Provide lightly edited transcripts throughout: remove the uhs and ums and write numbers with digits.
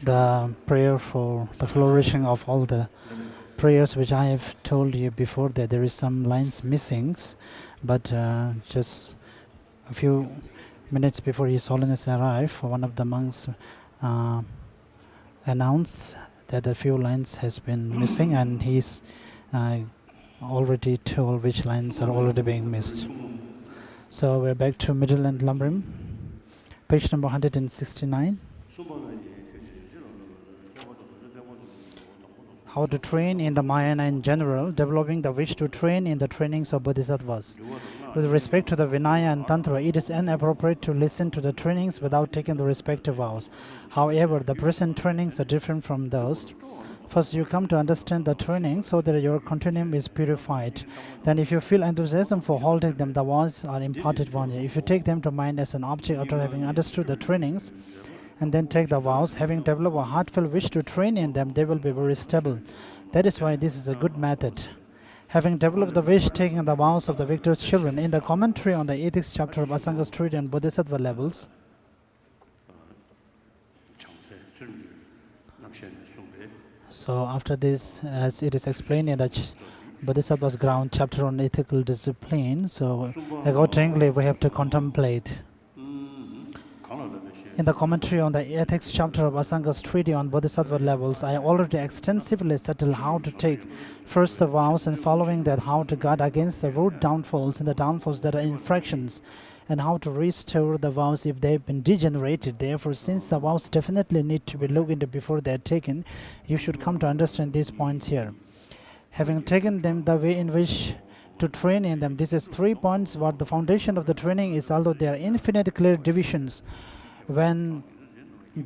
the prayer for the flourishing of all the prayers which I have told you before, that there is some lines missing, but just a few minutes before His Holiness arrived, one of the monks announced that a few lines has been missing, and he's already told which lines are already being missed. So we're back to Middle and Lumbrim, page number 169. How to train in the Mahayana in general, developing the wish to train in the trainings of Bodhisattvas. With respect to the Vinaya and Tantra, it is inappropriate to listen to the trainings without taking the respective vows. However, the present trainings are different from those. First, you come to understand the training so that your continuum is purified. Then, if you feel enthusiasm for holding them, the vows are imparted one year. If you take them to mind as an object after having understood the trainings, and then take the vows, having developed a heartfelt wish to train in them, they will be very stable. That is why this is a good method. Having developed the wish, taking the vows of the victor's children, in the commentary on the ethics chapter of Asanga's treatise on Bodhisattva levels, so after this, as it is explained in the Bodhisattva's ground chapter on ethical discipline, so accordingly we have to contemplate. In the commentary on the ethics chapter of Asanga's treatise on Bodhisattva levels, I already extensively settled how to take first the vows, and following that how to guard against the root downfalls and the downfalls that are infractions, and how to restore the vows if they have been degenerated. Therefore, since the vows definitely need to be looked into before they are taken, you should come to understand these points here. Having taken them, the way in which to train in them. This is 3 points what the foundation of the training is, although there are infinite clear divisions. When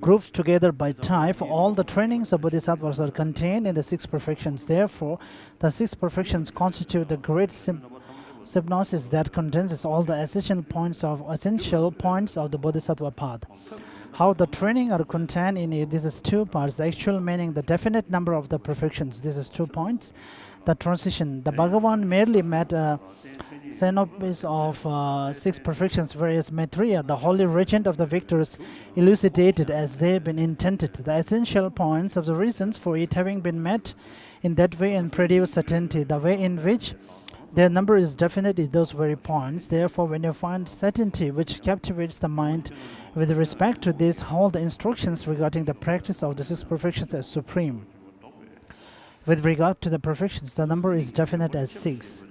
grouped together by type, all the trainings of Bodhisattvas are contained in the 6 perfections. Therefore, the 6 perfections constitute the great synopsis that condenses all the essential points of the Bodhisattva path. How the training are contained in it, this is 2 parts. The actual meaning, the definite number of the perfections, this is 2 points. The transition, the Bhagavan merely met a synopsis of 6 perfections, whereas Maitreya, the holy regent of the victors, elucidated as they have been intended the essential points of the reasons for it having been met in that way and produce certainty. The way in which their number is definite is those very points. Therefore, when you find certainty which captivates the mind with respect to this, hold the instructions regarding the practice of the 6 perfections as supreme. With regard to the perfections, the number is definite as 6.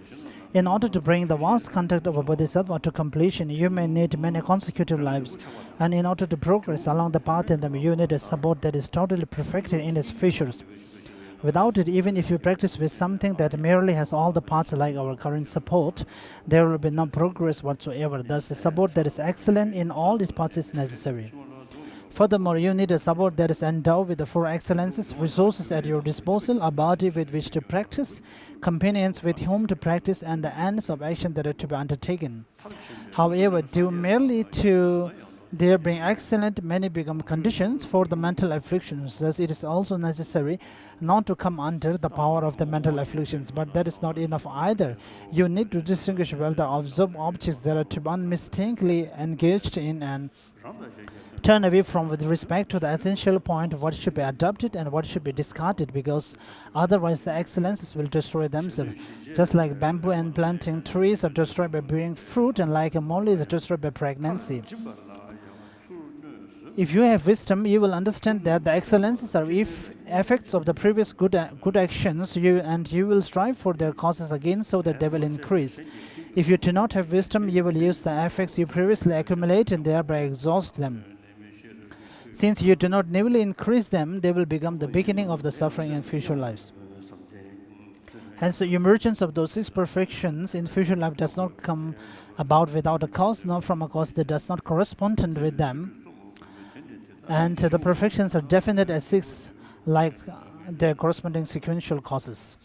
In order to bring the vast conduct of a bodhisattva to completion, you may need many consecutive lives, and in order to progress along the path in them, you need a support that is totally perfected in its features. Without it, even if you practice with something that merely has all the parts like our current support, there will be no progress whatsoever. Thus, a support that is excellent in all its parts is necessary. Furthermore, you need a support that is endowed with the 4 excellences, resources at your disposal, a body with which to practice, companions with whom to practice, and the ends of action that are to be undertaken. However, due merely to their being excellent, many become conditions for the mental afflictions. Thus, it is also necessary not to come under the power of the mental afflictions. But that is not enough either. You need to distinguish well the observed objects that are to be unmistakably engaged in and turn away from with respect to the essential point of what should be adopted and what should be discarded, because otherwise the excellences will destroy themselves. Just like bamboo and planting trees are destroyed by bearing fruit, and like a mole is destroyed by pregnancy. If you have wisdom, you will understand that the excellences are effects of the previous good actions, and you will strive for their causes again so that they will increase. If you do not have wisdom, you will use the effects you previously accumulate and thereby exhaust them. Since you do not newly increase them, they will become the beginning of the suffering in future lives. Hence, the emergence of those 6 perfections in future life does not come about without a cause, nor from a cause that does not correspond with them. And the perfections are definite as 6, like their corresponding sequential causes.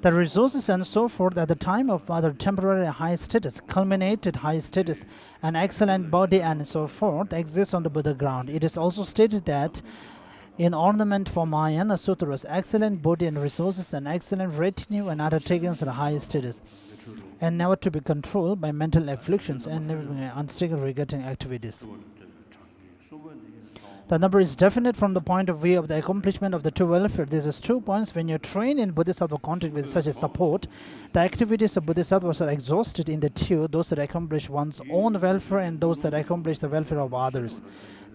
The resources and so forth at the time of other temporary high status, culminated high status, an excellent body and so forth exist on the Buddha ground. It is also stated that in ornament for Mahayana Sutras, excellent body and resources, and excellent retinue and undertakings are high status, and never to be controlled by mental afflictions and never unstable regretting activities. The number is definite from the point of view of the accomplishment of the two welfare. This is 2 points. When you train in Bodhisattva contact with such a support, the activities of Bodhisattvas are exhausted in the two, those that accomplish one's own welfare and those that accomplish the welfare of others.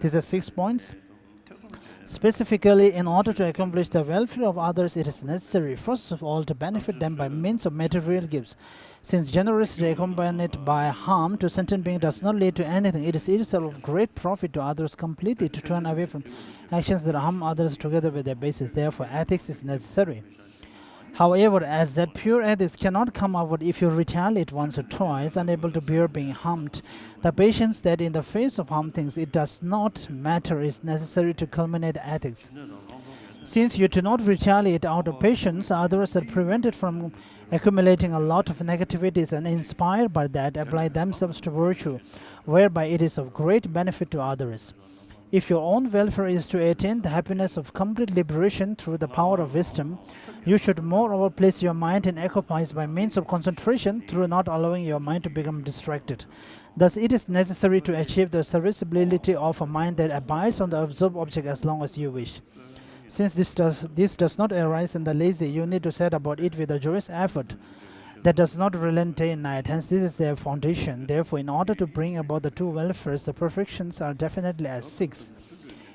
These are 6 points. Specifically, in order to accomplish the welfare of others, it is necessary, first of all, to benefit them by means of material gifts. Since generosity accompanied by harm to sentient being does not lead to anything, it is itself of great profit to others completely to turn away from actions that harm others together with their basis. Therefore, ethics is necessary. However, as that pure ethics cannot come about if you retaliate once or twice, unable to bear being harmed, the patience that in the face of harm thinks it does not matter is necessary to culminate ethics. Since you do not retaliate out of patience, others are prevented from accumulating a lot of negativities and inspired by that apply themselves to virtue, whereby it is of great benefit to others. If your own welfare is to attain the happiness of complete liberation through the power of wisdom, you should moreover place your mind in equipoise by means of concentration through not allowing your mind to become distracted. Thus, it is necessary to achieve the serviceability of a mind that abides on the observed object as long as you wish. Since this does not arise in the lazy, you need to set about it with a joyous effort that does not relent day and night. Hence, this is their foundation. Therefore, in order to bring about the two welfares, the perfections are definitely as 6.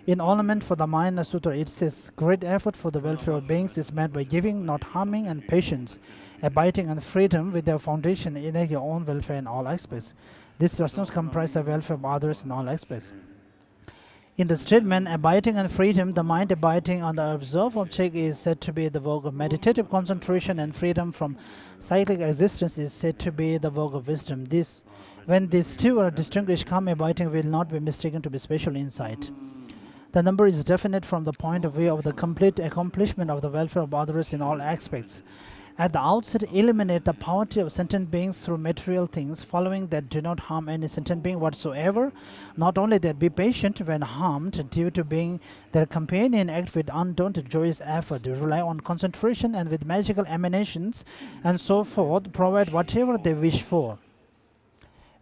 In Ornament for the Mahayana Sutra, it says, great effort for the welfare of beings is made by giving, not harming, and patience, abiding and freedom with their foundation in your own welfare in all aspects. This does not comprise the welfare of others in all aspects. In the statement, abiding and freedom, the mind abiding on the observed object is said to be the work of meditative concentration, and freedom from cyclic existence is said to be the work of wisdom. When these two are distinguished, calm abiding will not be mistaken to be special insight. The number is definite from the point of view of the complete accomplishment of the welfare of others in all aspects. At the outset, eliminate the poverty of sentient beings through material things, following that do not harm any sentient being whatsoever. Not only that, be patient when harmed due to being their companion, act with undaunted joyous effort, rely on concentration and with magical emanations and so forth, provide whatever they wish for.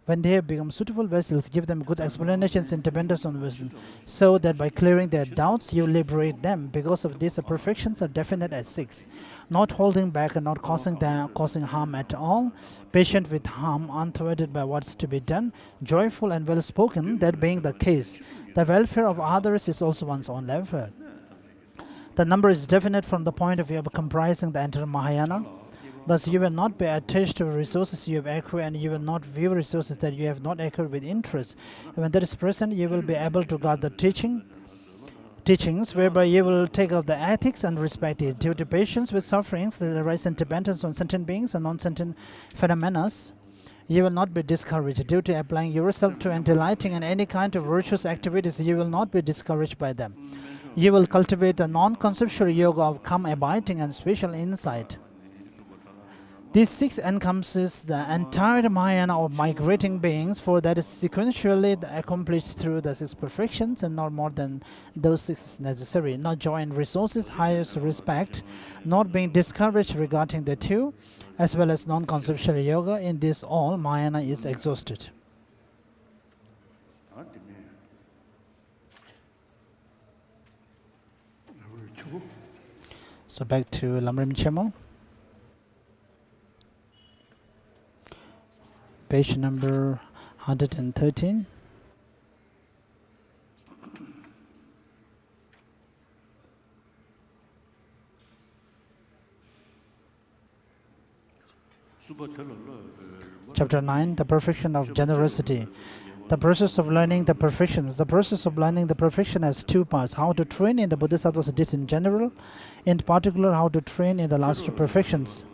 When they have become suitable vessels, give them good explanations and dependence on wisdom, so that by clearing their doubts, you liberate them. Because of this, the perfections are definite as 6. Not holding back and not causing harm at all, patient with harm, unthwarted by what's to be done, joyful and well-spoken, that being the case, the welfare of others is also one's own welfare. The number is definite from the point of view of comprising the entire Mahayana. Thus, you will not be attached to resources you have acquired, and you will not view resources that you have not acquired with interest. And when that is present, you will be able to guard the teachings, whereby you will take up the ethics and respect it. Due to patience with sufferings that arise in dependence on sentient beings and non-sentient phenomena, you will not be discouraged. Due to applying yourself to and delighting in any kind of virtuous activities, you will not be discouraged by them. You will cultivate the non-conceptual yoga of calm abiding and spatial insight. These 6 encompasses the entire Mahayana of migrating beings, for that is sequentially accomplished through the 6 perfections, and not more than those 6 is necessary. Not joy in resources, highest respect, not being discouraged regarding the 2, as well as non-conceptual yoga. In this all, Mahayana is exhausted. So back to Lamrim Chemo. Page number 113. Chapter 9, the perfection of generosity. The process of learning the perfections. The process of learning the perfection has 2 parts. How to train in the Bodhisattva's deeds in general, in particular how to train in the last 2 perfections.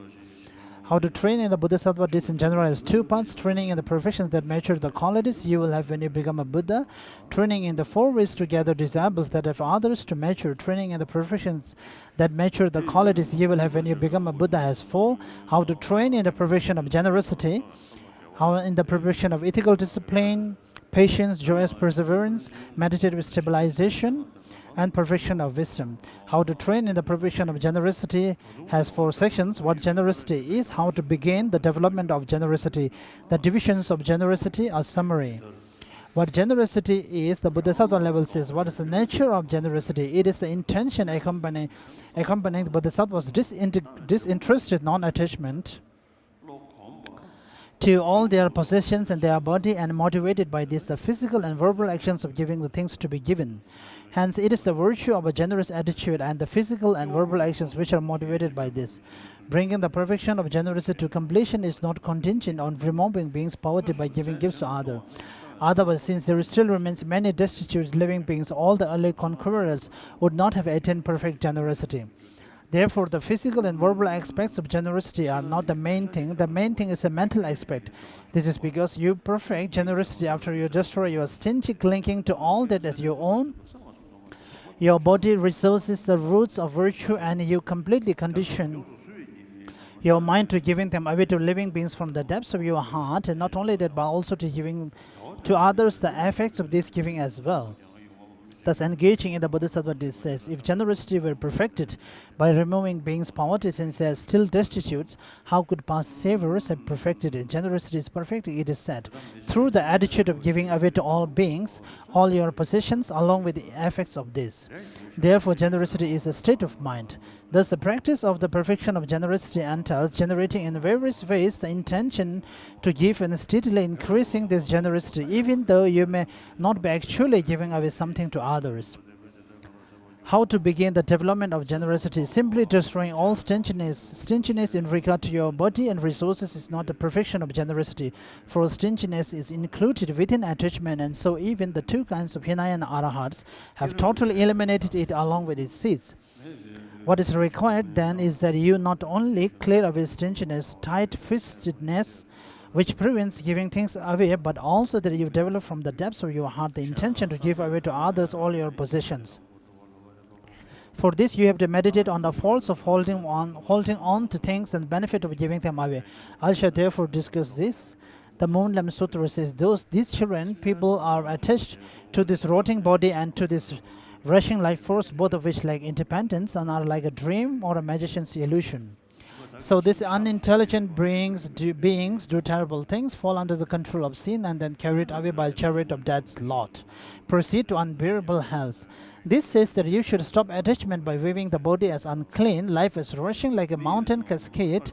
How to train in the Bodhisattva deeds in general has 2 parts. Training in the perfections that mature the qualities you will have when you become a Buddha. Training in the 4 ways to gather disciples that have others to mature. Training in the perfections that mature the qualities you will have when you become a Buddha has 4. How to train in the perfection of generosity. How in the perfection of ethical discipline, patience, joyous perseverance, meditative stabilization, and perfection of wisdom. How to train in the perfection of generosity has 4 sections. What generosity is, how to begin the development of generosity, the divisions of generosity, a summary. What generosity is, the Bodhisattva level says, what is the nature of generosity? It is the intention accompanying the Bodhisattva's disinterested non-attachment to all their possessions and their body, and motivated by this, the physical and verbal actions of giving the things to be given. Hence, it is the virtue of a generous attitude and the physical and verbal actions which are motivated by this. Bringing the perfection of generosity to completion is not contingent on removing beings' poverty by giving gifts to others. Otherwise, since there still remains many destitute living beings, all the early conquerors would not have attained perfect generosity. Therefore, the physical and verbal aspects of generosity are not the main thing. The main thing is the mental aspect. This is because you perfect generosity after you destroy your stingy clinging to all that is your own, your body, resources, the roots of virtue, and you completely condition your mind to giving them away to living beings from the depths of your heart, and not only that, but also to giving to others the effects of this giving as well. Thus, engaging in the Bodhisattva, this says, if generosity were perfected by removing beings' poverty since they are still destitute, how could past saviors have perfected it? Generosity is perfect, it is said, through the attitude of giving away to all beings, all your possessions, along with the effects of this. Therefore, generosity is a state of mind. Thus, the practice of the perfection of generosity entails generating in various ways the intention to give and steadily increasing this generosity, even though you may not be actually giving away something to others. How to begin the development of generosity? Simply destroying all stinginess. Stinginess in regard to your body and resources is not the perfection of generosity, for stinginess is included within attachment, and so even the two kinds of Hinayana Arahats have totally eliminated it along with its seeds. What is required then is that you not only clear away stinginess, tight-fistedness, which prevents giving things away, but also that you develop from the depths of your heart the intention to give away to others all your possessions. For this, you have to meditate on the faults of holding on to things and benefit of giving them away. I shall therefore discuss this. The Moonlam Sutra says, these children, people are attached to this rotting body and to this rushing life force, both of which lack independence and are like a dream or a magician's illusion. So these unintelligent beings do terrible things, fall under the control of sin, and then carried away by the chariot of death's lot, proceed to unbearable hells. This says that you should stop attachment by viewing the body as unclean, life as rushing like a mountain cascade,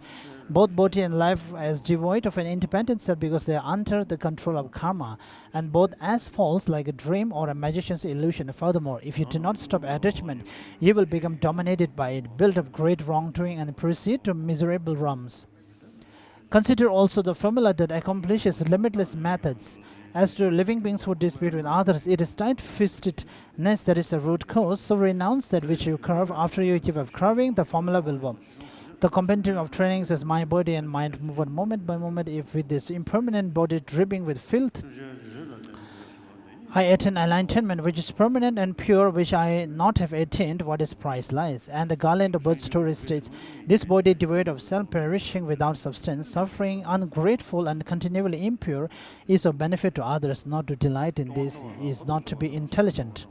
both body and life as devoid of an independent self because they are under the control of karma, and both as false like a dream or a magician's illusion. Furthermore, if you do not stop attachment, you will become dominated by it, build up great wrongdoing, and proceed to miserable realms. Consider also the formula that accomplishes limitless methods. As to living beings who dispute with others, it is tight-fistedness that is a root cause, so renounce that which you curve. After you give up curving, the formula will work. The compendium of training says, my body and mind move on moment by moment. If with this impermanent body dripping with filth, I attain enlightenment, which is permanent and pure, which I not have attained, what is price lies. And the Garland of Birth story states, this body devoid of self, perishing without substance, suffering, ungrateful, and continually impure, is of benefit to others. Not to delight in this is not to be intelligent.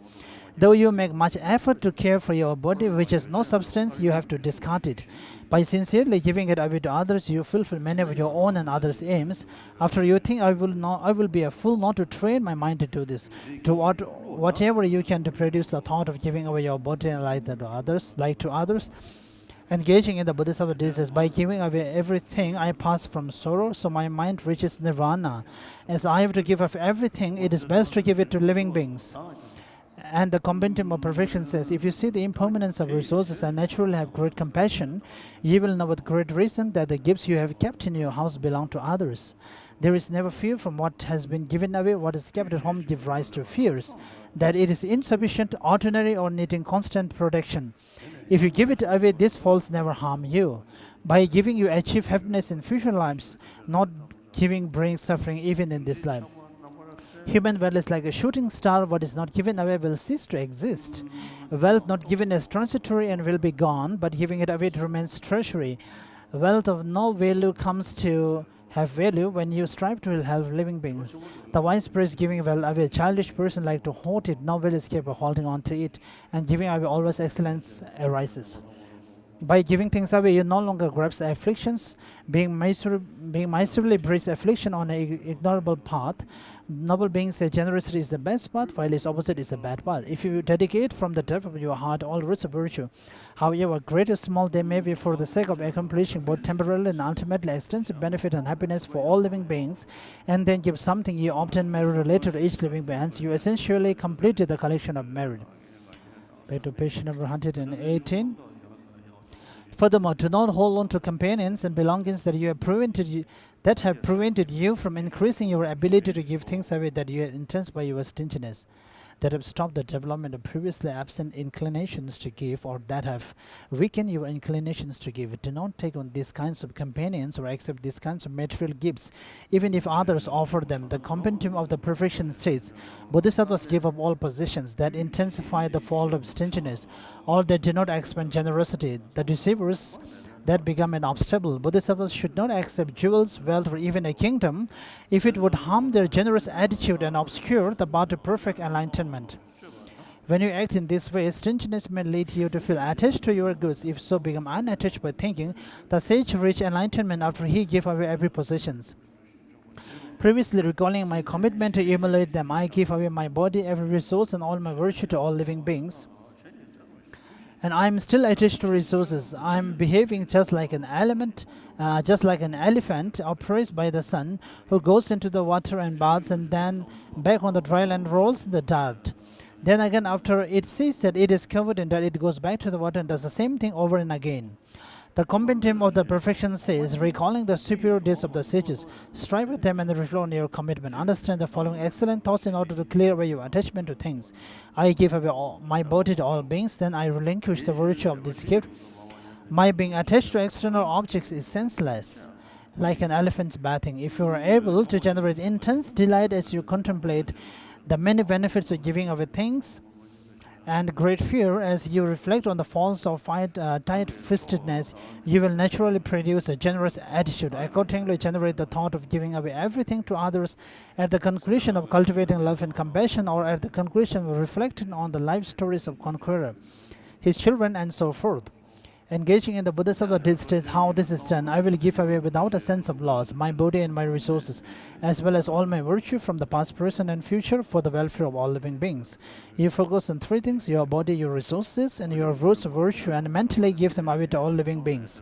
Though you make much effort to care for your body, which has no substance, you have to discard it. By sincerely giving it away to others, you fulfill many of your own and others' aims. After you think, I will be a fool not to train my mind to do this. Do whatever you can to produce the thought of giving away your body and life to others. Engaging in the Bodhisattva disease, by giving away everything, I pass from sorrow, so my mind reaches nirvana. As I have to give up everything, it is best to give it to living beings. And the compendium of perfection says, if you see the impermanence of resources and naturally have great compassion, you will know with great reason that the gifts you have kept in your house belong to others. There is never fear from what has been given away. What is kept at home gives rise to fears, that it is insufficient, ordinary, or needing constant protection. If you give it away, these faults never harm you. By giving, you achieve happiness in future lives. Not giving brings suffering even in this life. Human wealth is like a shooting star. What is not given away will cease to exist. Wealth not given is transitory and will be gone, but giving it away it remains treasury. Wealth of no value comes to have value when you strive to help living beings. The wise praise giving wealth away. A childish person like to hoard it, no will escape by holding on to it, and giving away always excellence arises. By giving things away, you no longer grasp afflictions. Being miserably breeds affliction on an ignorable path. Noble beings say generosity is the best path, while its opposite is a bad path. If you dedicate from the depth of your heart all roots of virtue, however great or small they may be, for the sake of accomplishing both temporarily and ultimately extensive benefit and happiness for all living beings, and then give something you obtain merit related to each living being, you essentially completed the collection of merit. Back to page number 118. Furthermore, do not hold on to companions and belongings that have prevented you from increasing your ability to give things away that you had intense by your stinginess, that have stopped the development of previously absent inclinations to give, or that have weakened your inclinations to give. Do not take on these kinds of companions or accept these kinds of material gifts, even if others offer them. The compendium of the perfection states, Bodhisattvas give up all possessions that intensify the fault of stinginess, or that do not expand generosity. The deceivers that become an obstacle. Bodhisattvas should not accept jewels, wealth, or even a kingdom if it would harm their generous attitude and obscure the path to perfect enlightenment. When you act in this way, stinginess may lead you to feel attached to your goods. If so, become unattached by thinking, the sage reached enlightenment after he gave away every possession. Previously recalling my commitment to emulate them, I give away my body, every resource, and all my virtue to all living beings. And I'm still attached to resources. I'm behaving just like an elephant oppressed by the sun, who goes into the water and baths and then back on the dry land rolls in the dirt. Then again, after it sees that it is covered in dirt, it goes back to the water and does the same thing over and again. The compendium of the perfection says, recalling the superior deeds of the sages, strive with them and reflect on your commitment. Understand the following excellent thoughts in order to clear away your attachment to things. I give away my body to all beings, then I relinquish the virtue of this gift. My being attached to external objects is senseless, like an elephant bathing. If you are able to generate intense delight as you contemplate the many benefits of giving away things, and great fear as you reflect on the faults of tight-fistedness, you will naturally produce a generous attitude. Accordingly, generate the thought of giving away everything to others at the conclusion of cultivating love and compassion, or at the conclusion of reflecting on the life stories of Conqueror, his children, and so forth. Engaging in the Bodhisattva states how this is done. I will give away without a sense of loss my body and my resources, as well as all my virtue from the past, present, and future for the welfare of all living beings. You focus on three things: your body, your resources, and your roots of virtue, and mentally give them away to all living beings.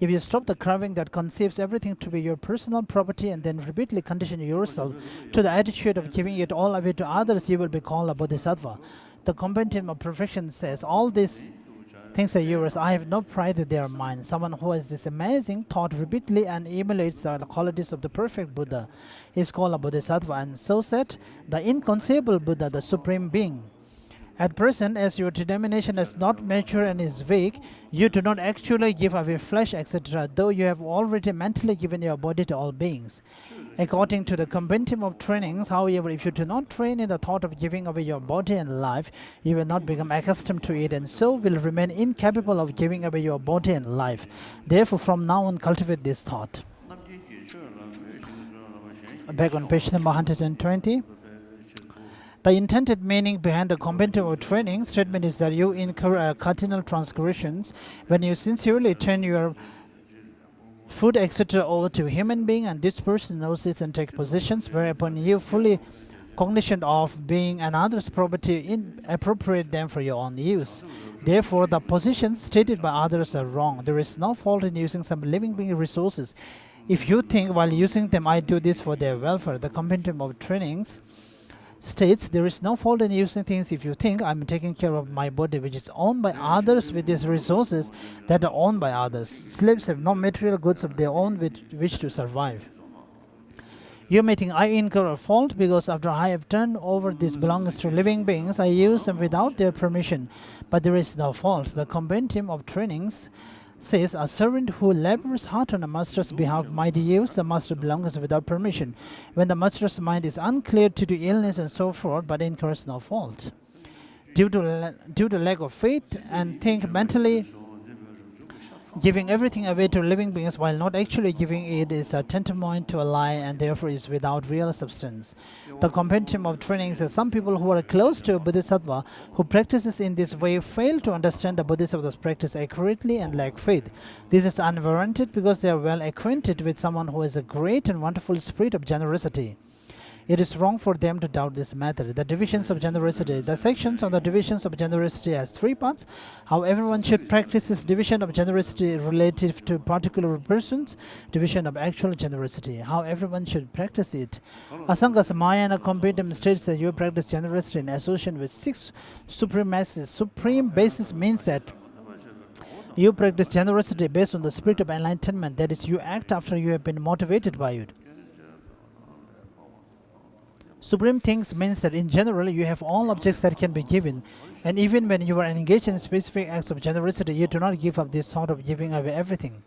If you stop the craving that conceives everything to be your personal property and then repeatedly condition yourself to the attitude of giving it all away to others, you will be called a Bodhisattva. The Compendium of Perfection says, all these things are yours. I have no pride that they are mine. Someone who has this amazing thought repeatedly and emulates the qualities of the perfect Buddha is called a Bodhisattva, and so said the inconceivable Buddha, the Supreme Being. At present, as your determination is not mature and is vague, you do not actually give away flesh, etc., though you have already mentally given your body to all beings. According to the Compendium of Trainings, however, if you do not train in the thought of giving away your body and life, you will not become accustomed to it, and so will remain incapable of giving away your body and life. Therefore, from now on, cultivate this thought. Back on page number 120. The intended meaning behind the Compendium of Training statement is that you incur cardinal transgressions when you sincerely turn your food, etc., over to a human being, and this person knows it and takes possessions, whereupon you fully cognizant of being another's property, appropriate them for your own use. Therefore, the positions stated by others are wrong. There is no fault in using some living being resources if you think while using them, I do this for their welfare. The Compendium of Trainings states there is no fault in using things if you think I'm taking care of my body, which is owned by others, with these resources that are owned by others. Slaves have no material goods of their own with which to survive. You may think I incur a fault because after I have turned over these belongings to living beings, I use them without their permission. But there is no fault. The Compendium of Trainings says a servant who labors hard on a master's behalf might use the master belongings without permission when the master's mind is unclear due to illness and so forth, but incurs no fault. Due to lack of faith and think mentally, giving everything away to living beings while not actually giving it is a tantamount to a lie and therefore is without real substance. The Compendium of Training says some people who are close to a Bodhisattva who practices in this way fail to understand the Bodhisattva's practice accurately and lack faith. This is unwarranted because they are well acquainted with someone who has a great and wonderful spirit of generosity. It is wrong for them to doubt this method. The divisions of generosity. The sections on the divisions of generosity has 3 parts. How everyone should practice this division of generosity relative to particular persons. Division of actual generosity. How everyone should practice it. Asanga's Mayana Compendium states that you practice generosity in association with 6 supremacies. Supreme basis means that you practice generosity based on the spirit of enlightenment. That is, you act after you have been motivated by it. Supreme things means that in general you have all objects that can be given, and even when you are engaged in specific acts of generosity, you do not give up this thought of giving away everything.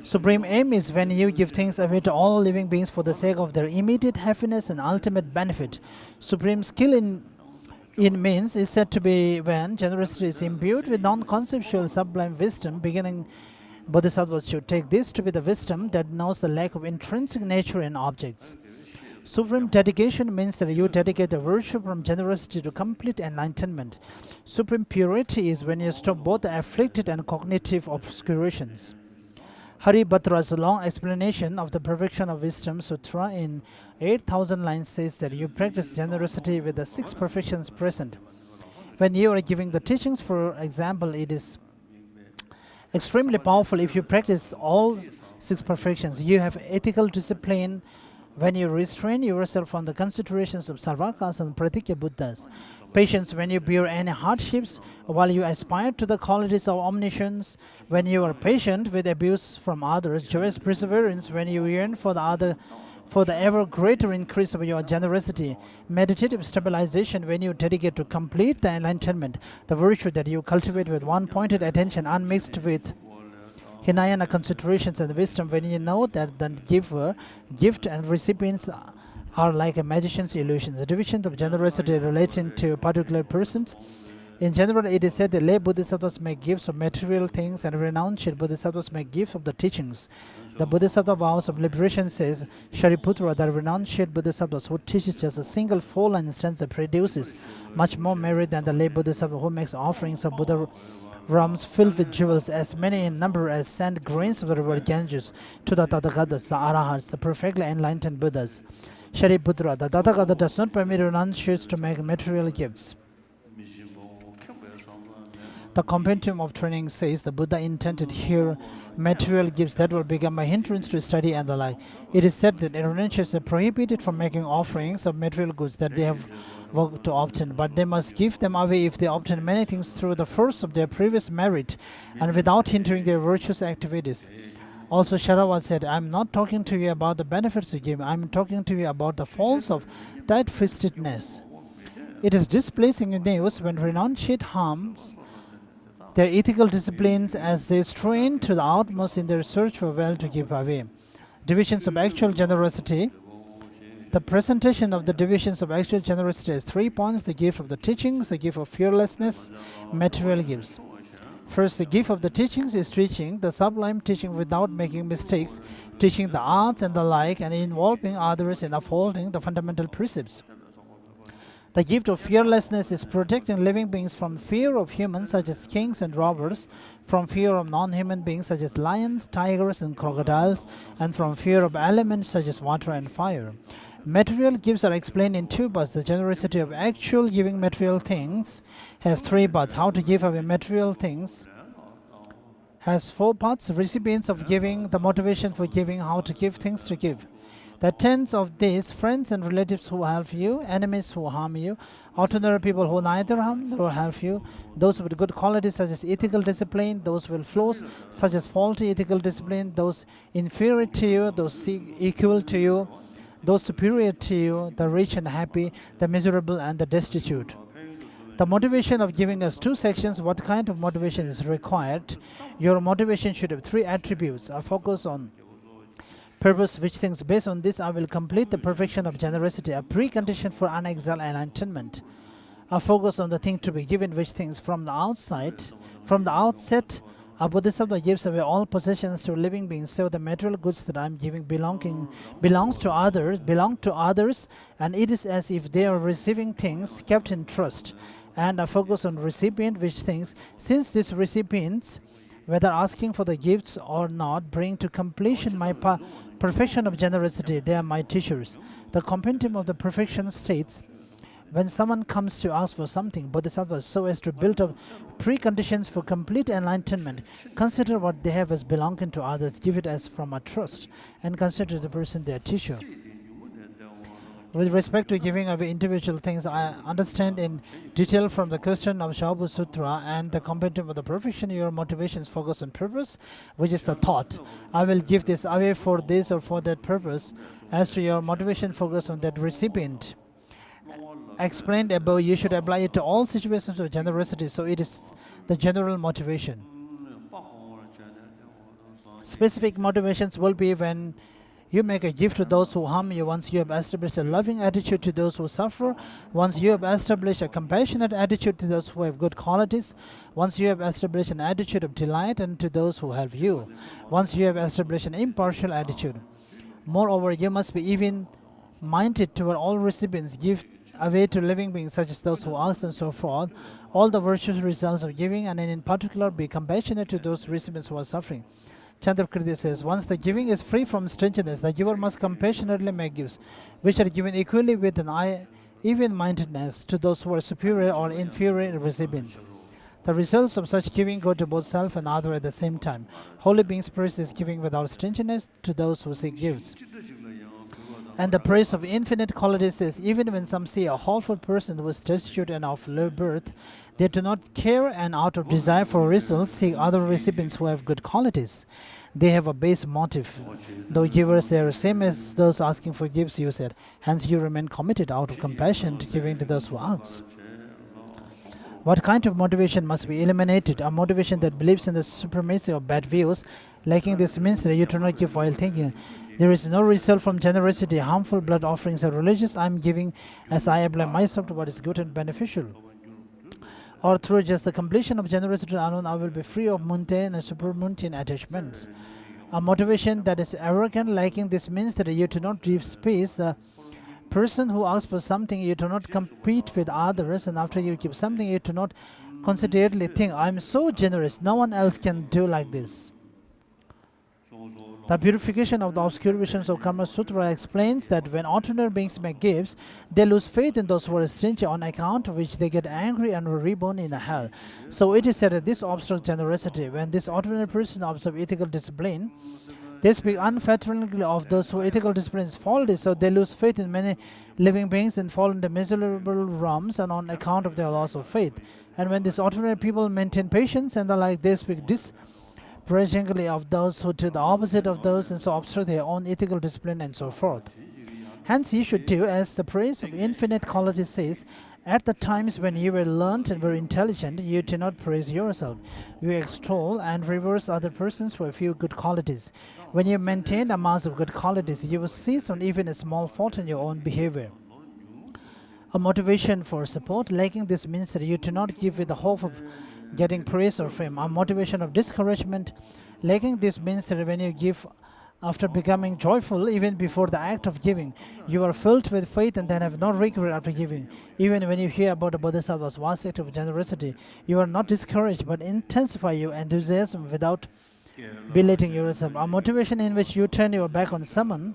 Supreme aim is when you give things away to all living beings for the sake of their immediate happiness and ultimate benefit. Supreme skill in means is said to be when generosity is imbued with non-conceptual sublime wisdom. Beginning Bodhisattvas should take this to be the wisdom that knows the lack of intrinsic nature in objects. Supreme dedication means that you dedicate the virtue from generosity to complete enlightenment. Supreme purity is when you stop both the afflicted and cognitive obscurations. Haribhatra's long explanation of the perfection of wisdom sutra in 8,000 lines says that you practice generosity with the 6 perfections present. When you are giving the teachings, for example, it is extremely powerful if you practice all 6 perfections. You have ethical discipline when you restrain yourself from the considerations of Sarvakas and Pratikya Buddhas. Patience when you bear any hardships, while you aspire to the qualities of omniscience. When you are patient with abuse from others. Joyous perseverance when you yearn for the ever greater increase of your generosity. Meditative stabilization when you dedicate to complete the enlightenment, the virtue that you cultivate with one-pointed attention unmixed with Hinayana considerations and wisdom when you know that the gift and recipients are like a magician's illusions. The divisions of generosity relating to particular persons. In general, it is said that lay bodhisattvas make gifts of material things and renunciate bodhisattvas make gifts of the teachings. The Bodhisattva vows of liberation says, Shariputra, the renunciate bodhisattvas who teaches just a single 4-line stanza produces much more merit than the lay bodhisattva who makes offerings of Buddha realms filled with jewels, as many in number as sand grains of the river Ganges, to the Tathagatas, the Arahats, the perfectly enlightened Buddhas. Shariputra, the Tathagata does not permit renunciates to make material gifts. The Compendium of Training says the Buddha intended here material gifts that will become a hindrance to study and the like. It is said that renunciates are prohibited from making offerings of material goods that they have worked to obtain, but they must give them away if they obtain many things through the force of their previous merit and without hindering their virtuous activities. Also, Sharava said, I am not talking to you about the benefits you give, I am talking to you about the faults of tight-fistedness. It is displacing news when renunciate harms their ethical disciplines as they strain to the utmost in their search for wealth to give away. Divisions of actual generosity. The presentation of the divisions of actual generosity has 3 points: the gift of the teachings, the gift of fearlessness, material gifts. First, the gift of the teachings is teaching the sublime teaching without making mistakes, teaching the arts and the like, and involving others in upholding the fundamental precepts. The gift of fearlessness is protecting living beings from fear of humans such as kings and robbers, from fear of non-human beings such as lions, tigers, and crocodiles, and from fear of elements such as water and fire. Material gifts are explained in 2 parts. The generosity of actual giving material things has 3 parts. How to give away material things has 4 parts. Recipients of giving, the motivation for giving, how to give things to give. The tens of these, friends and relatives who help you, enemies who harm you, ordinary people who neither harm nor help you, those with good qualities such as ethical discipline, those with flaws such as faulty ethical discipline, those inferior to you, those equal to you, those superior to you, the rich and happy, the miserable and the destitute. The motivation of giving us 2 sections. What kind of motivation is required? Your motivation should have 3 attributes. A focus on purpose, which thinks based on this I will complete the perfection of generosity, a precondition for unexiled enlightenment. A focus on the thing to be given, which thinks from the outset, a bodhisattva gives away all possessions to living beings, so the material goods that I am giving belong to others, and it is as if they are receiving things kept in trust. And a focus on recipient, which thinks since these recipients whether asking for the gifts or not, bring to completion my perfection of generosity. They are my teachers. The compendium of the perfection states, when someone comes to ask for something, bodhisattvas, so as to build up preconditions for complete enlightenment, consider what they have as belonging to others, give it as from a trust, and consider the person their teacher. With respect to giving away individual things, I understand in detail from the question of Shabu Sutra and the compendium of the perfection, your motivations focus on purpose, which is the thought. I will give this away for this or for that purpose. As to your motivation focus on that recipient, explained above, you should apply it to all situations of generosity, so it is the general motivation. Specific motivations will be when you make a gift to those who harm you, once you have established a loving attitude to those who suffer, once you have established a compassionate attitude to those who have good qualities, once you have established an attitude of delight and to those who help you, once you have established an impartial attitude. Moreover, you must be even-minded toward all recipients, give away to living beings such as those who ask and so forth, all the virtuous results of giving, and in particular be compassionate to those recipients who are suffering. Chandrakriti says, once the giving is free from stinginess, the giver must compassionately make gifts, which are given equally with an even-mindedness to those who are superior or inferior recipients. The results of such giving go to both self and other at the same time. Holy beings praise this giving without stinginess to those who seek gifts. And the praise of infinite qualities says, even when some see a wholesome person who is destitute and of low birth, they do not care and out of desire for results seek other recipients who have good qualities. They have a base motive. Though givers, they are the same as those asking for gifts, you said. Hence you remain committed out of compassion to giving to those who ask. What kind of motivation must be eliminated? A motivation that believes in the supremacy of bad views. Lacking this means that you do not give while thinking. There is no result from generosity. Harmful blood offerings are religious. I am giving as I apply myself to what is good and beneficial. Or through just the completion of generosity alone, I will be free of mundane and supermundane attachments. A motivation that is arrogant, lacking this means that you do not give space. The person who asks for something, you do not compete with others, and after you give something, you do not considerately think, I am so generous, no one else can do like this. The purification of the obscure visions of Kama Sutra explains that when ordinary beings make gifts, they lose faith in those who are stingy, on account of which they get angry and are reborn in hell. So it is said that this obstructs generosity. When this ordinary person observes ethical discipline, they speak unfetteringly of those whose ethical discipline is faulty, so they lose faith in many living beings and fall into miserable realms and on account of their loss of faith. And when these ordinary people maintain patience and the like, they speak disparagingly of those who do the opposite of those and so obstruct their own ethical discipline and so forth. Hence you should do as the praise of infinite quality says, at the times when you were learned and were intelligent, you do not praise yourself. You extol and reverse other persons for a few good qualities. When you maintain a mass of good qualities, you will seize on even a small fault in your own behavior. A motivation for support, lacking this means that you do not give with the hope of getting praise or fame. A motivation of discouragement, lacking this means that when you give after becoming joyful, even before the act of giving, you are filled with faith and then have no regret after giving. Even when you hear about a bodhisattva's vast act of generosity, you are not discouraged but intensify your enthusiasm without belating yourself. A motivation in which you turn your back on someone,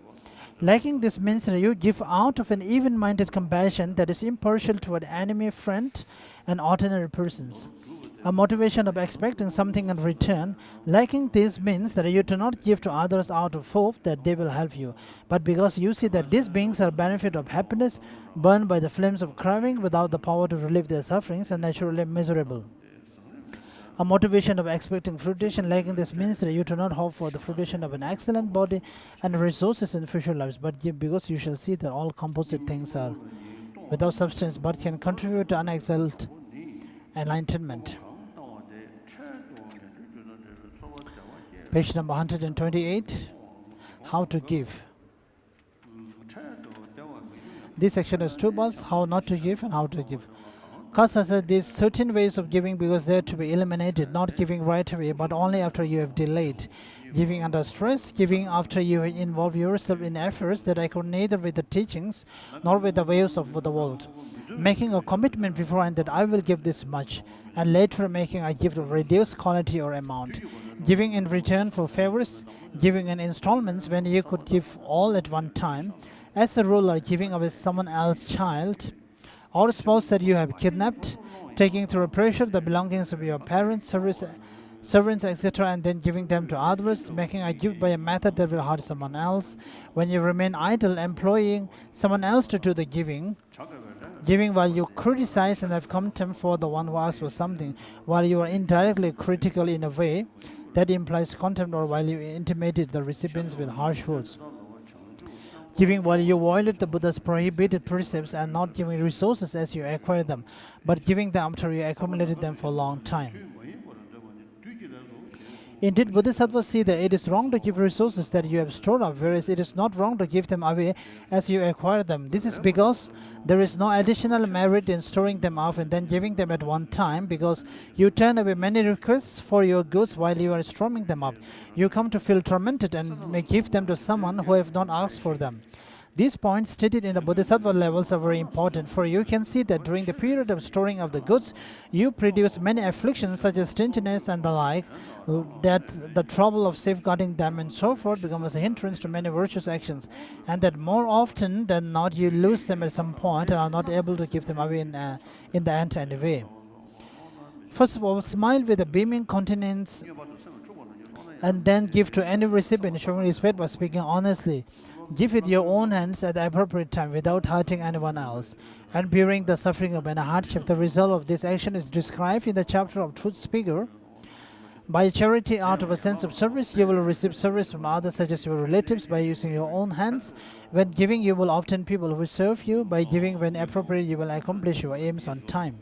lacking this means that you give out of an even-minded compassion that is impartial toward enemy, friend, and ordinary persons. A motivation of expecting something in return, lacking this means that you do not give to others out of hope that they will help you, but because you see that these beings are benefit of happiness, burned by the flames of craving without the power to relieve their sufferings and naturally miserable. A motivation of expecting fruition, lacking this means that you do not hope for the fruition of an excellent body and resources in future lives, but because you shall see that all composite things are without substance but can contribute to unexalted enlightenment. Page number 128, how to give. This section has two parts, how not to give and how to give. Kasa said these certain ways of giving because they are to be eliminated, not giving right away, but only after you have delayed. Giving under stress, giving after you involve yourself in efforts that accord neither with the teachings nor with the ways of the world. Making a commitment beforehand that I will give this much, and later making a gift of reduced quality or amount. Giving in return for favors, giving in installments when you could give all at one time. As a ruler, giving away someone else's child or spouse that you have kidnapped, taking through pressure the belongings of your parents, servants, etc., and then giving them to others, making a gift by a method that will hurt someone else. When you remain idle, employing someone else to do the giving, giving while you criticize and have contempt for the one who asks for something, while you are indirectly critical in a way that implies contempt, or while you intimidate the recipients with harsh words. Giving while you violate the Buddha's prohibited precepts and not giving resources as you acquire them, but giving them after you accumulated them for a long time. Indeed, Bodhisattvas see that it is wrong to give resources that you have stored up, whereas it is not wrong to give them away as you acquire them. This is because there is no additional merit in storing them up and then giving them at one time, because you turn away many requests for your goods while you are storing them up. You come to feel tormented and may give them to someone who have not asked for them. These points stated in the Bodhisattva levels are very important, for you can see that during the period of storing of the goods, you produce many afflictions such as stinginess and the like, that the trouble of safeguarding them and so forth becomes a hindrance to many virtuous actions, and that more often than not you lose them at some point and are not able to give them away in the end anyway. First of all, smile with a beaming countenance and then give to any recipient, showing respect by speaking honestly. Give with your own hands at the appropriate time without hurting anyone else and bearing the suffering of any hardship. The result of this action is described in the chapter of Truth Speaker. By charity, out of a sense of service, you will receive service from others, such as your relatives, by using your own hands. When giving, you will obtain people who serve you. By giving when appropriate, you will accomplish your aims on time.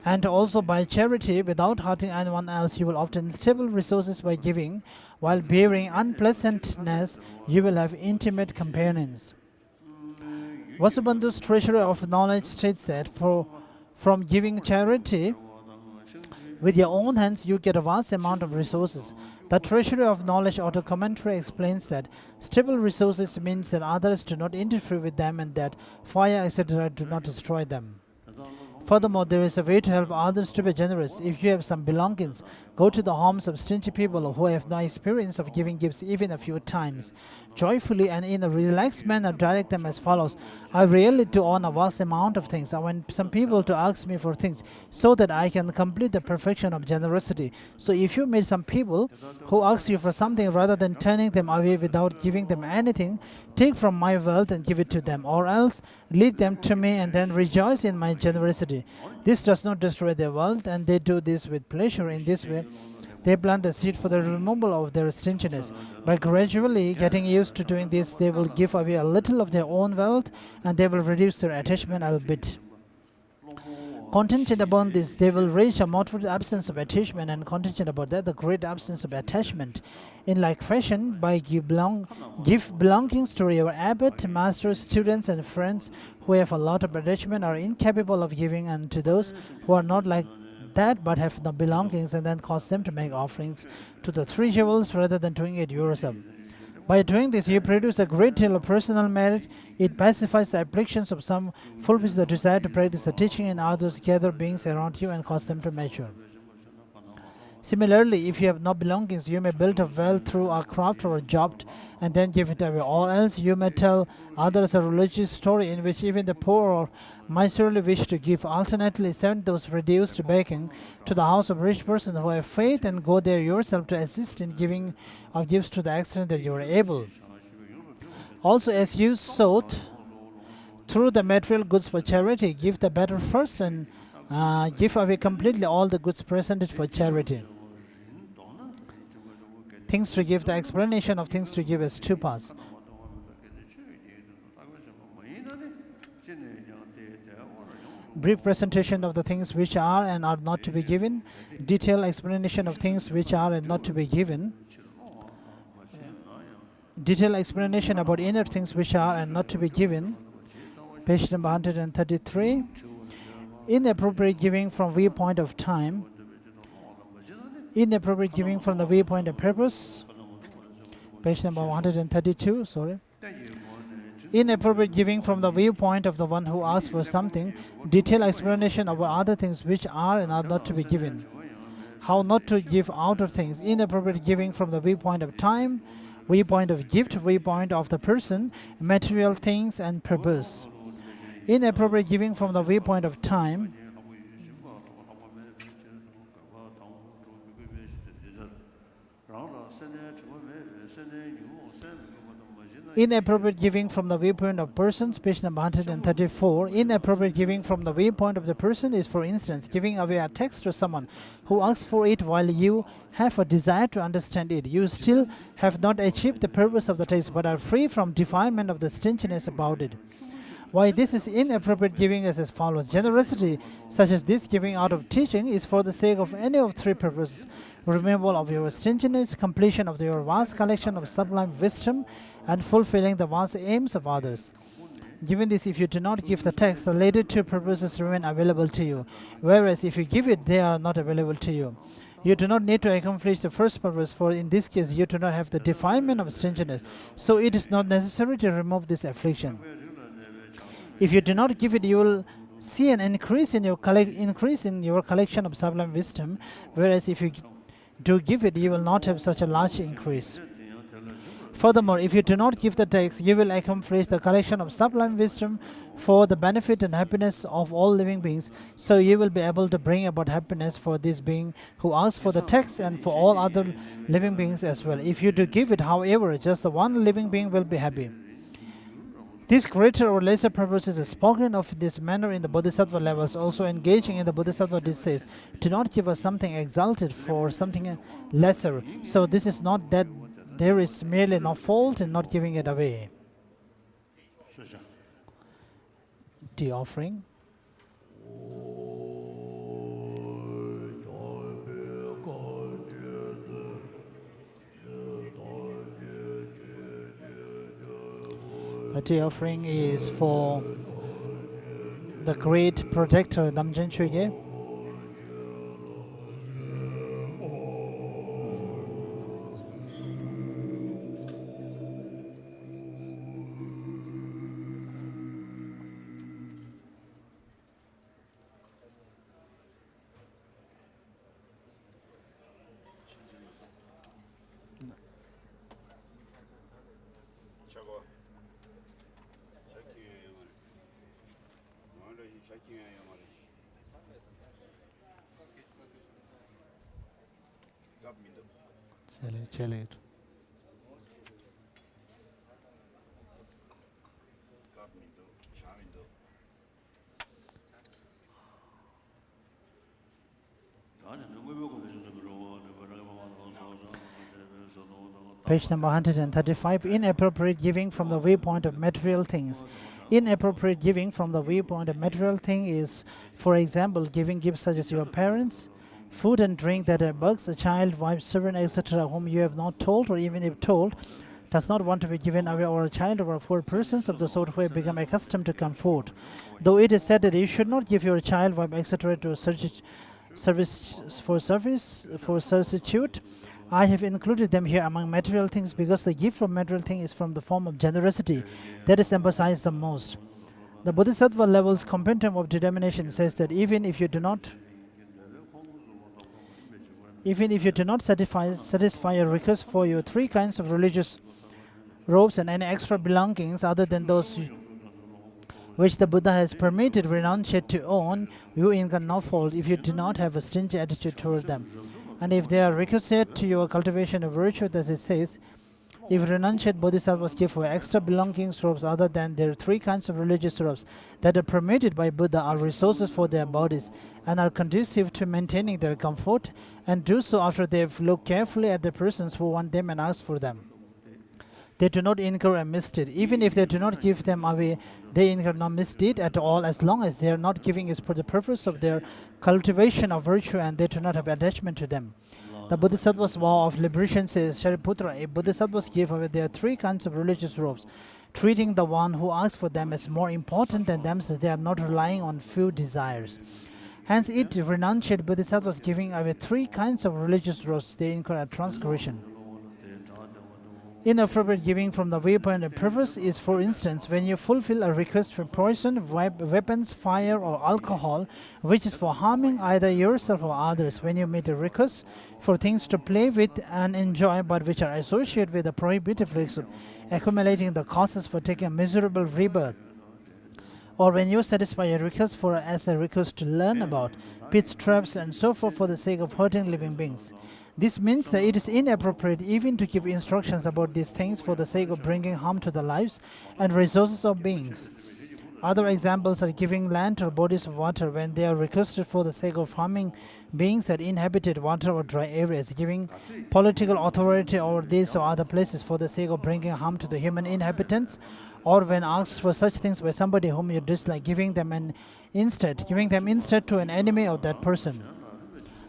And also by charity, without hurting anyone else, you will obtain stable resources by giving. While bearing unpleasantness, you will have intimate companions. Vasubandhu's Treasury of Knowledge states that from giving charity, with your own hands, you get a vast amount of resources. The Treasury of Knowledge author commentary explains that stable resources means that others do not interfere with them and that fire, etc., do not destroy them. Furthermore, there is a way to help others to be generous. If you have some belongings, go to the homes of stingy people who have no experience of giving gifts even a few times. Joyfully and in a relaxed manner, direct them as follows. I really do own a vast amount of things. I want some people to ask me for things so that I can complete the perfection of generosity. So if you meet some people who ask you for something, rather than turning them away without giving them anything, take from my wealth and give it to them, or else lead them to me and then rejoice in my generosity. This does not destroy their wealth, and they do this with pleasure. In this way, they plant a seed for the removal of their stinginess. By gradually getting used to doing this, they will give away a little of their own wealth, and they will reduce their attachment a bit. Contingent upon this, they will reach a moderate absence of attachment, and contingent about that, the great absence of attachment. In like fashion, by give belongings to your abbot, masters, students, and friends who have a lot of attachment are incapable of giving, and to those who are not like that but have no belongings, and then cause them to make offerings to the three jewels rather than doing it yourself. By doing this, you produce a great deal of personal merit. It pacifies the afflictions of some, fulfills the desire to practice the teaching in others, gather beings around you, and cause them to mature. Similarly, if you have no belongings, you may build up wealth through a craft or a job and then give it away. Or else you may tell others a religious story in which even the poor or miserly wish to give. Alternately, send those reduced begging to the house of rich persons who have faith, and go there yourself to assist in giving of gifts to the extent that you are able. Also, as you sought through the material goods for charity, give the better first and give away completely all the goods presented for charity. Things to give. The explanation of things to give is two parts. Brief presentation of the things which are and are not to be given. Detailed explanation of things which are and not to be given. Detailed explanation about inner things which are and not to be given. Page number 133. Inappropriate giving from viewpoint of time. Inappropriate giving from the viewpoint of purpose. Page number 132, sorry. Inappropriate giving from the viewpoint of the one who asks for something. Detailed explanation about other things which are and are not to be given. How not to give outer things. Inappropriate giving from the viewpoint of time, viewpoint of gift, viewpoint of the person, material things, and purpose. Inappropriate giving from the viewpoint of time. Inappropriate giving from the viewpoint of persons, page number 134. Inappropriate giving from the viewpoint of the person is, for instance, giving away a text to someone who asks for it while you have a desire to understand it. You still have not achieved the purpose of the text but are free from defilement of the stinginess about it. Why this is inappropriate giving is as follows. Generosity, such as this giving out of teaching, is for the sake of any of three purposes: removal of your stinginess, completion of your vast collection of sublime wisdom, and fulfilling the vast aims of others. Given this, if you do not give the text, the later two purposes remain available to you, whereas if you give it, they are not available to you. You do not need to accomplish the first purpose, for in this case you do not have the defilement of stinginess, so it is not necessary to remove this affliction. If you do not give it, you will see an increase in your collection of sublime wisdom, whereas if you do give it, you will not have such a large increase. Furthermore, if you do not give the text, you will accomplish the collection of sublime wisdom for the benefit and happiness of all living beings, so you will be able to bring about happiness for this being who asks for the text and for all other living beings as well. If you do give it, however, just the one living being will be happy. This greater or lesser purpose is spoken of in this manner in the Bodhisattva levels. Also engaging in the Bodhisattva, this says, do not give us something exalted for something lesser. So this is not that there is merely no fault in not giving it away. Tea offering. The tea offering is for the great protector Namjen Choge. Chale. Page number 135. Inappropriate giving from the viewpoint of material things. Inappropriate giving from the viewpoint of material thing is, for example, giving gifts such as your parents, food and drink that are bugs, a child, wife, servant, etc., whom you have not told, or even if told, does not want to be given away, or a child or four persons of the sort who have become accustomed to comfort. Though it is said that you should not give your child, wife, etc., to for solicitude, I have included them here among material things because the gift from material thing is from the form of generosity that is emphasized the most. The Bodhisattva level's compendium of determination says that even if you do not satisfy your request for your three kinds of religious robes and any extra belongings other than those which the Buddha has permitted renunciate to own, you incur no fault if you do not have a stingy attitude toward them. And if they are requisite to your cultivation of virtue, as it says, if renunciate bodhisattvas give for extra belongings robes other than their three kinds of religious robes that are permitted by Buddha are resources for their bodies and are conducive to maintaining their comfort, and do so after they have looked carefully at the persons who want them and ask for them. They do not incur a misdeed. Even if they do not give them away, they incur no misdeed at all, as long as they are not giving is for the purpose of their cultivation of virtue and they do not have attachment to them. The Bodhisattva's vow of liberation says, Shariputra, if Bodhisattvas give away their three kinds of religious robes, treating the one who asks for them as more important than themselves. They are not relying on few desires. Hence, it renunciate bodhisattvas giving away three kinds of religious roads. They incur a transgression. Inappropriate giving from the viewpoint of purpose is, for instance, when you fulfill a request for poison, weapons, fire, or alcohol, which is for harming either yourself or others. When you make a request for things to play with and enjoy, but which are associated with the prohibitive risks, accumulating the causes for taking a miserable rebirth. Or when you satisfy a request for as a request to learn about pits, traps, and so forth for the sake of hurting living beings. This means that it is inappropriate even to give instructions about these things for the sake of bringing harm to the lives and resources of beings. Other examples are giving land or bodies of water when they are requested for the sake of harming beings that inhabited water or dry areas, giving political authority over these or other places for the sake of bringing harm to the human inhabitants, or when asked for such things by somebody whom you dislike, giving them instead to an enemy of that person.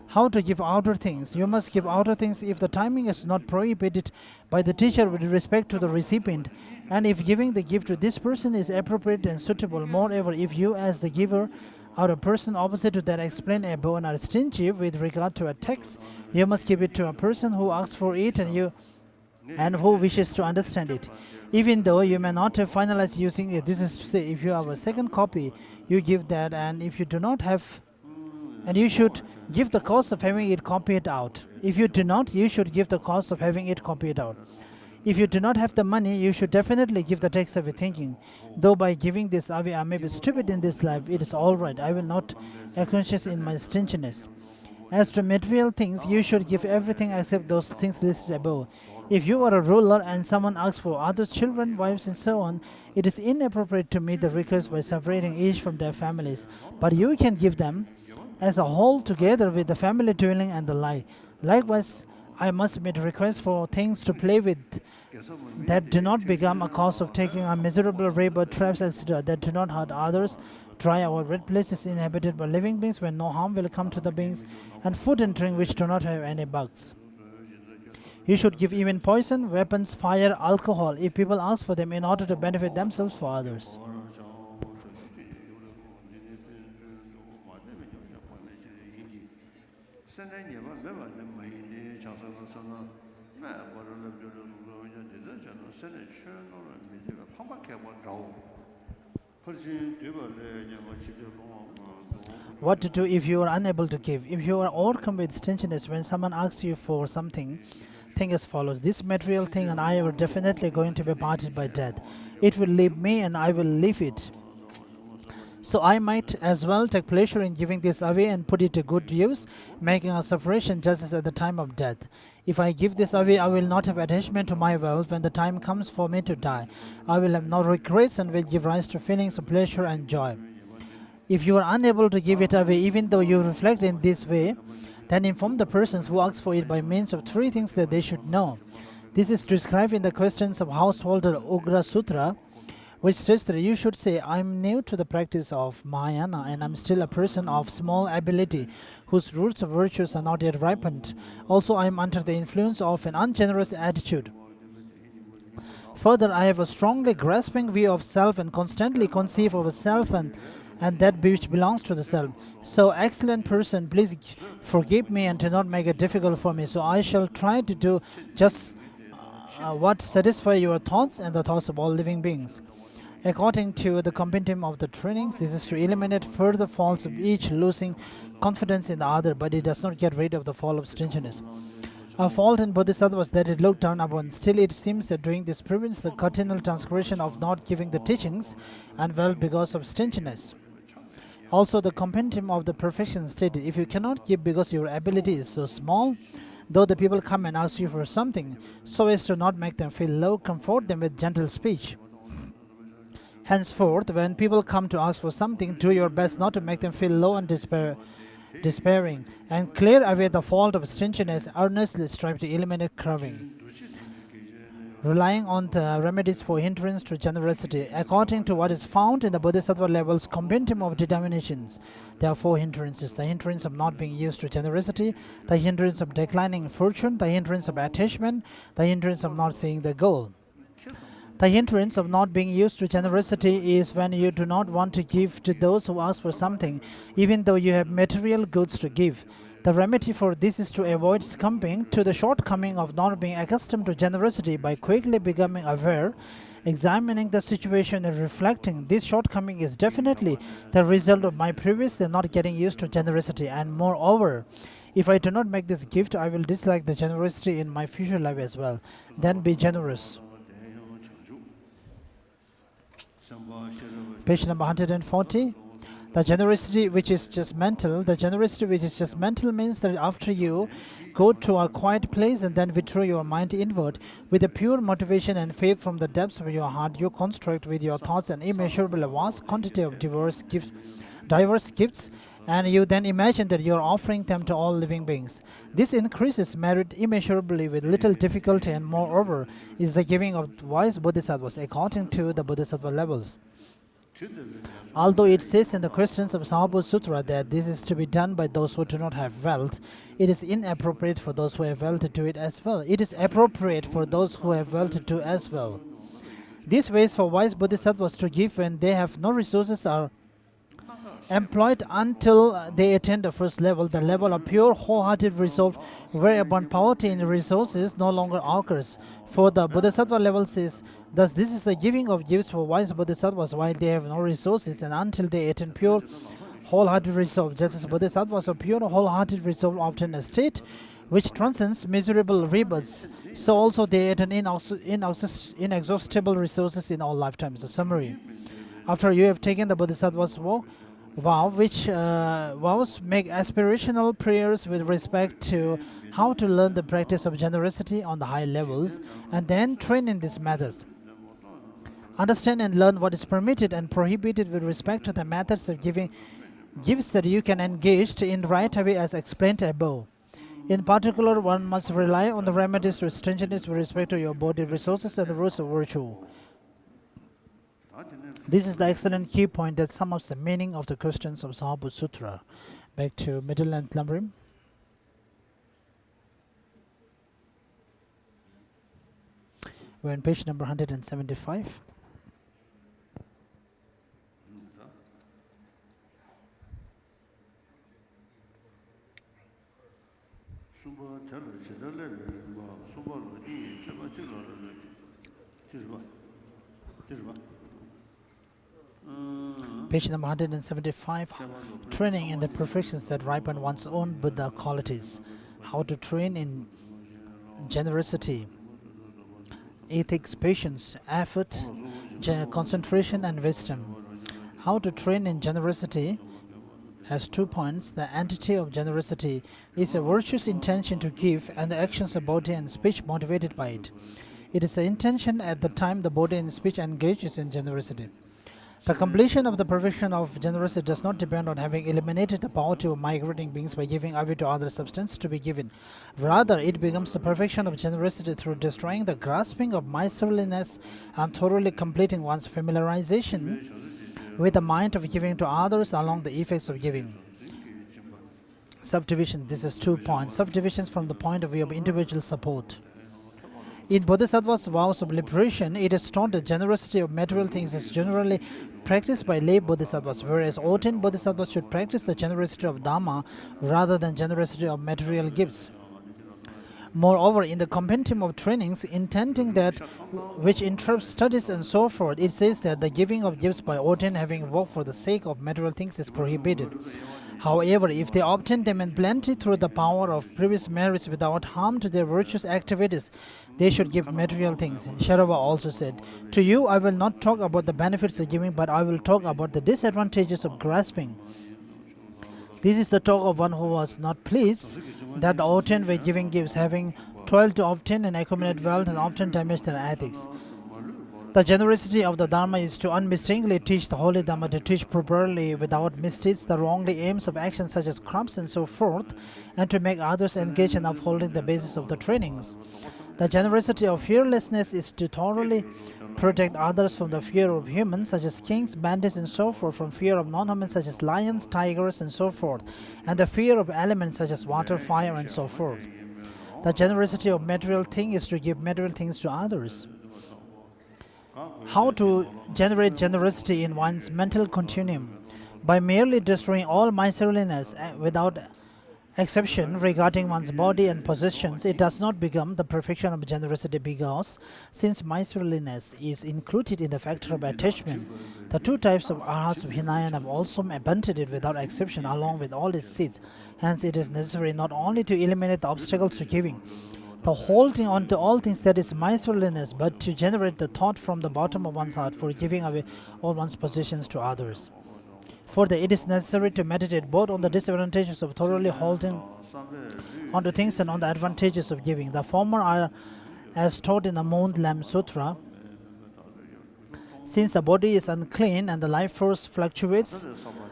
How to give outer things? You must give outer things if the timing is not prohibited by the teacher with respect to the recipient, and if giving the gift to this person is appropriate and suitable. Moreover, if you as the giver or a person opposite to that explained above and are stingy with regard to a text, you must give it to a person who asks for it and who wishes to understand it, even though you may not have finalized using it. This is to say, if you have a second copy, you give that, and if you do not have, and you should give the cost of having it copied out. If you do not, you should give the cost of having it copied out. If you do not have the money, you should definitely give the text away, thinking, though by giving this away I may be stupid in this life, it is all right, I will not unconscious in my stinginess. As to material things, you should give everything except those things listed above. If you are a ruler and someone asks for other children, wives, and so on, it is inappropriate to meet the request by separating each from their families, but you can give them as a whole together with the family dwelling and the like. Likewise, I must make requests for things to play with that do not become a cause of taking a miserable rebirth, traps, etc., that do not hurt others, dry or wet places inhabited by living beings where no harm will come to the beings, and food and drink which do not have any bugs. You should give even poison, weapons, fire, alcohol if people ask for them in order to benefit themselves for others. What to do if you are unable to give? If you are overcome with stinginess when someone asks you for something, think as follows: this material thing and I are definitely going to be parted by death. It will leave me and I will leave it. So I might as well take pleasure in giving this away and put it to good use, making a separation just as at the time of death. If I give this away, I will not have attachment to my wealth when the time comes for me to die. I will have no regrets and will give rise to feelings of pleasure and joy. If you are unable to give it away, even though you reflect in this way, then inform the persons who ask for it by means of three things that they should know. This is described in the Questions of Householder Ugra Sutra, which states that you should say, I am new to the practice of Mahayana and I am still a person of small ability whose roots of virtues are not yet ripened. Also, I am under the influence of an ungenerous attitude. Further, I have a strongly grasping view of self and constantly conceive of a self and that which belongs to the self. So, excellent person, please forgive me and do not make it difficult for me. So, I shall try to do just what satisfy your thoughts and the thoughts of all living beings. According to the compendium of the trainings, this is to eliminate further faults of each, losing confidence in the other, but it does not get rid of the fault of stinginess. A fault in bodhisattvas that it looked down upon. Still, it seems that doing this prevents the cardinal transgression of not giving the teachings, and well, because of stinginess. Also, the compendium of the perfection stated, if you cannot give because your ability is so small, though the people come and ask you for something, so as to not make them feel low, comfort them with gentle speech. Henceforth, when people come to ask for something, do your best not to make them feel low and despairing, and clear away the fault of stinginess. Earnestly strive to eliminate craving, relying on the remedies for hindrance to generosity. According to what is found in the Bodhisattva level's compendium of determinations, there are four hindrances: the hindrance of not being used to generosity, the hindrance of declining fortune, the hindrance of attachment, the hindrance of not seeing the goal. The hindrance of not being used to generosity is when you do not want to give to those who ask for something, even though you have material goods to give. The remedy for this is to avoid succumbing to the shortcoming of not being accustomed to generosity by quickly becoming aware, examining the situation and reflecting. This shortcoming is definitely the result of my previously not getting used to generosity, and moreover, if I do not make this gift, I will dislike the generosity in my future life as well. Then be generous. Page number 140. The generosity which is just mental means that after you go to a quiet place and then withdraw your mind inward with a pure motivation and faith from the depths of your heart, you construct with your thoughts an immeasurable vast quantity of diverse gifts, and you then imagine that you are offering them to all living beings. This increases merit immeasurably with little difficulty, and moreover is the giving of wise bodhisattvas according to the bodhisattva levels. Although it says in the questions of Sarvabhuta Sutra that this is to be done by those who do not have wealth, it is inappropriate for those who have wealth to do it as well. It is appropriate for those who have wealth to do as well. These ways for wise bodhisattvas to give when they have no resources are employed until they attain the first level, the level of pure wholehearted resolve, whereupon poverty in resources no longer occurs. For the bodhisattva level says, thus this is the giving of gifts for wise bodhisattvas while they have no resources and until they attain pure wholehearted resolve. Just as bodhisattvas of pure wholehearted resolve obtain a state which transcends miserable rebirths, so also they attain inexhaustible resources in all lifetimes. A summary. After you have taken the bodhisattva's vow, which vows make aspirational prayers with respect to how to learn the practice of generosity on the high levels, and then train in these methods. Understand and learn what is permitted and prohibited with respect to the methods of giving gifts that you can engage in right away as explained above. In particular, one must rely on the remedies to stringiness with respect to your body resources and the roots of virtue. This is the excellent key point that sums up the meaning of the questions of Sarvabhuta Sutra. Back to middle length Lamrim. We're on page number 175. Page number 175. Training in the perfections that ripen one's own Buddha qualities. How to train in generosity, ethics, patience, effort, concentration, and wisdom. How to train in generosity has 2 points. The entity of generosity is a virtuous intention to give, and the actions of body and speech motivated by it. It is the intention at the time the body and speech engages in generosity. The completion of the perfection of generosity does not depend on having eliminated the poverty of migrating beings by giving away to other substance to be given. Rather, it becomes the perfection of generosity through destroying the grasping of miserliness and thoroughly completing one's familiarization with the mind of giving to others along the effects of giving. Subdivision. This is 2 points. Subdivisions from the point of view of individual support. In Bodhisattva's vows of liberation, it is taught that generosity of material things is generally practiced by lay bodhisattvas, whereas ordained bodhisattvas should practice the generosity of Dhamma rather than generosity of material gifts. Moreover, in the compendium of trainings, intending that which interrupts studies and so forth, it says that the giving of gifts by ordained having worked for the sake of material things is prohibited. However, if they obtain them in plenty through the power of previous merits without harm to their virtuous activities, they should give material things. Sharava also said, to you I will not talk about the benefits of giving, but I will talk about the disadvantages of grasping. This is the talk of one who was not pleased that the ordained way giving gifts, having toiled to obtain and accumulate wealth and often damage their ethics. The generosity of the Dharma is to unmistakably teach the holy Dharma, to teach properly without mistakes the wrongly aims of actions such as crimes and so forth, and to make others engage in upholding the basis of the trainings. The generosity of fearlessness is to thoroughly protect others from the fear of humans such as kings, bandits and so forth, from fear of non-humans such as lions, tigers and so forth, and the fear of elements such as water, fire and so forth. The generosity of material things is to give material things to others. How to generate generosity in one's mental continuum. By merely destroying all miserliness without exception regarding one's body and possessions, it does not become the perfection of generosity because, since miserliness is included in the factor of attachment, the two types of arhats of Hinayan have also abandoned it without exception along with all its seeds. Hence, it is necessary not only to eliminate the obstacles to giving, the holding on to all things that is miserliness, but to generate the thought from the bottom of one's heart for giving away all one's possessions to others. Further, it is necessary to meditate both on the disadvantages of thoroughly holding onto things and on the advantages of giving. The former are as taught in the Mount Lam Sutra. Since the body is unclean and the life force fluctuates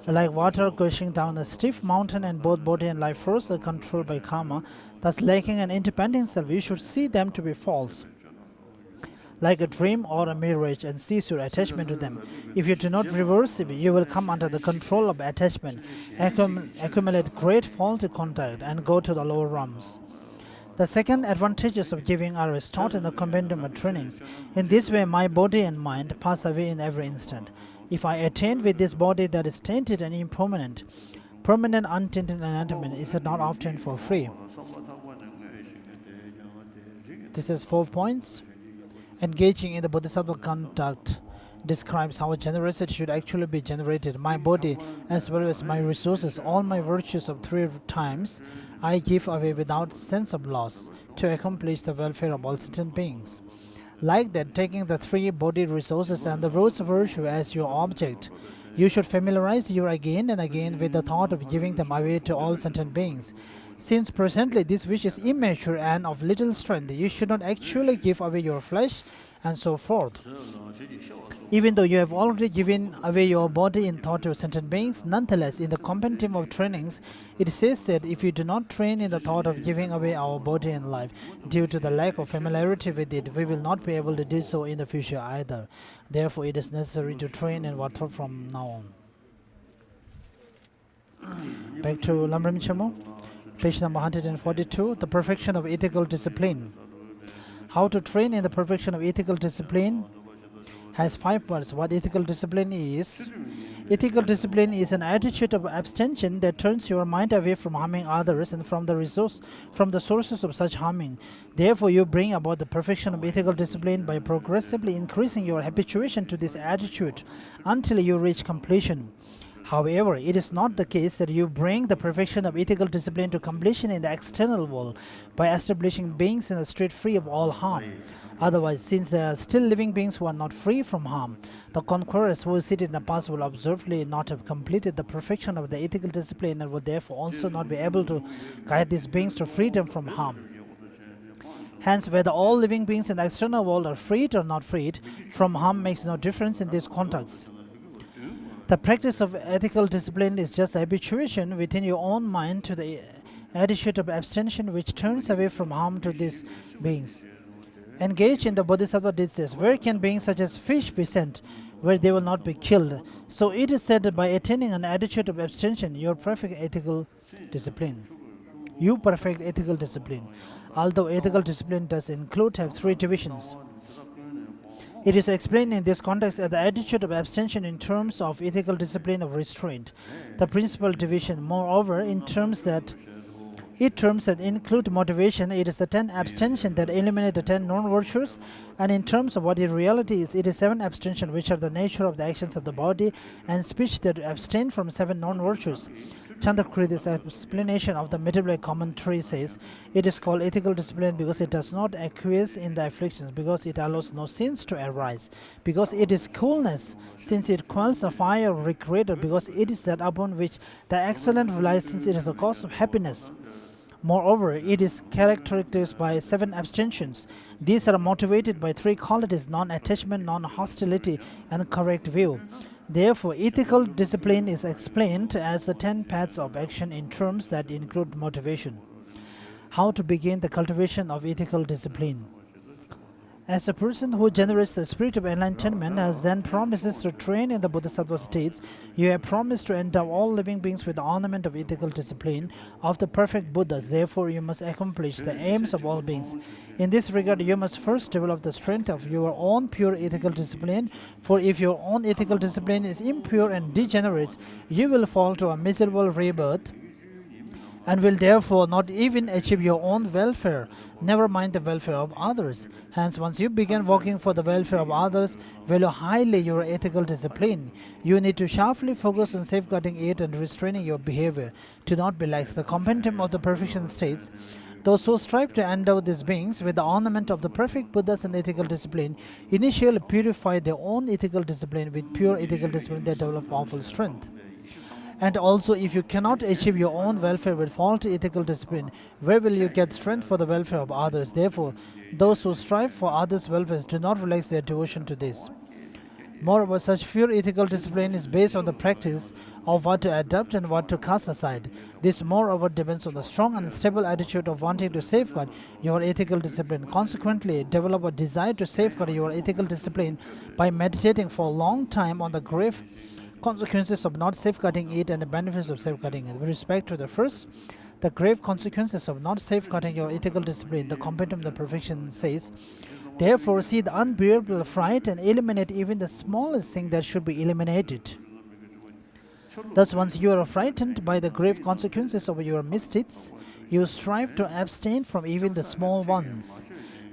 like water gushing down a stiff mountain, and both body and life force are controlled by karma, thus lacking an independent self, you should see them to be false, like a dream or a mirage, and cease your attachment to them. If you do not reverse it, you will come under the control of attachment, accumulate great faulty contact, and go to the lower realms. The second advantages of giving are as taught in the Compendium of Trainings. In this way, my body and mind pass away in every instant. If I attain with this body that is tainted and impermanent, permanent untainted enlightenment is not obtained for free. This is 4 points. Engaging in the Bodhisattva conduct describes how generosity should actually be generated. My body, as well as my resources, all my virtues of 3 times, I give away without sense of loss to accomplish the welfare of all sentient beings. Like that, taking the 3 body resources and the roots of virtue as your object, you should familiarize you again and again with the thought of giving them away to all sentient beings. Since presently this wish is immature and of little strength, you should not actually give away your flesh and so forth. Even though you have already given away your body in thought to sentient beings, nonetheless, in the Compendium of Trainings, it says that if you do not train in the thought of giving away our body and life, due to the lack of familiarity with it, we will not be able to do so in the future either. Therefore, it is necessary to train in what thought from now on. Back to Lamrim Chamo. Page number 142, the perfection of ethical discipline. How to train in the perfection of ethical discipline has 5 parts. What ethical discipline is? Ethical discipline is an attitude of abstention that turns your mind away from harming others and from the sources of such harming. Therefore, you bring about the perfection of ethical discipline by progressively increasing your habituation to this attitude until you reach completion. However, it is not the case that you bring the perfection of ethical discipline to completion in the external world by establishing beings in a state free of all harm. Otherwise, since there are still living beings who are not free from harm, the conquerors who sit in the past will observably not have completed the perfection of the ethical discipline and would therefore also not be able to guide these beings to freedom from harm. Hence, whether all living beings in the external world are freed or not freed from harm makes no difference in this context. The practice of ethical discipline is just habituation within your own mind to the attitude of abstention which turns away from harm to these beings. Engage in the Bodhisattva discourse. Where can beings such as fish be sent, where they will not be killed? So it is said that by attaining an attitude of abstention, you perfect ethical discipline. Although ethical discipline does have 3 divisions. It is explained in this context as the attitude of abstention in terms of ethical discipline of restraint, the principal division. Moreover, in terms that include motivation, it is the 10 abstention that eliminate the 10 non-virtues, and in terms of what in reality is, it is 7 abstention which are the nature of the actions of the body and speech that abstain from 7 non-virtues. Chandrakri's explanation of the Middle Commentary says, it is called ethical discipline because it does not acquiesce in the afflictions, because it allows no sins to arise, because it is coolness, since it quells the fire of regret, because it is that upon which the excellent relies, since it is a cause of happiness. Moreover, it is characterized by 7 abstentions. These are motivated by 3 qualities: non-attachment, non-hostility, and correct view. Therefore, ethical discipline is explained as the 10 paths of action in terms that include motivation. How to begin the cultivation of ethical discipline? As a person who generates the spirit of enlightenment has then promises to train in the Bodhisattva states, you have promised to endow all living beings with the ornament of ethical discipline of the perfect Buddhas. Therefore, you must accomplish the aims of all beings. In this regard, you must first develop the strength of your own pure ethical discipline, for if your own ethical discipline is impure and degenerate, you will fall to a miserable rebirth and will therefore not even achieve your own welfare, never mind the welfare of others. Hence, once you begin working for the welfare of others, value highly your ethical discipline. You need to sharply focus on safeguarding it and restraining your behavior. Do not be lax. The compendium of the perfection states, those who strive to endow these beings with the ornament of the perfect Buddhas and ethical discipline initially purify their own ethical discipline. With pure ethical discipline, they develop powerful strength. And also, if you cannot achieve your own welfare with faulty ethical discipline, where will you get strength for the welfare of others? Therefore, those who strive for others' welfare do not relax their devotion to this. Moreover, such pure ethical discipline is based on the practice of what to adopt and what to cast aside. This, moreover, depends on the strong and stable attitude of wanting to safeguard your ethical discipline. Consequently, develop a desire to safeguard your ethical discipline by meditating for a long time on the grave consequences of not safeguarding it and the benefits of safeguarding it. With respect to the first, the grave consequences of not safeguarding your ethical discipline, the compendium of the perfection says, therefore see the unbearable fright and eliminate even the smallest thing that should be eliminated. Thus, once you are frightened by the grave consequences of your misdeeds, you strive to abstain from even the small ones.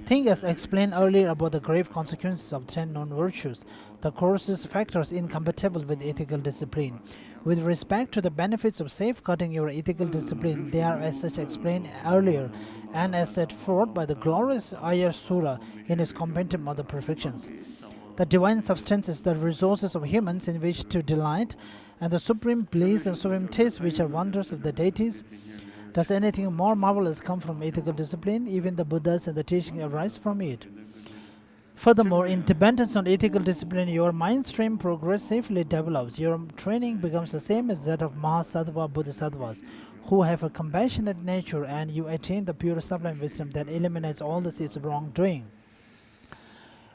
Think as explained earlier about the grave consequences of 10 non-virtues, the causes factors incompatible with ethical discipline. With respect to the benefits of safeguarding your ethical discipline, they are as such explained earlier and as set forth by the glorious Ayar Sura in his compendium of the perfections. The divine substance is the resources of humans in which to delight, and the supreme bliss and supreme taste which are wonders of the deities. Does anything more marvelous come from ethical discipline? Even the Buddhas and the teaching arise from it. Furthermore, in dependence on ethical discipline, your mind stream progressively develops. Your training becomes the same as that of Mahasattva Bodhisattvas, who have a compassionate nature, and you attain the pure sublime wisdom that eliminates all the seeds of wrongdoing.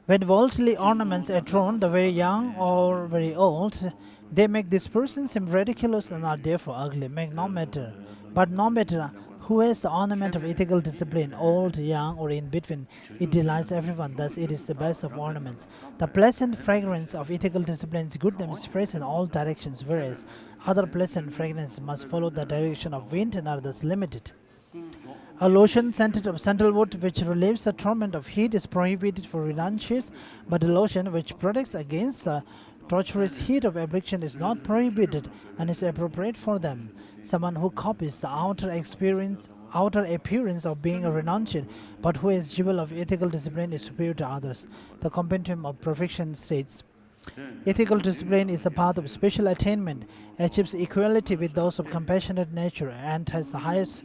When worldly ornaments adorn the very young or very old, they make this person seem ridiculous and are therefore ugly. Make no matter. But no matter who has the ornament of ethical discipline, old, young, or in between, it delights everyone. Thus, it is the best of ornaments. The pleasant fragrance of ethical discipline's goodness spreads in all directions, whereas other pleasant fragrances must follow the direction of wind and are thus limited. A lotion scented of sandalwood which relieves the torment of heat is prohibited for renunciates, but a lotion which protects against the torturous heat of affliction is not prohibited and is appropriate for them. Someone who copies the outer appearance of being a renunciate, but who is jewel of ethical discipline, is superior to others. The compendium of perfection states, ethical discipline is the path of special attainment, achieves equality with those of compassionate nature, and has the highest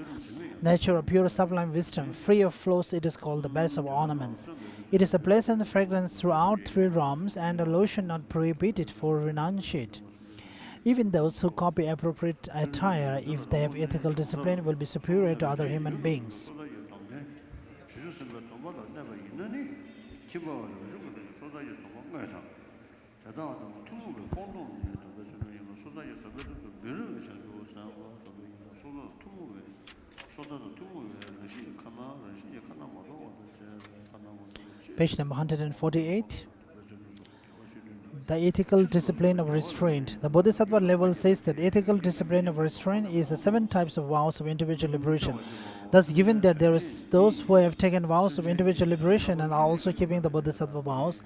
nature of pure sublime wisdom. Free of flaws, it is called the best of ornaments. It is a pleasant fragrance throughout 3 realms, and a lotion not prohibited for renunciate. Even those who copy appropriate attire, if they have ethical discipline, will be superior to other human beings. Page number 148. The ethical discipline of restraint. The Bodhisattva level says that ethical discipline of restraint is the 7 types of vows of individual liberation. Thus, given that there is those who have taken vows of individual liberation and are also keeping the Bodhisattva vows,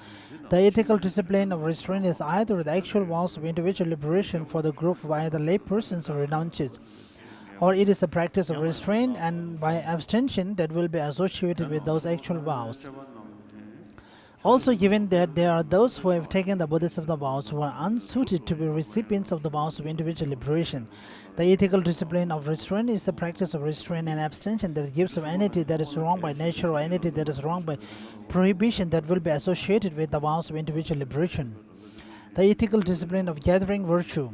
the ethical discipline of restraint is either the actual vows of individual liberation for the group of either lay persons or renunciates, or it is a practice of restraint and by abstention that will be associated with those actual vows. Also, given that there are those who have taken the Bodhisattva vows who are unsuited to be recipients of the vows of individual liberation, the ethical discipline of restraint is the practice of restraint and abstention that gives of anything that is wrong by nature or anything that is wrong by prohibition that will be associated with the vows of individual liberation. The ethical discipline of gathering virtue.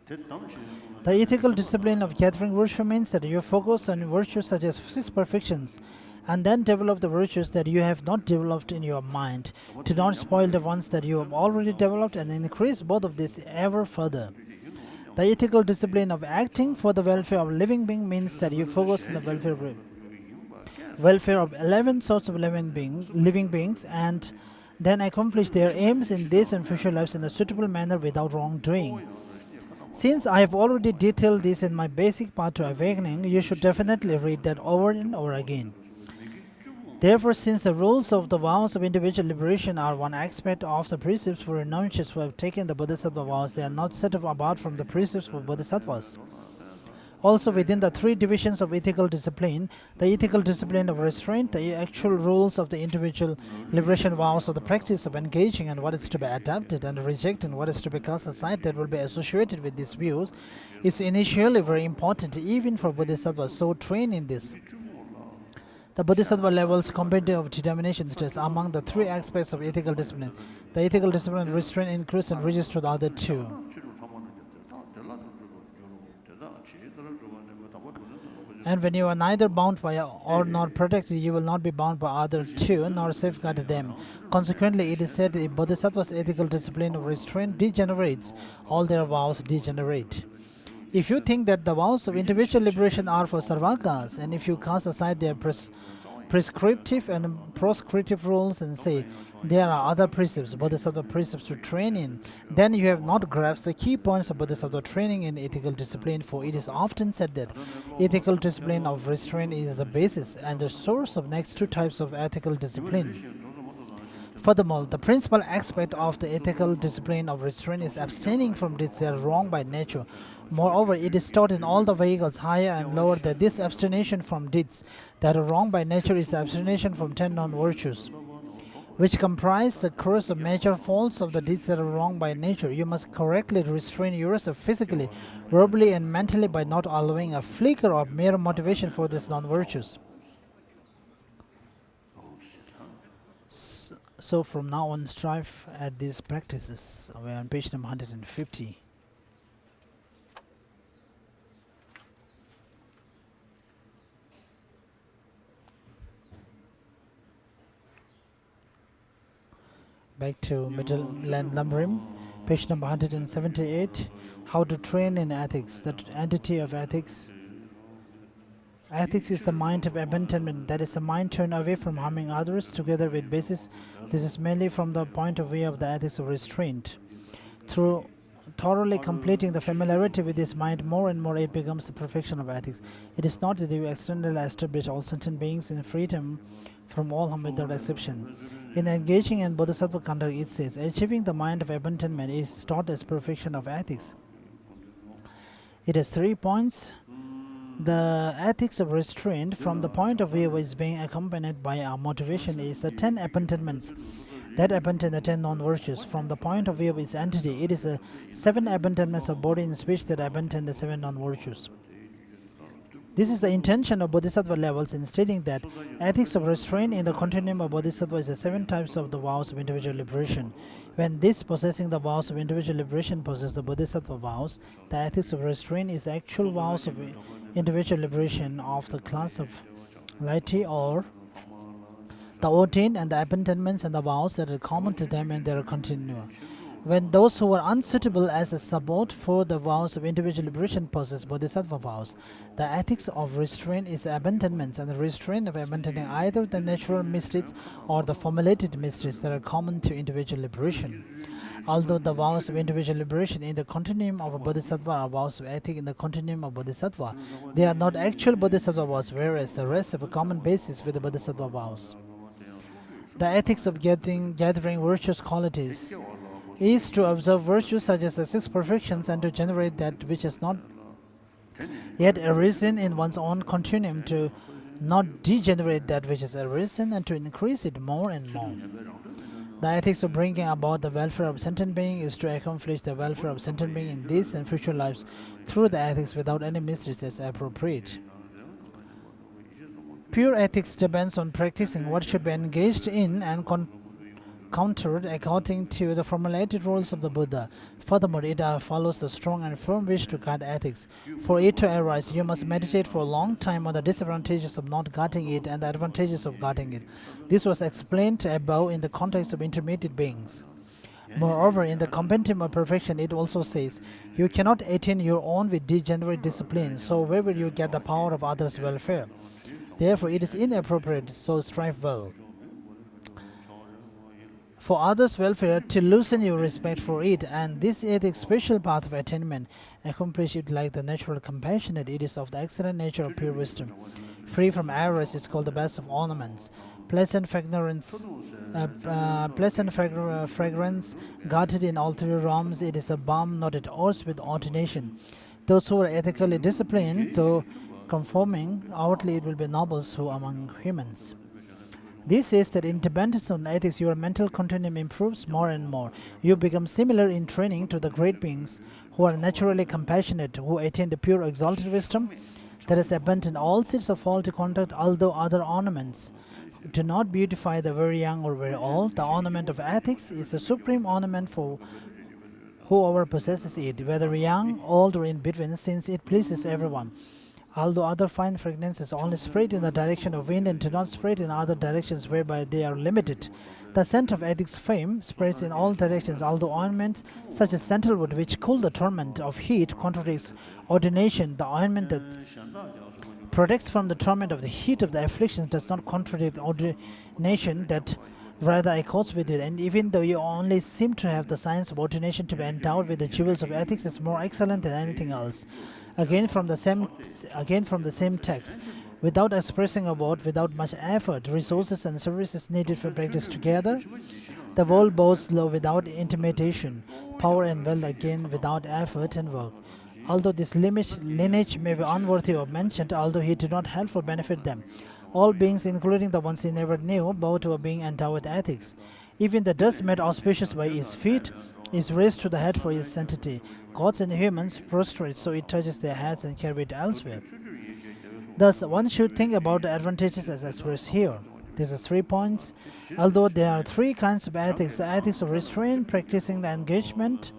The ethical discipline of gathering virtue means that you focus on virtues such as 6 perfections, and then develop the virtues that you have not developed in your mind. Do not spoil the ones that you have already developed, and increase both of these ever further. The ethical discipline of acting for the welfare of living being means that you focus on the welfare of 11 sorts of living beings, and then accomplish their aims in this and future lives in a suitable manner without wrongdoing. Since I have already detailed this in my basic path to awakening, you should definitely read that over and over again. Therefore, since the rules of the vows of individual liberation are one aspect of the precepts for renunciates who have taken the Bodhisattva vows, they are not set apart from the precepts for Bodhisattvas. Also, within the three divisions of ethical discipline, the ethical discipline of restraint, the actual rules of the individual liberation vows, or the practice of engaging and what is to be adopted and rejecting what is to be cast aside that will be associated with these views, is initially very important even for Bodhisattvas so trained in this. The Bodhisattva levels compendium of determination states among the three aspects of ethical discipline. The ethical discipline of restraint includes and reaches to the other two. And when you are neither bound by or nor protected, you will not be bound by other two, nor safeguard them. Consequently, it is said that if Bodhisattva's ethical discipline of restraint degenerates, all their vows degenerate. If you think that the vows of individual liberation are for sarvakas, and if you cast aside their prescriptive and proscriptive rules and say there are other precepts, Bodhisattva precepts to train in, then you have not grasped the key points of Bodhisattva training in ethical discipline, for it is often said that ethical discipline of restraint is the basis and the source of next two types of ethical discipline. Furthermore, the principal aspect of the ethical discipline of restraint is abstaining from deeds that are wrong by nature. Moreover, it is taught in all the vehicles higher and lower that this abstination from deeds that are wrong by nature is the abstination from 10 non-virtues, which comprise the course of major faults of the deeds that are wrong by nature. You must correctly restrain yourself physically, verbally, and mentally by not allowing a flicker of mere motivation for these non-virtues. So from now on, strive at these practices. We are on page number 150. Back to Midland Lumrim, page number 178. How to train in ethics, the entity of ethics. Ethics is the mind of abandonment, that is, the mind turned away from harming others together with basis. This is mainly from the point of view of the ethics of restraint. Through thoroughly completing the familiarity with this mind, more and more it becomes the perfection of ethics. It is not that you externally establish all sentient beings in freedom from all harm without exception. In engaging in Bodhisattva conduct, it says, achieving the mind of abandonment is taught as perfection of ethics. It has 3 points. The ethics of restraint, from the point of view, is being accompanied by our motivation, is the 10 abandonments that abandon the 10 non-virtues. From the point of view of its entity, it is the 7 abandonments of body and speech that abandon the 7 non-virtues. This is the intention of Bodhisattva levels in stating that ethics of restraint in the continuum of Bodhisattva is the 7 types of the vows of individual liberation. When this possessing the vows of individual liberation possess the Bodhisattva vows, the ethics of restraint is the actual vows of individual liberation of the class of laity, or the 14 and the abandonments and the vows that are common to them in their continuum. When those who are unsuitable as a support for the vows of individual liberation possess Bodhisattva vows, the ethics of restraint is abandonments and the restraint of abandoning either the natural misdeeds or the formulated misdeeds that are common to individual liberation. Although the vows of individual liberation in the continuum of a Bodhisattva are vows of ethics in the continuum of Bodhisattva, they are not actual Bodhisattva vows, whereas the rest have a common basis with the Bodhisattva vows. The ethics of gathering virtuous qualities is to observe virtues such as the 6 perfections and to generate that which has not yet arisen in one's own continuum, to not degenerate that which has arisen and to increase it more and more. The ethics of bringing about the welfare of sentient being is to accomplish the welfare of sentient being in these and future lives through the ethics without any mysteries as appropriate. Pure ethics depends on practicing what should be engaged in and countered according to the formulated rules of the Buddha. Furthermore, it follows the strong and firm wish to guard ethics. For it to arise, you must meditate for a long time on the disadvantages of not guarding it and the advantages of guarding it. This was explained above in the context of intermediate beings. Moreover, in the Compendium of Perfection, it also says, you cannot attain your own with degenerate discipline, so where will you get the power of others' welfare? Therefore, it is inappropriate, so strive well for others' welfare to loosen your respect for it, and this is the special path of attainment. Accomplish it like the natural compassionate. It is of the excellent nature of pure wisdom. Free from errors is called the best of ornaments. Pleasant fragrance, fragrance guarded in all three realms. It is a balm not at odds with ordination. Those who are ethically disciplined, though conforming outwardly, it will be nobles who among humans. This says that in dependence on ethics, your mental continuum improves more and more. You become similar in training to the great beings who are naturally compassionate, who attain the pure exalted wisdom that is abandoned all seeds of faulty conduct, although other ornaments do not beautify the very young or very old. The ornament of ethics is the supreme ornament for whoever possesses it, whether young, old, or in between, since it pleases everyone. Although other fine fragrances only spread in the direction of wind and do not spread in other directions whereby they are limited, the scent of ethics fame spreads in all directions. Although ointments such as sandalwood, which cool the torment of heat, contradicts ordination, the ointment that protects from the torment of the heat of the afflictions does not contradict ordination, that rather accords with it. And even though you only seem to have the science of ordination to be endowed with the jewels of ethics, is more excellent than anything else. Again from the same text, without expressing a word, without much effort, resources and services needed for practice together, the world boasts love without intimidation, power and wealth again without effort and work. Although this lineage may be unworthy of mention, although he did not help or benefit them, all beings, including the ones he never knew, bow to a being endowed with ethics. Even the dust made auspicious by his feet is raised to the head for his sanctity. Gods and humans prostrate, so it touches their heads and carry it elsewhere. Thus, one should think about the advantages as expressed here. This is 3 points. Although there are 3 kinds of ethics, the ethics of restraint, practicing the engagement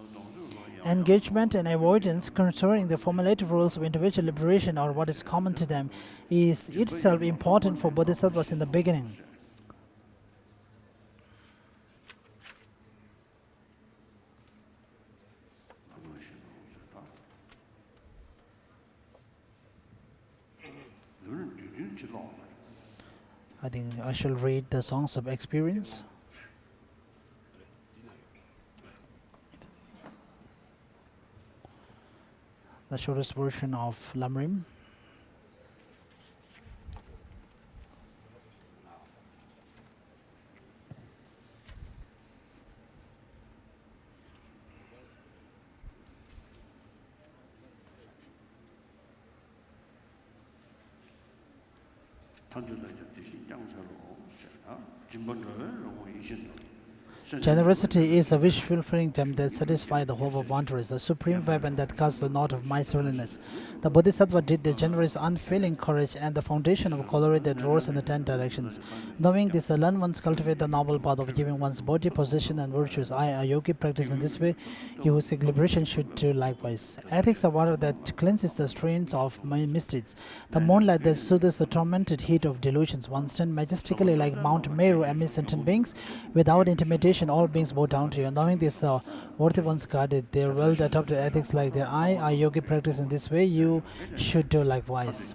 and avoidance, concerning the formulated rules of individual liberation or what is common to them, is itself important for bodhisattvas in the beginning. I think I shall read the Songs of Experience. The shortest version of Lamrim. Generosity is a wish-fulfilling gem that satisfies the hope of wanderers, the supreme weapon that cuts the knot of miserliness. The Bodhisattva did the generous, unfailing courage and the foundation of glory that roars in the 10 directions. Knowing this, the learned ones cultivate the noble path of giving one's body, possession, and virtues. I, a yogi, practice in this way. You who seek liberation should do likewise. Ethics are water that cleanses the stains of misdeeds. The moonlight that soothes the tormented heat of delusions. One stands majestically like Mount Meru amid sentient beings. Without intimidation, all beings bow down to you. Knowing this, worthy ones guarded their well-adopted ethics like their I, a yogi, practice in this way. You should do likewise.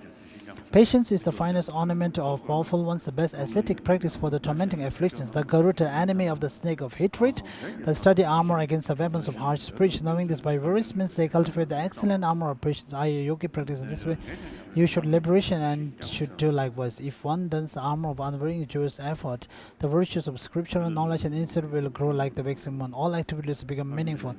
Patience is the finest ornament of powerful ones, the best ascetic practice for the tormenting afflictions. The Garuda, enemy of the snake of hatred, the sturdy armor against the weapons of harsh speech. Knowing this, by various means they cultivate the excellent armor of patience. I, a yogi, practice in this way. You should liberation and should do likewise. If one dons the armor of unvarying joyous effort, the virtues of scriptural knowledge and insight will grow like the waxing moon. All activities become meaningful.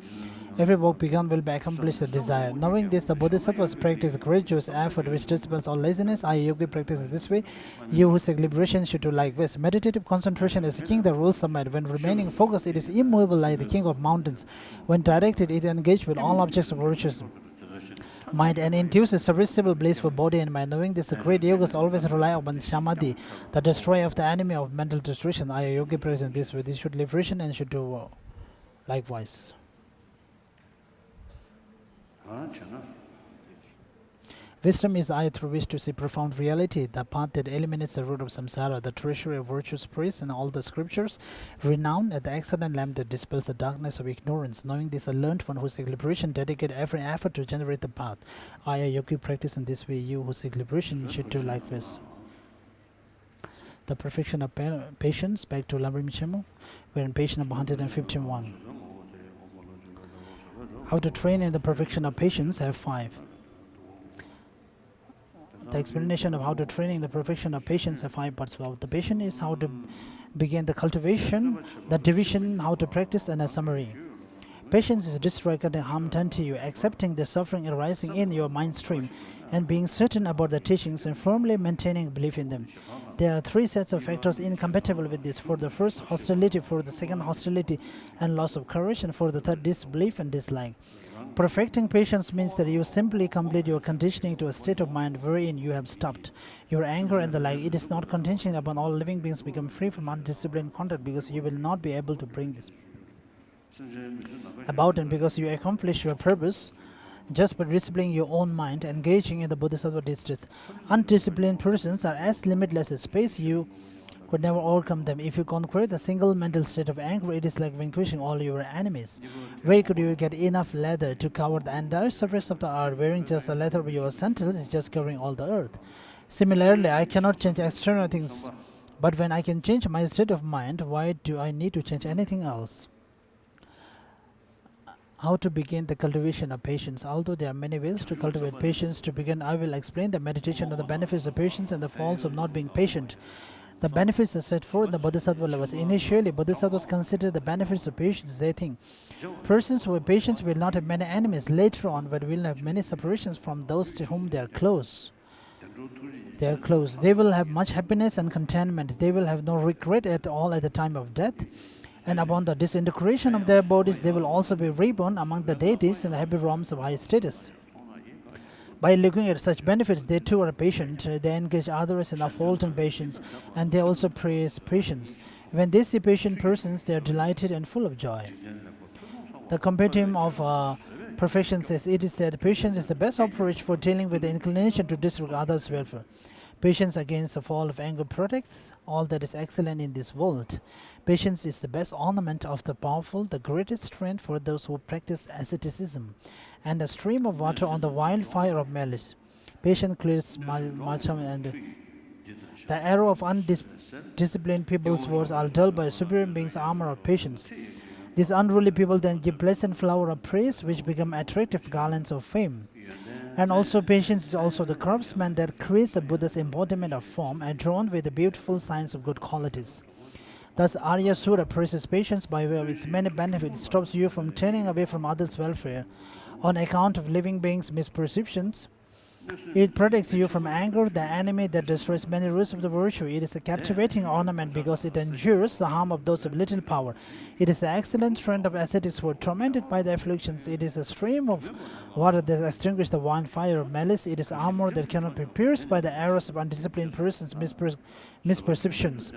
Every work begun will be accomplished the desire. Knowing this, the Bodhisattvas practice great joyous effort which disciplines all laziness. I, yogi, practice in this way. You who seek liberation should do likewise. Meditative concentration is the king that rules the mind. When remaining focused, it is immovable like the king of mountains. When directed, it engages with all objects of virtues. mind and induces irresistible bliss for body and mind. Knowing this, the great yogas always rely upon samadhi, the destroyer of the enemy of mental destruction. I, a yogi, present this way. This should liberation and should do likewise. Wisdom is eye through which to see profound reality, the path that eliminates the root of samsara, the treasury of virtuous praise and all the scriptures, renowned as the excellent lamp that dispels the darkness of ignorance. Knowing this, a learned one who seeks liberation dedicate every effort to generate the path. I, a yogi, practice in this way. You who seek liberation should do likewise. The perfection of patience, back to Lama Rinpoche. We're in page number 151. How to train in the perfection of patience, have 5. The explanation of how to train in the perfection of patience have 5 parts. The patient is how to begin the cultivation, the division, how to practice, and a summary. Patience is disregarding harm done to you, accepting the suffering arising in your mind stream, and being certain about the teachings and firmly maintaining belief in them. There are 3 sets of factors incompatible with this. For the first, hostility; for the second, hostility and loss of courage; and for the third, disbelief and dislike. Perfecting patience means that you simply complete your conditioning to a state of mind wherein you have stopped your anger and the like. It is not contingent upon all living beings become free from undisciplined conduct, because you will not be able to bring this about, and because you accomplish your purpose just by disciplining your own mind, engaging in the Bodhisattva districts. Undisciplined persons are as limitless as space. You could never overcome them. If you conquer the single mental state of anger, it is like vanquishing all your enemies. Where could you get enough leather to cover the entire surface of the earth? Wearing just a leather with your sandals is just covering all the earth. Similarly, I cannot change external things, but when I can change my state of mind, why do I need to change anything else? How to begin the cultivation of patience. Although there are many ways to cultivate patience, to begin I will explain the meditation of the benefits of patience and the faults of not being patient. The benefits are set forth in the Bodhisattva levels. Initially, Bodhisattvas consider the benefits of patience. They think persons who have patience will not have many enemies later on, but will have many separations from those to whom they are close. They will have much happiness and contentment. They will have no regret at all at the time of death. And upon the disintegration of their bodies, they will also be reborn among the deities in the happy realms of high status. By looking at such benefits, they too are patient. They engage others in unfolding patience, and they also praise patience. When they see patient persons, they are delighted and full of joy. The compendium of perfection says, it is said, patience is the best approach for dealing with the inclination to disregard others' welfare. Patience against the fall of anger protects all that is excellent in this world. Patience is the best ornament of the powerful, the greatest strength for those who practice asceticism, and a stream of water on the wildfire of malice. Patience clears Macham, and the arrow of undisciplined people's words are dulled by a superior being's armor of patience. These unruly people then give pleasant flower of praise, which become attractive garlands of fame. And also patience is also the craftsman that creates a Buddha's embodiment of form, adorned with the beautiful signs of good qualities. Thus, Arya Sura praises patience by way of its many benefits. It stops you from turning away from others' welfare on account of living beings' misperceptions. It protects you from anger, the enemy that destroys many roots of the virtue. It is a captivating ornament because it endures the harm of those of little power. It is the excellent strength of ascetics who are tormented by the afflictions. It is a stream of water that extinguishes the wildfire of malice. It is armor that cannot be pierced by the arrows of undisciplined persons' misperceptions.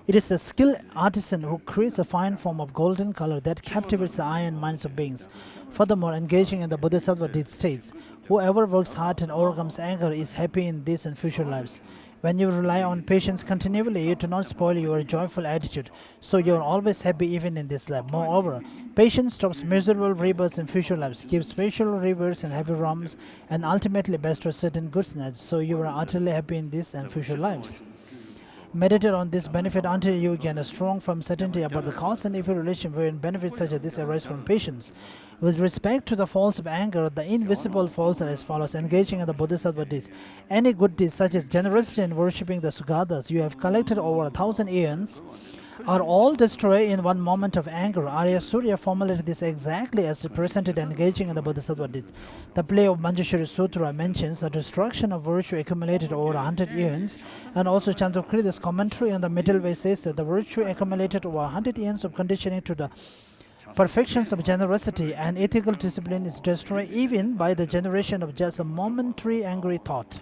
It is the skilled artisan who creates a fine form of golden color that captivates the eye and minds of beings. Furthermore, engaging in the Bodhisattva deed states, whoever works hard and overcomes anger is happy in this and future lives. When you rely on patience continually, you do not spoil your joyful attitude, so you are always happy even in this life. Moreover, patience stops miserable rebirths in future lives, gives spiritual rebirths in happy realms, and ultimately bestows certain goods, so you are utterly happy in this and future lives. Meditate on this benefit until you gain a strong, firm certainty about the cause and effect relation wherein benefits such as this arise from patience. With respect to the faults of anger, the invisible faults are as follows: engaging in the Bodhisattva deeds. Any good deeds such as generosity in worshipping the Sugadas you have collected over 1,000 eons are all destroyed in one moment of anger. Arya Surya formulated this exactly as represented engaging in the Bodhisattva deeds. The play of Manjushri Sutra mentions the destruction of virtue accumulated over 100 eons, and also Chandrakriti's commentary on the middle way says that the virtue accumulated over 100 eons of conditioning to the perfections of generosity and ethical discipline is destroyed even by the generation of just a momentary angry thought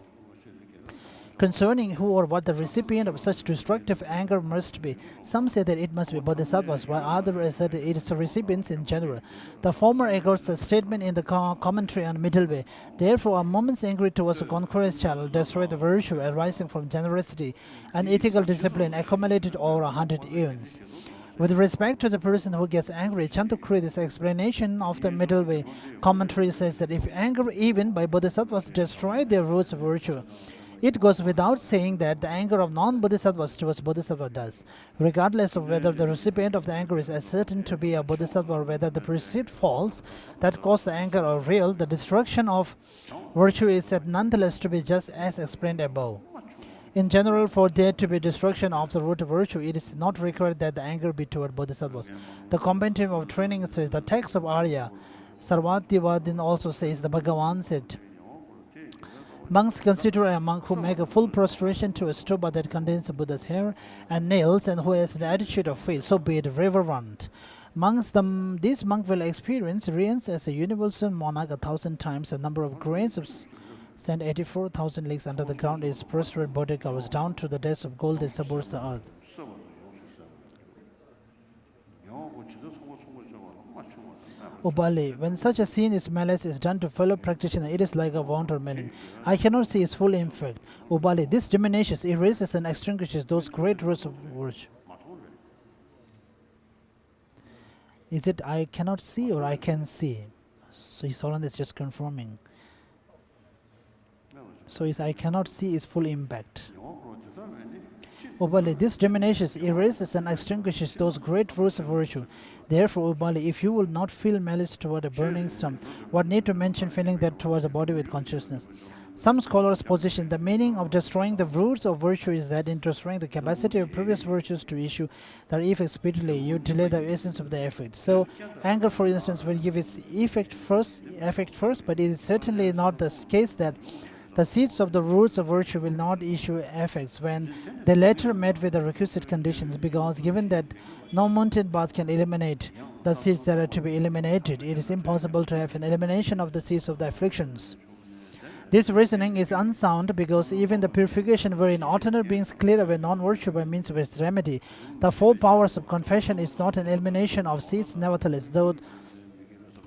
concerning who or what the recipient of such destructive anger must be. Some say that it must be bodhisattvas, while others assert that it is the recipients in general. The former echoes the statement in the commentary on Middle Way. Therefore, a moment's anger towards a concurrent child will destroy the virtue arising from generosity and ethical discipline accumulated over 100 eons. With respect to the person who gets angry, Chandrakriti's explanation of the Middle Way commentary says that if anger even by bodhisattvas destroy their roots of virtue, it goes without saying that the anger of non-bodhisattvas towards bodhisattva does. Regardless of whether the recipient of the anger is ascertained to be a bodhisattva or whether the perceived faults that cause the anger are real, the destruction of virtue is said nonetheless to be just as explained above. In general, for there to be destruction of the root of virtue, it is not required that the anger be toward bodhisattvas. The commentary of training says the text of Arya Sarvativadin also says the Bhagavan said, monks consider a monk who make a full prostration to a stupa that contains a Buddha's hair and nails and who has an attitude of faith, so be it reverent. This monk will experience reigns as a universal monarch 1,000 times the number of grains of sand 84,000 leagues under the ground. His prostrate body covers down to the depths of gold that supports the earth. Ubali, when such a sin is malice is done to fellow practitioner, it is like a wound or mailing. I cannot see its full effect. Ubali, this diminishes, erases and extinguishes those great roots of virtue. Is it I cannot see or I can see? So His Holiness is just confirming. So is I cannot see its full impact. Ubali, this diminishes, erases and extinguishes those great roots of virtue. Therefore, Ubali, if you will not feel malice toward a burning stump, what need to mention feeling that towards a body with consciousness? Some scholars position the meaning of destroying the roots of virtue is that in destroying the capacity of previous virtues to issue their effects speedily, you delay the essence of the effect. So, anger, for instance, will give its effect first, but it is certainly not the case that the seeds of the roots of virtue will not issue effects when they later met with the requisite conditions, because given that no mountain bath can eliminate the seeds that are to be eliminated, it is impossible to have an elimination of the seeds of the afflictions. This reasoning is unsound because even the purification wherein ordinary beings clear away non-virtue by means of its remedy, the four powers of confession, is not an elimination of seeds. Nevertheless, though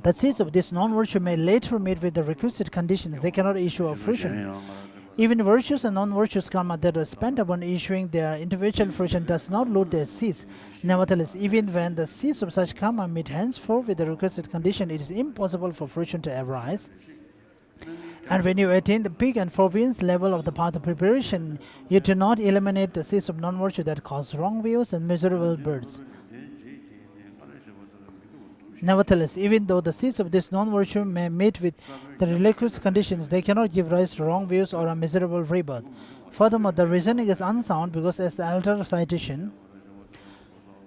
the seeds of this non-virtue may later meet with the requisite conditions, they cannot issue a fruition. Even virtues and non-virtues karma that are spent upon issuing their individual fruition does not load their seeds. Nevertheless, even when the seeds of such karma meet henceforth with the requisite condition, it is impossible for fruition to arise. And when you attain the peak and forbearance level of the path of preparation, you do not eliminate the seeds of non-virtue that cause wrong views and miserable births. Nevertheless, even though the seeds of this non-virtue may meet with the requisite conditions, they cannot give rise to wrong views or a miserable rebirth. Furthermore, the reasoning is unsound because, as the elder citation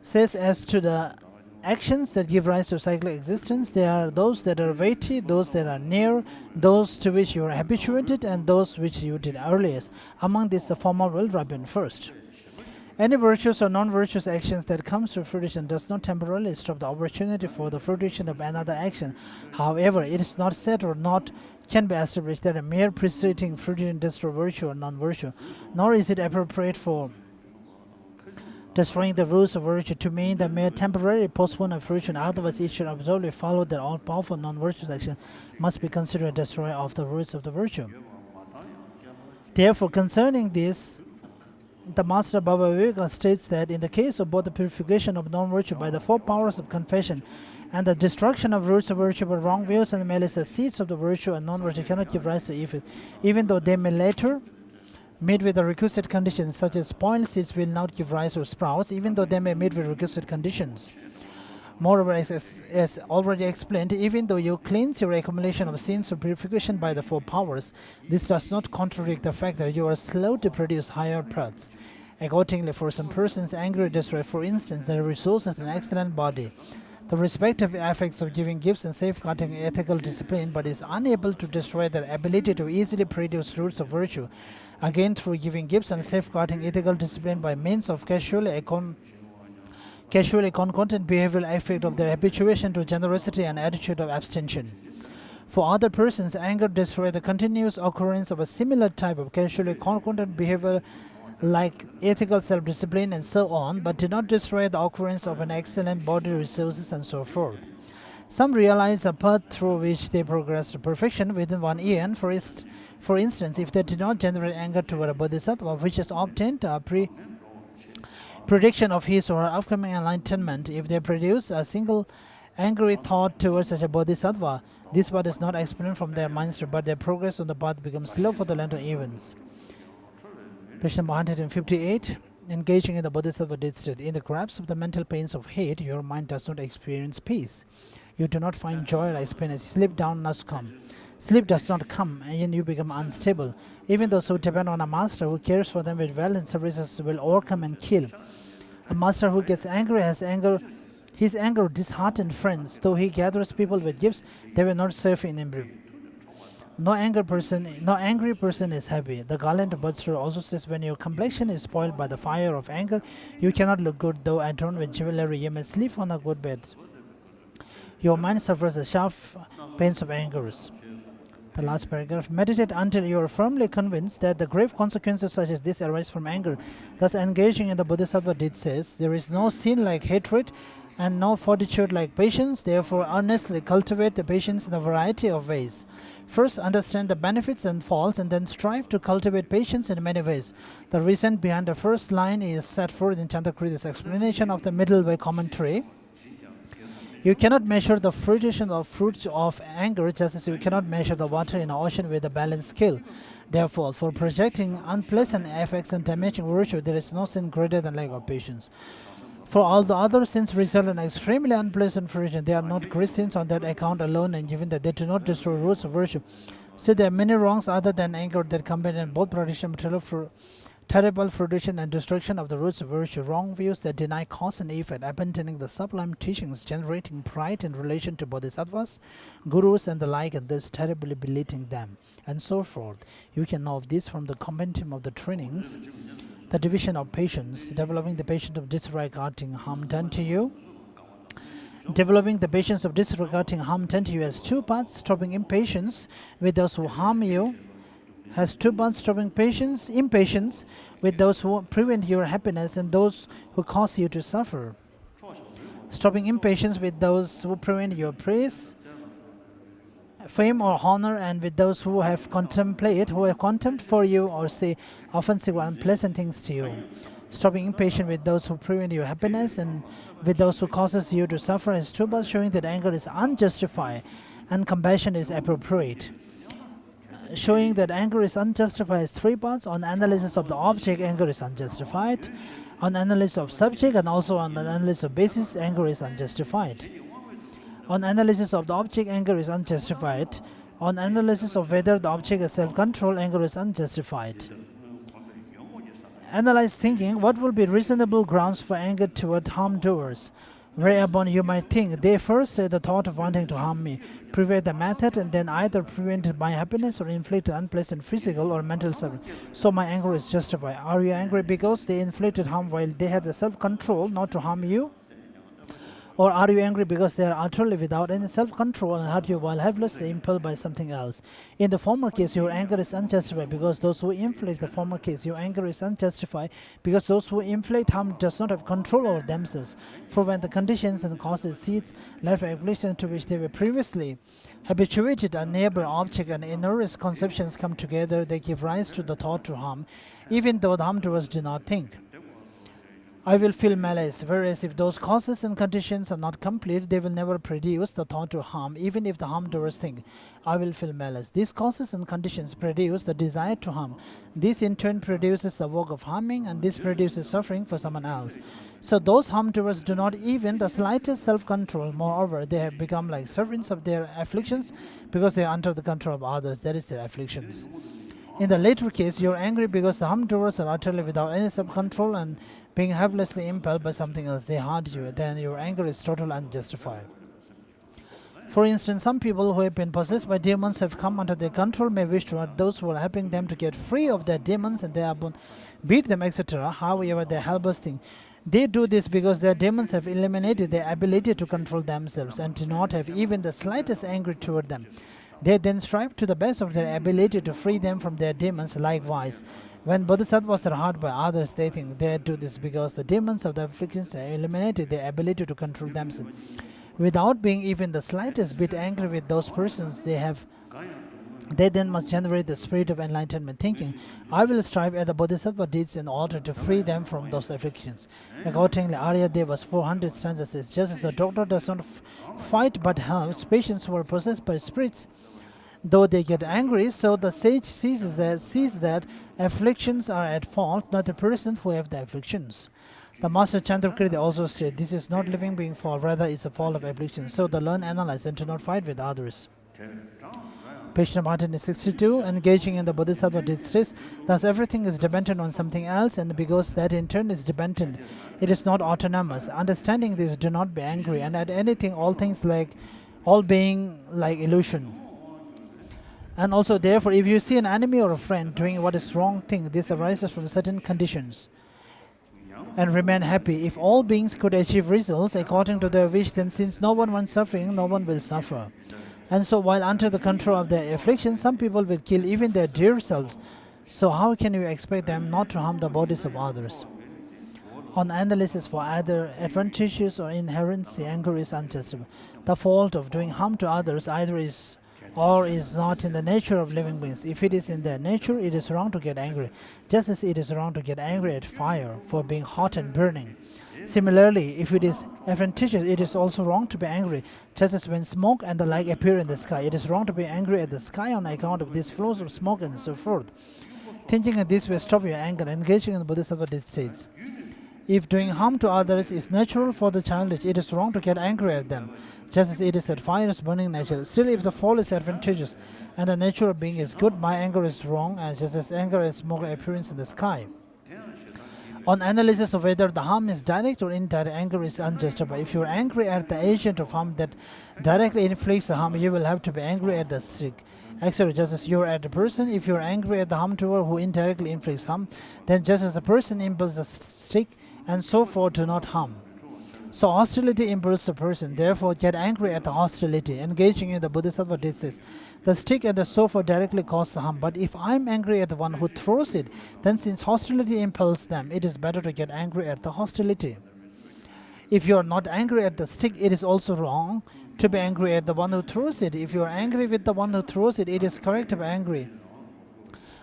says, as to the actions that give rise to cyclic existence, there are those that are weighty, those that are near, those to which you are habituated, and those which you did earliest. Among these, the former will ripen first. Any virtuous or non-virtuous actions that comes to fruition does not temporarily stop the opportunity for the fruition of another action. However, it is not said or not can be established that a mere preceding fruition destroys virtue or non-virtue, nor is it appropriate for destroying the roots of virtue to mean the mere temporary postponement of fruition. Otherwise, it should absolutely follow that all powerful non-virtuous action must be considered a destroyer of the roots of the virtue. Therefore, concerning this, the Master Baba Viveka states that in the case of both the purification of non-virtue by the four powers of confession and the destruction of roots of virtue by wrong views and malice, the seeds of the virtue and non-virtue cannot give rise to effect, even though they may later meet with the requisite conditions, such as spoiled seeds will not give rise to sprouts, even though they may meet with requisite conditions. Moreover, as already explained, even though you cleanse your accumulation of sins or purification by the four powers, this does not contradict the fact that you are slow to produce higher paths. Accordingly, for some persons, anger destroys, for instance, their resources and excellent body, the respective effects of giving gifts and safeguarding ethical discipline, but is unable to destroy their ability to easily produce roots of virtue. Again, through giving gifts and safeguarding ethical discipline by means of casually casually concomitant behavioral effect of their habituation to generosity and attitude of abstention. For other persons, anger destroys the continuous occurrence of a similar type of casually concomitant behavior like ethical self-discipline and so on, but do not destroy the occurrence of an excellent body resources and so forth. Some realize a path through which they progress to perfection within 1 year. And for instance, if they do not generate anger toward a bodhisattva which has obtained a prediction of his or her upcoming enlightenment, if they produce a single angry thought towards such a bodhisattva, this path is not experienced from their minds, but their progress on the path becomes slow for the later events. Page number 158. Engaging in the bodhisattva deed state. In the grasp of the mental pains of hate, your mind does not experience peace. You do not find joy or experience. Sleep does not come. Sleep does not come, and you become unstable. Even those who depend on a master who cares for them with well and services will overcome and kill. A master who gets angry has anger. His anger disheartened friends. Though he gathers people with gifts, they will not serve in him. No angry person is happy. The gallant Buddha also says, when your complexion is spoiled by the fire of anger, you cannot look good. Though adorned with jewelry, you may sleep on a good bed. Your mind suffers the sharp pains of angers. The last paragraph. Meditate until you are firmly convinced that the grave consequences such as this arise from anger. Thus, engaging in the Bodhisattva deed says, there is no sin like hatred and no fortitude like patience. Therefore, earnestly cultivate the patience in a variety of ways. First, understand the benefits and faults, and then strive to cultivate patience in many ways. The reason behind the first line is set forth in Chandrakriti's explanation of the middle way commentary. You cannot measure the fruition of anger, just as you cannot measure the water in an ocean with a balanced scale. Therefore, for projecting unpleasant effects and damaging virtue, there is no sin greater than lack of patience. For all the other sins result in extremely unpleasant fruition. They are not great sins on that account alone, and given that they do not destroy roots of virtue. So there are many wrongs other than anger that combine both production of terrible fruition and destruction of the roots of virtue. Wrong views that deny cause and effect, abandoning the sublime teachings, generating pride in relation to bodhisattvas, gurus, and the like, and thus terribly belittling them, and so forth. You can know of this from the compendium of the trainings. The division of patience, developing the patience of disregarding harm done to you. Developing the patience of disregarding harm done to you has two parts. Stopping impatience with those who harm you has two parts. Stopping impatience with those who prevent your happiness and those who cause you to suffer. Stopping impatience with those who prevent your praise, fame, or honor, and with those who have contempt for you or say offensive or unpleasant things to you. Stopping impatient with those who prevent your happiness and with those who causes you to suffer is two parts, showing that anger is unjustified and compassion is appropriate. Showing that anger is unjustified is three parts. On analysis of the object, anger is unjustified. On analysis of subject and also on the analysis of basis, anger is unjustified. On analysis of the object, anger is unjustified. On analysis of whether the object has self-control, anger is unjustified. Analyze thinking. What will be reasonable grounds for anger toward harm doers? Whereupon you might think, they first say the thought of wanting to harm me, prevent the method, and then either prevent my happiness or inflict unpleasant physical or mental suffering. So my anger is justified. Are you angry because they inflicted harm while they had the self-control not to harm you? Or are you angry because they are utterly without any self-control and hurt you while helplessly impelled by something else? In the former case, your anger is unjustified because those who inflict the former case, your anger is unjustified because those who inflict harm does not have control over themselves. For when the conditions and causes seeds left affliction to which they were previously habituated, a neighbor object and innerist conceptions come together, they give rise to the thought to harm, even though the harm doers do not think. I will feel malice, whereas if those causes and conditions are not complete, they will never produce the thought to harm, even if the harm doers think, I will feel malice. These causes and conditions produce the desire to harm. This in turn produces the work of harming, and this produces suffering for someone else. So those harm doers do not even the slightest self-control. Moreover, they have become like servants of their afflictions because they are under the control of others. That is their afflictions. In the latter case, you are angry because the harm doers are utterly without any self-control and being helplessly impelled by something else, they hurt you. Then your anger is totally unjustified. For instance, some people who have been possessed by demons have come under their control may wish to hurt those who are helping them to get free of their demons and thereupon beat them, etc. However, they are helpless things. They do this because their demons have eliminated their ability to control themselves and do not have even the slightest anger toward them. They then strive to the best of their ability to free them from their demons. Likewise, when bodhisattvas are hurt by others, they think they do this because the demons of the afflictions have eliminated their ability to control themselves. Without being even the slightest bit angry with those persons, they then must generate the spirit of enlightenment, thinking, I will strive at the bodhisattva deeds in order to free them from those afflictions. Accordingly, Aryadeva's 400 stanzas says, just as a doctor does not fight but helps patients who are possessed by spirits, though they get angry, so the sage sees that afflictions are at fault, not the person who have the afflictions. The Master Chandrakriti also said, this is not living being fault, rather it's a fault of affliction. So the learn, analyze, and do not fight with others. Page number 162, engaging in the bodhisattva distress, thus everything is dependent on something else, and because that in turn is dependent, it is not autonomous. Understanding this, do not be angry, and at anything, all being like illusion. And also, therefore, if you see an enemy or a friend doing what is wrong thing, this arises from certain conditions. And remain happy. If all beings could achieve results according to their wish, then since no one wants suffering, no one will suffer. And so while under the control of their affliction, some people will kill even their dear selves. So how can you expect them not to harm the bodies of others? On analysis for either advantageous or inherency, anger is unjustifiable. The fault of doing harm to others either is or is not in the nature of living beings. If it is in their nature, it is wrong to get angry, just as it is wrong to get angry at fire for being hot and burning. Similarly, if it is advantageous, it is also wrong to be angry, just as when smoke and the like appear in the sky. It is wrong to be angry at the sky on account of these flows of smoke and so forth. Thinking in this way, stop your anger, engaging in the bodhisattva states. If doing harm to others is natural for the childish, it is wrong to get angry at them, just as it is at fires burning natural. Still, if the fall is advantageous and the nature of being is good, my anger is wrong, and just as anger and smoke appearance in the sky. On analysis of whether the harm is direct or indirect, anger is unjustified. If you are angry at the agent of harm that directly inflicts the harm, you will have to be angry at the stick. Actually, just as you are at the person, if you are angry at the harm doer who indirectly inflicts harm, then just as the person impels the stick, and so forth, do not harm. So hostility impels the person, therefore get angry at the hostility. Engaging in the bodhisattva disease, the stick and the so forth directly cause the harm. But if I am angry at the one who throws it, then since hostility impels them, it is better to get angry at the hostility. If you are not angry at the stick, it is also wrong to be angry at the one who throws it. If you are angry with the one who throws it, it is correct to be angry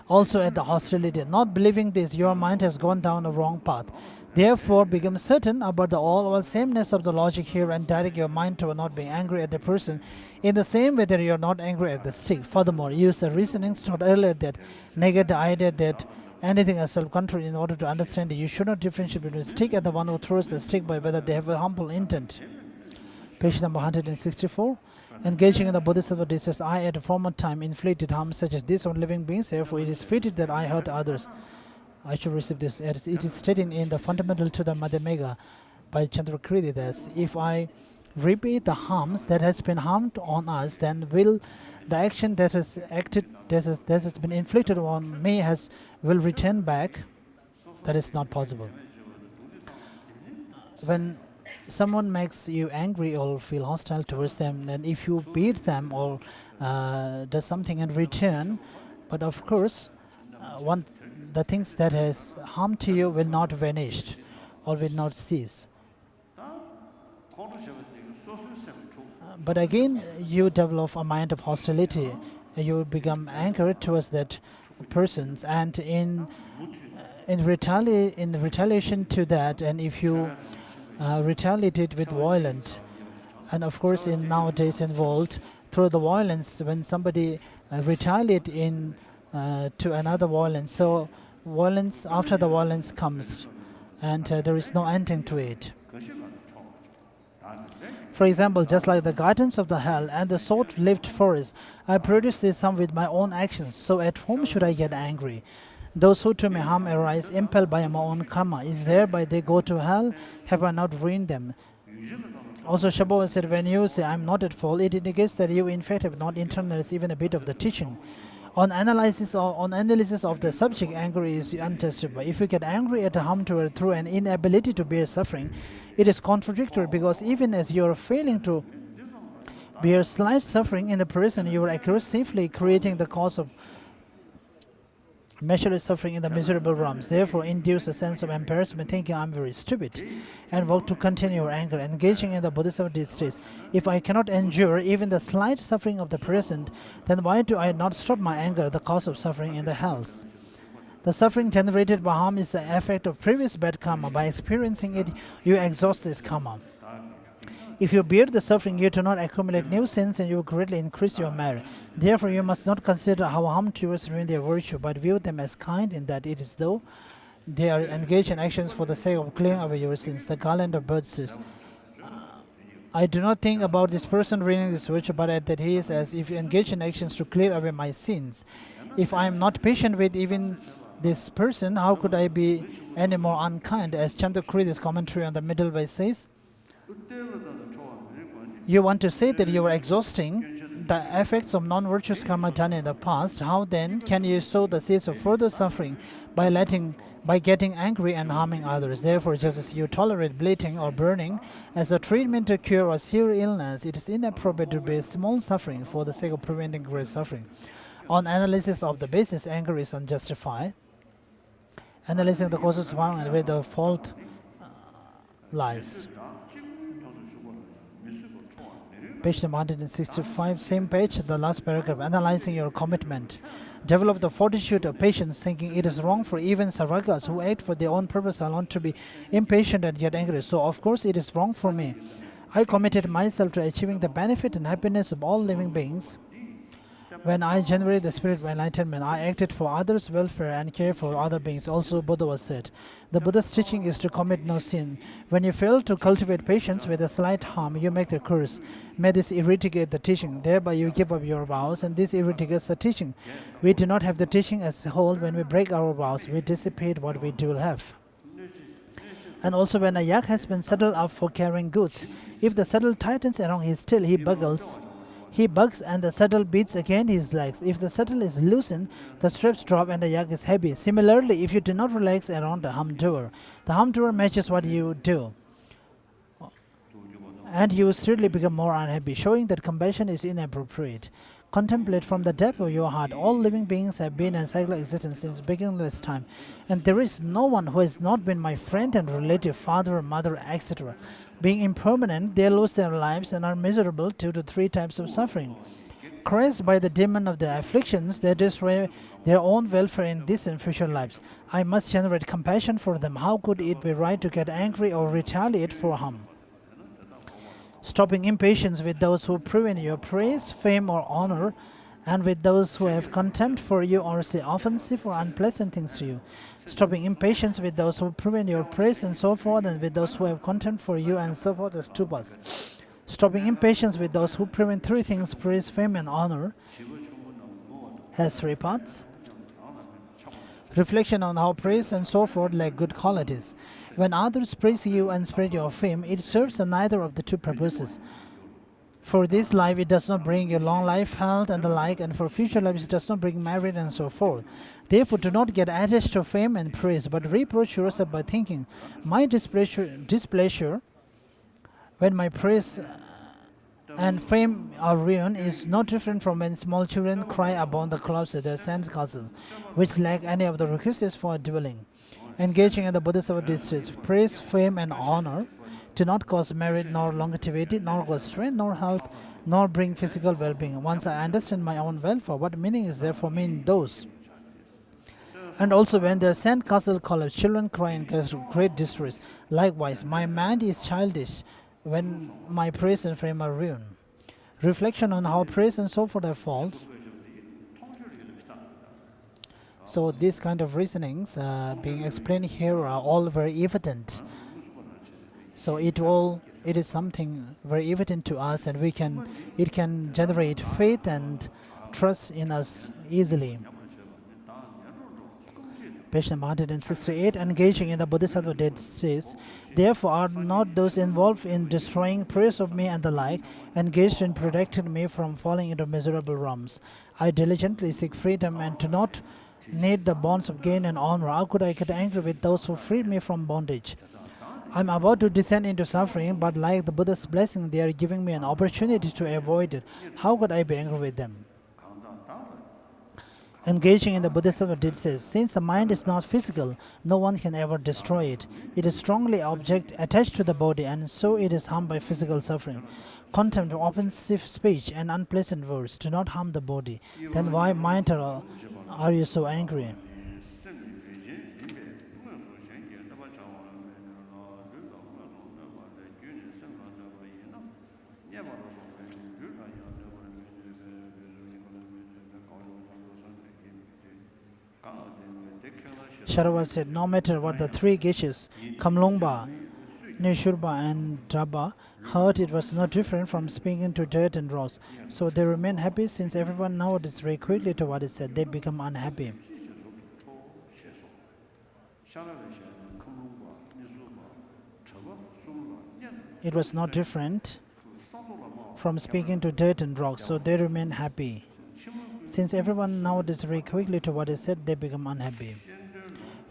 also at the hostility. Not believing this, your mind has gone down a wrong path. Therefore, become certain about the all sameness of the logic here and direct your mind toward not being angry at the person in the same way that you are not angry at the stick. Furthermore, use the reasonings taught earlier that negate the idea that anything is self-control in order to understand it. You should not differentiate between stick and the one who throws the stick by whether they have a humble intent. Page number 164. Engaging in the bodhisattva distress, I at a former time inflicted harm such as this on living beings, therefore it is fitted that I hurt others. I should receive this. It is stated in the Fundamental to the Madhyamaka by Chandrakriti that if I repeat the harms that has been harmed on us, then will the action that has been inflicted on me will return back? That is not possible. When someone makes you angry or feel hostile towards them, then if you beat them or does something in return, but of course, the things that has harmed to you will not vanish or will not cease. But again, you develop a mind of hostility. You become angered towards that persons, and in retaliation to that, and if you retaliate with violence, and of course in nowadays involved through the violence, when somebody retaliate to another violence, so violence after the violence comes, and there is no ending to it. For example, just like the guidance of the hell and the short-lived forest, I produce this sum with my own actions, so at whom should I get angry? Those who to me harm arise, impelled by my own karma. Is thereby they go to hell? Have I not ruined them? Also, Shabbat said, when you say I am not at fault, it indicates that you in fact have not internalized even a bit of the teaching. On analysis of the subject, anger is unjustified. If you get angry at a harm-doer through an inability to bear suffering, it is contradictory, because even as you are failing to bear slight suffering in the person, you are aggressively creating the cause of measureless suffering in the miserable realms. Therefore, induce a sense of embarrassment, thinking I'm very stupid, and work to continue your anger, engaging in the Bodhisattva distress. If I cannot endure even the slight suffering of the present, then why do I not stop my anger, the cause of suffering in the hells? The suffering generated by harm is the effect of previous bad karma. By experiencing it, you exhaust this karma. If you bear the suffering, you do not accumulate new sins, and you greatly increase your merit. Therefore, you must not consider how harm-doers ruin their virtue, but view them as kind, in that it is though they are engaged in actions for the sake of clearing away your sins. The garland of birds says, I do not think about this person ruining this virtue, but that he is as if engaged in actions to clear away my sins. If I am not patient with even this person, how could I be any more unkind? As Chandrakri's commentary on the middle way says, you want to say that you are exhausting the effects of non-virtuous karma done in the past. How then can you sow the seeds of further suffering by getting angry and harming others? Therefore, just as you tolerate bleeding or burning as a treatment to cure a severe illness, it is inappropriate to bear small suffering for the sake of preventing great suffering. On analysis of the basis, anger is unjustified. Analyzing the causes of harm and where the fault lies. Page number 165, same page, the last paragraph. Analyzing your commitment. Develop the fortitude of patience, thinking it is wrong for even saragas who act for their own purpose alone to be impatient and yet angry. So of course it is wrong for me. I committed myself to achieving the benefit and happiness of all living beings. When I generated the spirit of enlightenment, I acted for others' welfare and care for other beings. Also, Buddha was said, the Buddha's teaching is to commit no sin. When you fail to cultivate patience with a slight harm, you make the curse. May this eradicate the teaching. Thereby you give up your vows, and this eradicates the teaching. We do not have the teaching as a whole. When we break our vows, we dissipate what we do have. And also, when a yak has been saddled up for carrying goods, if the saddle tightens around his tail, he bugs and the saddle beats against his legs. If the saddle is loosened, the straps drop and the yak is heavy. Similarly, if you do not relax around the harm-doer matches what you do, and you certainly become more unhappy, showing that compassion is inappropriate. Contemplate from the depth of your heart. All living beings have been in cyclic existence since beginningless time, and there is no one who has not been my friend and relative, father, mother, etc. Being impermanent, they lose their lives and are miserable due to 3 types of suffering. Crushed by the demon of the afflictions, they destroy their own welfare in this and future lives. I must generate compassion for them. How could it be right to get angry or retaliate for harm? Stopping impatience with those who prevent your praise, fame, or honor, and with those who have contempt for you or say offensive or unpleasant things to you. Stopping impatience with those who prevent your praise and so forth, and with those who have contempt for you and so forth as 2 parts. Stopping impatience with those who prevent 3 things, praise, fame, and honor, has 3 parts. Reflection on how praise and so forth lack good qualities. When others praise you and spread your fame, it serves neither of the 2 purposes. For this life, it does not bring you long life, health, and the like, and for future lives, it does not bring merit and so forth. Therefore, do not get attached to fame and praise, but reproach yourself by thinking, my displeasure when my praise and fame are ruined is no different from when small children cry upon the clouds at their sandcastle, which lack any of the requisites for a dwelling. Engaging in the Bodhisattva distress, praise, fame, and honor do not cause merit, nor longevity, nor cause strength, nor health, nor bring physical well-being. Once I understand my own welfare, what meaning is there for me in those? And also when their sandcastle collapse, children cry in great distress. Likewise, my mind is childish when my praise and fame are ruined. Reflection on how praise and so forth are false. So these kind of reasonings being explained here are all very evident. So it is something very evident to us, and it can generate faith and trust in us easily. Page number 168. Engaging in the Bodhisattva deed says, therefore are not those involved in destroying praise of me and the like engaged in protecting me from falling into miserable realms. I diligently seek freedom and do not need the bonds of gain and honor. How could I get angry with those who freed me from bondage? I'm about to descend into suffering, but like the Buddha's blessing, they are giving me an opportunity to avoid it. How could I be angry with them? Engaging in the Bodhisattva deed says, since the mind is not physical, no one can ever destroy it. It is strongly attached to the body, and so it is harmed by physical suffering. Contempt, offensive speech, and unpleasant words do not harm the body. Then why, mind, are you so angry? Sharava said, no matter what the three geshes, Kamlongpa, Nishurba, and Draba, heard, it was not different from speaking to dirt and rocks. So they remain happy. Since everyone nods very quickly to what is said, they become unhappy. It was not different from speaking to dirt and rocks, so they remain happy. Since everyone nods very quickly to what is said, they become unhappy.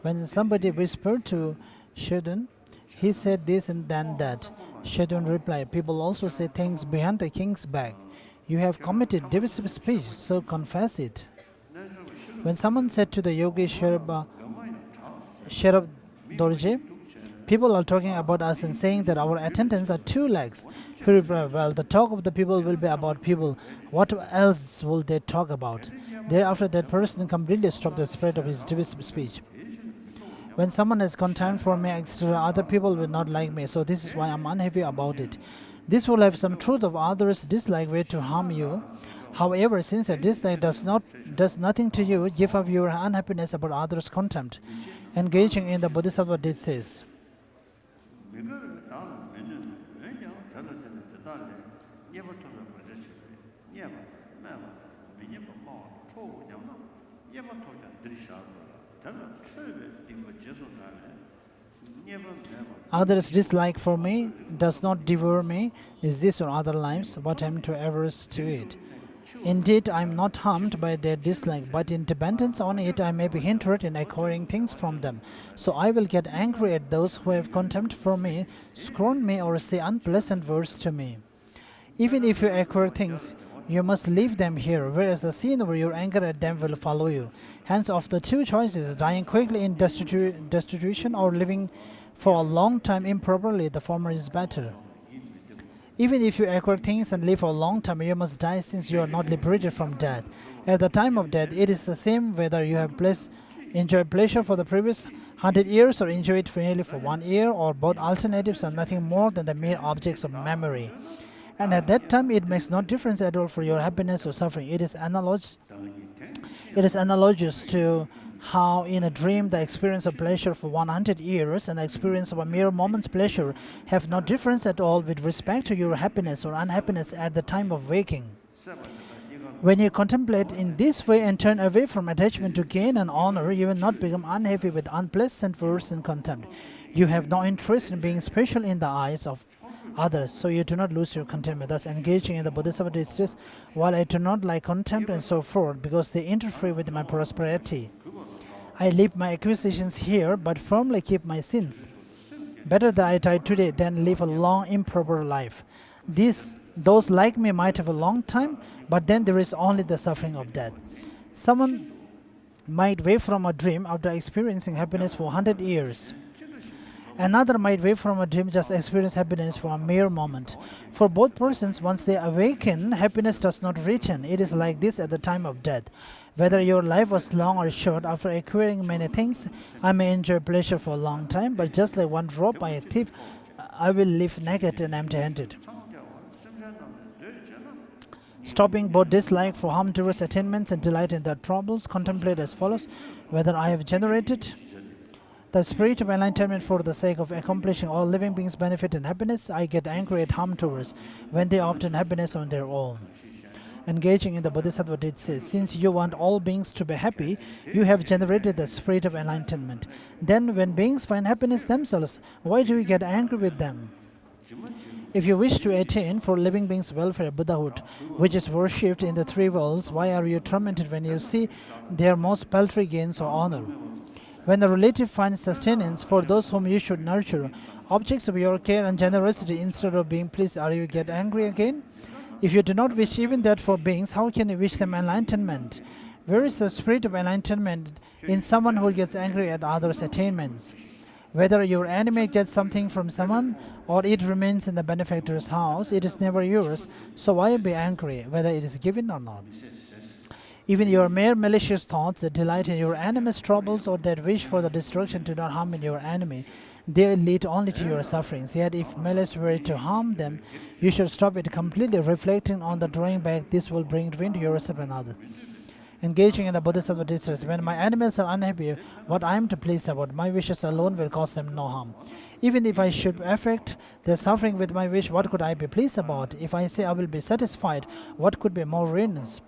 When somebody whispered to Shedun, he said this and then that. Shedun replied, people also say things behind the king's back. You have committed divisive speech, so confess it. When someone said to the yogi Sherab Dorje, people are talking about us and saying that our attendants are 2 lakhs. He replied, well, the talk of the people will be about people. What else will they talk about? Thereafter, that person completely stopped the spread of his divisive speech. When someone has contempt for me, etc., other people will not like me, so this is why I'm unhappy about it. This will have some truth of others' dislike way to harm you. However, since a dislike does nothing to you, give up your unhappiness about others' contempt. Engaging in the Bodhisattva deed says, others' dislike for me does not devour me. Is this or other lives? What am to averse to it? Indeed, I am not harmed by their dislike, but in dependence on it, I may be hindered in acquiring things from them. So I will get angry at those who have contempt for me, scorn me, or say unpleasant words to me. Even if you acquire things, you must leave them here, whereas the scene where your anger at them will follow you. Hence, of the 2 choices, dying quickly in destitution or living for a long time improperly, the former is better. Even if you acquire things and live for a long time, you must die, since you are not liberated from death. At the time of death, it is the same whether you have enjoyed pleasure for the previous 100 years or enjoy it merely for 1 year, or both alternatives are nothing more than the mere objects of memory. And at that time, it makes no difference at all for your happiness or suffering. It is analogous to how in a dream the experience of pleasure for 100 years and the experience of a mere moment's pleasure have no difference at all with respect to your happiness or unhappiness at the time of waking. When you contemplate in this way and turn away from attachment to gain and honor, you will not become unhappy with unpleasant words and contempt. You have no interest in being special in the eyes of others, so you do not lose your contentment. Thus, engaging in the Bodhisattva deed says, while I do not like contempt and so forth, because they interfere with my prosperity, I leave my acquisitions here, but firmly keep my sins. Better that I die today than live a long, improper life. Those like me might have a long time, but then there is only the suffering of death. Someone might wake from a dream after experiencing happiness for 100 years. Another might wake from a dream, just experience happiness for a mere moment. For both persons, once they awaken, happiness does not return. It is like this at the time of death. Whether your life was long or short, after acquiring many things, I may enjoy pleasure for a long time, but just like one robbed by a thief, I will live naked and empty-handed. Stopping both dislike for harmless attainments and delight in their troubles, contemplate as follows: whether I have generated the spirit of enlightenment for the sake of accomplishing all living beings' benefit and happiness, I get angry at harm doers when they obtain happiness on their own. Engaging in the Bodhisattva did say, since you want all beings to be happy, you have generated the spirit of enlightenment. Then when beings find happiness themselves, why do you get angry with them? If you wish to attain for living beings' welfare Buddhahood, which is worshipped in the three worlds, why are you tormented when you see their most paltry gains or honor? When a relative finds sustenance for those whom you should nurture, objects of your care and generosity, instead of being pleased, are you get angry again? If you do not wish even that for beings, how can you wish them enlightenment? Where is the spirit of enlightenment in someone who gets angry at others' attainments? Whether your enemy gets something from someone or it remains in the benefactor's house, it is never yours, so why be angry, whether it is given or not? Even your mere malicious thoughts that delight in your enemy's troubles or that wish for the destruction to not harm in your enemy, they lead only to your sufferings. Yet if malice were to harm them, you should stop it completely, reflecting on the drawing back this will bring ruin to yourself and others. Engaging in the Bodhisattva distress, when my enemies are unhappy, what I am to please about, my wishes alone will cause them no harm. Even if I should affect their suffering with my wish, what could I be pleased about? If I say I will be satisfied, what could be more ruinous?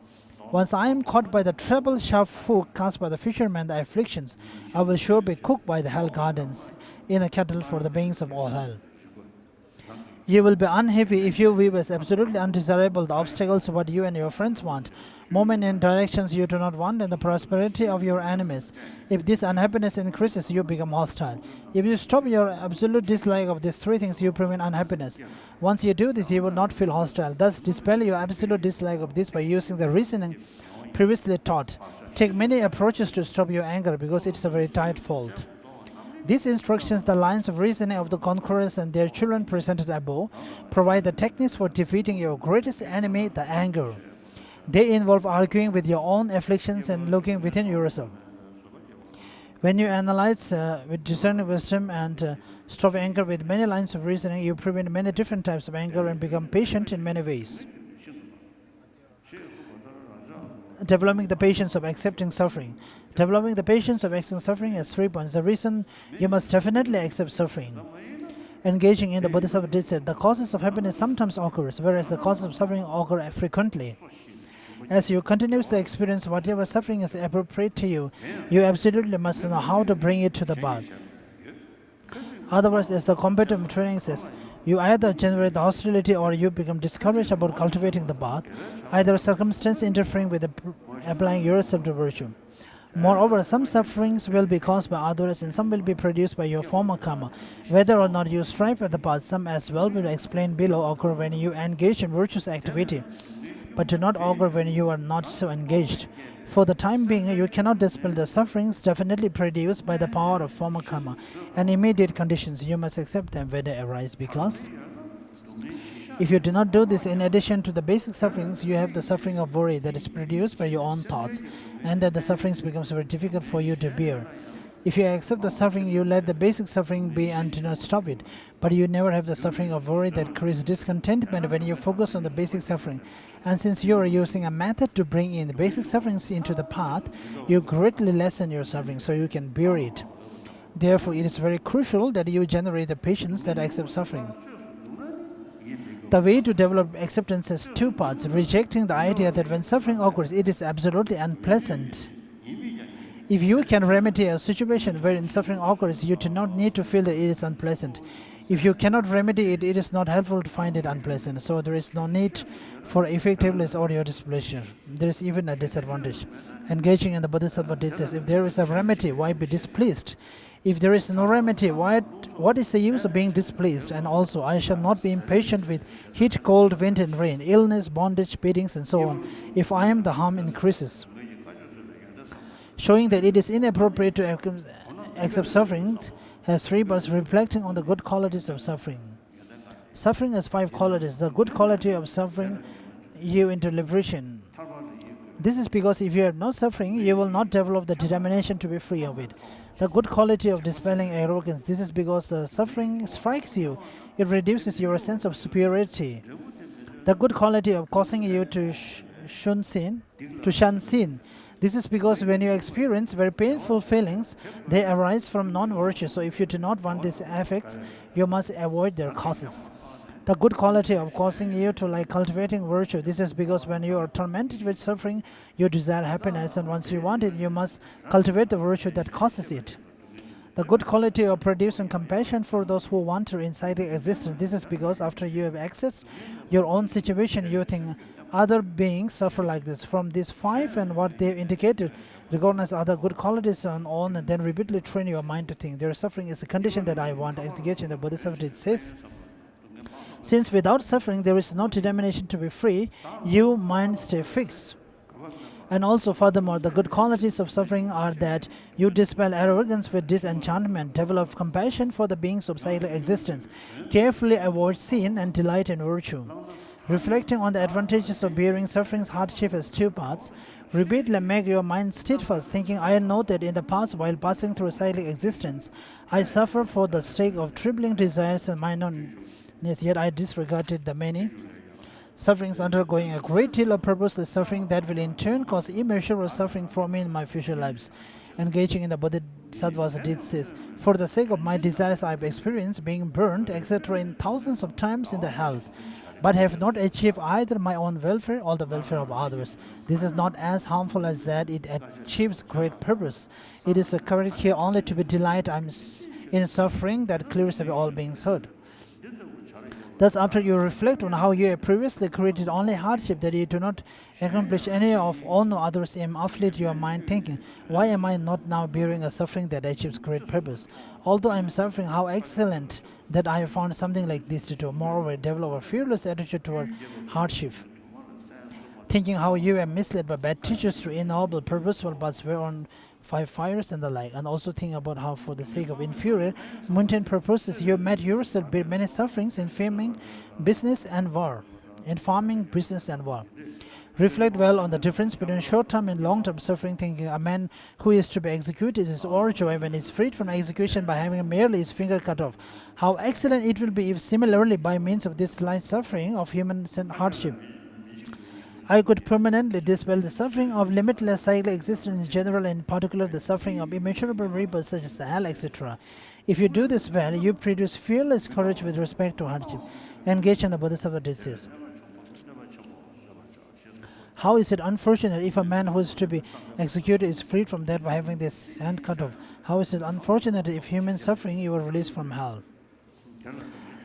Once I am caught by the treble sharp hook cast by the fisherman, the afflictions, I will sure be cooked by the hell gardens in a kettle for the beings of all hell. You will be unhappy if you view as absolutely undesirable the obstacles of what you and your friends want, movement in directions you do not want, and the prosperity of your enemies. If this unhappiness increases, you become hostile. If you stop your absolute dislike of these three things, you prevent unhappiness. Once you do this, you will not feel hostile. Thus, dispel your absolute dislike of this by using the reasoning previously taught. Take many approaches to stop your anger because it is a very tight fault. These instructions, the lines of reasoning of the conquerors and their children presented above, provide the techniques for defeating your greatest enemy, the anger. They involve arguing with your own afflictions and looking within yourself. When you analyze with discerning wisdom and stop anger with many lines of reasoning, you prevent many different types of anger and become patient in many ways. Developing the patience of accepting suffering. Developing the patience of accepting suffering has 3 points. The reason you must definitely accept suffering. Engaging in the Bodhisattva did say, the causes of happiness sometimes occurs, whereas the causes of suffering occur frequently. As you continuously experience whatever suffering is appropriate to you, you absolutely must know how to bring it to the path. Otherwise, as the competitive training says, you either generate the hostility or you become discouraged about cultivating the path, either circumstance interfering with applying yourself to virtue. Moreover, some sufferings will be caused by others and some will be produced by your former karma. Whether or not you strive for the path, some as well will explain below occur when you engage in virtuous activity, but do not occur when you are not so engaged. For the time being, you cannot dispel the sufferings definitely produced by the power of former karma and immediate conditions. You must accept them when they arise, because if you do not do this, in addition to the basic sufferings, you have the suffering of worry that is produced by your own thoughts, and that the sufferings becomes very difficult for you to bear. If you accept the suffering, you let the basic suffering be and do not stop it. But you never have the suffering of worry that creates discontentment when you focus on the basic suffering. And since you are using a method to bring in the basic sufferings into the path, you greatly lessen your suffering so you can bear it. Therefore, it is very crucial that you generate the patience that accepts suffering. The way to develop acceptance has 2 parts, rejecting the idea that when suffering occurs, it is absolutely unpleasant. If you can remedy a situation wherein suffering occurs, you do not need to feel that it is unpleasant. If you cannot remedy it, it is not helpful to find it unpleasant, so there is no need for effectiveness or your displeasure. There is even a disadvantage. Engaging in the Bodhisattva says, if there is a remedy, why be displeased? If there is no remedy, what is the use of being displeased? And also, I shall not be impatient with heat, cold, wind and rain, illness, bondage, beatings and so on, if I am the harm increases. Showing that it is inappropriate to accept suffering has 3 parts, reflecting on the good qualities of suffering. Suffering has 5 qualities. The good quality of suffering you into liberation. This is because if you have no suffering, you will not develop the determination to be free of it. The good quality of dispelling arrogance. This is because the suffering strikes you. It reduces your sense of superiority. The good quality of causing you to shun sin. This is because when you experience very painful feelings, they arise from non-virtue. So if you do not want these effects, you must avoid their causes. The good quality of causing you to like cultivating virtue. This is because when you are tormented with suffering, you desire happiness, and once you want it, you must cultivate the virtue that causes it. The good quality of producing compassion for those who wander in psychic existence. This is because after you have accessed your own situation, you think other beings suffer like this. From these five and what they indicated, recognize other good qualities on own, and then repeatedly train your mind to think. Their suffering is a condition that I want. Exegete in the Bodhisattva it says, since without suffering there is no determination to be free, you mind stay fixed. And also furthermore, the good qualities of suffering are that you dispel arrogance with disenchantment, develop compassion for the beings of cyclic existence, carefully avoid sin, and delight in virtue. Reflecting on the advantages of bearing suffering's hardship as two parts, repeatedly make your mind steadfast, thinking, I know that in the past, while passing through cyclic existence, I suffer for the sake of tribling desires and mindedness, yet I disregarded the many sufferings, undergoing a great deal of purposeless suffering that will in turn cause immeasurable suffering for me in my future lives. Engaging in the Bodhisattva's deed says, for the sake of my desires I have experienced being burned, etc. in thousands of times in the hells, but have not achieved either my own welfare or the welfare of others. This is not as harmful as that it achieves great purpose. It is correct here only to be delight in suffering that clears away all beings hurt. Thus, after you reflect on how you have previously created only hardship that you do not accomplish any of, all no others aim, afflict your mind, thinking, why am I not now bearing a suffering that achieves great purpose? Although I am suffering, how excellent that I have found something like this to do. Moreover, develop a fearless attitude toward hardship, thinking how you are misled by bad teachers to ignoble, purposeful paths whereon five fires and the like, and also think about how for the sake of inferior, mundane purposes you met yourself bear many sufferings in farming, business and war. Reflect well on the difference between short-term and long-term suffering, thinking a man who is to be executed is overjoyed when he is freed from execution by having merely his finger cut off. How excellent it will be if similarly by means of this slight suffering of human hardship, I could permanently dispel the suffering of limitless cyclic existence in general, and in particular the suffering of immeasurable rebirths such as the hell, etc. If you do this well, you produce fearless courage with respect to hardship. Engage in the Bodhisattva disease. How is it unfortunate if a man who is to be executed is freed from that by having this hand cut off? How is it unfortunate if human suffering you are released from hell?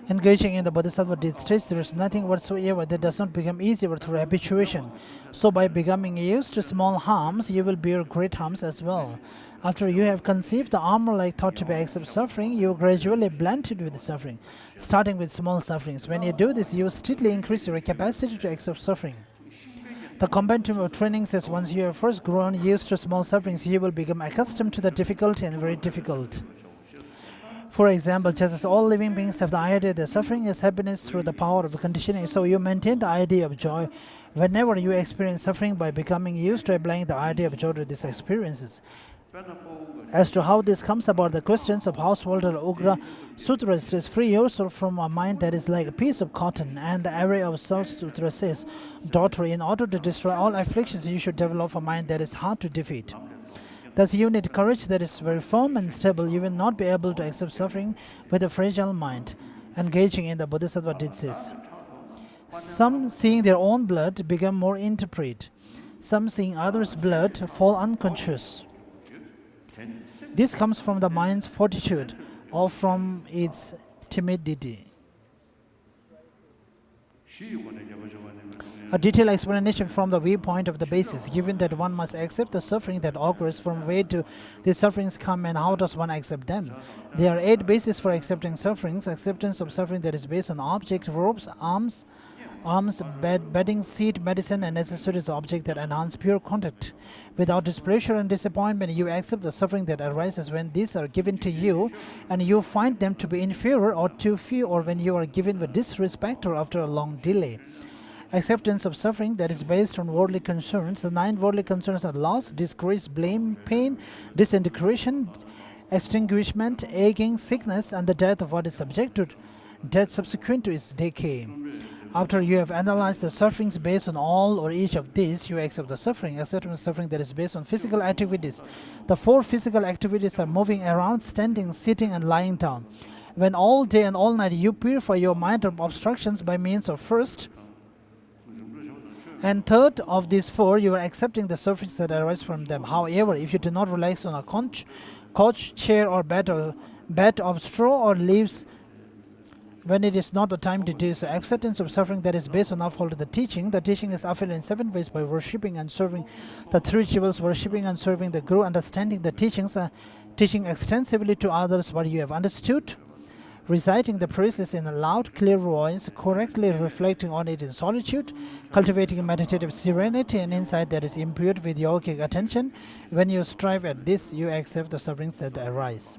Engaging in the Bodhisattva deed states there is nothing whatsoever that does not become easier through habituation. So by becoming used to small harms, you will bear great harms as well. After you have conceived the armor-like thought to be accept suffering, you gradually blend it with the suffering, starting with small sufferings. When you do this, you steadily increase your capacity to accept suffering. The compendium of training says once you have first grown used to small sufferings, you will become accustomed to the difficulty and very difficult. For example, just as all living beings have the idea that suffering is happiness through the power of conditioning, so you maintain the idea of joy whenever you experience suffering by becoming used to applying the idea of joy to these experiences. As to how this comes about, the questions of Householder Ugra Sutra says, free yourself from a mind that is like a piece of cotton, and the array of South Sutra says, daughter, in order to destroy all afflictions, you should develop a mind that is hard to defeat. Thus, you need courage that is very firm and stable. You will not be able to accept suffering with a fragile mind. Engaging in the Bodhisattva deed says, some seeing their own blood become more interpret. Some seeing others' blood fall unconscious. This comes from the mind's fortitude or from its timidity. A detailed explanation from the viewpoint of the basis, given that one must accept the suffering that occurs, from where do these sufferings come and how does one accept them. There are 8 bases for accepting sufferings. Acceptance of suffering that is based on object, ropes, arms, bedding, seat, medicine, and necessaries object that enhance pure contact. Without displeasure and disappointment, you accept the suffering that arises when these are given to you and you find them to be inferior or too few, or when you are given with disrespect or after a long delay. Acceptance of suffering that is based on worldly concerns. The 9 worldly concerns are loss, disgrace, blame, pain, disintegration, extinguishment, aging, sickness, and the death of what is subjected, death subsequent to its decay. After you have analyzed the sufferings based on all or each of these, you accept the suffering. Acceptance of suffering that is based on physical activities. The 4 physical activities are moving around, standing, sitting, and lying down. When all day and all night you purify your mind of obstructions by means of first and third of these four, you are accepting the sufferings that arise from them. However, if you do not relax on a couch, chair, or bed of straw or leaves when it is not the time to do so, acceptance of suffering that is based on upholding the teaching. The teaching is offered in 7 ways: by worshipping and serving the 3 jewels, worshipping and serving the Guru, understanding the teachings, teaching extensively to others what you have understood, reciting the praises in a loud, clear voice, correctly reflecting on it in solitude, cultivating meditative serenity and insight that is imbued with yogic attention. When you strive at this, you accept the sufferings that arise.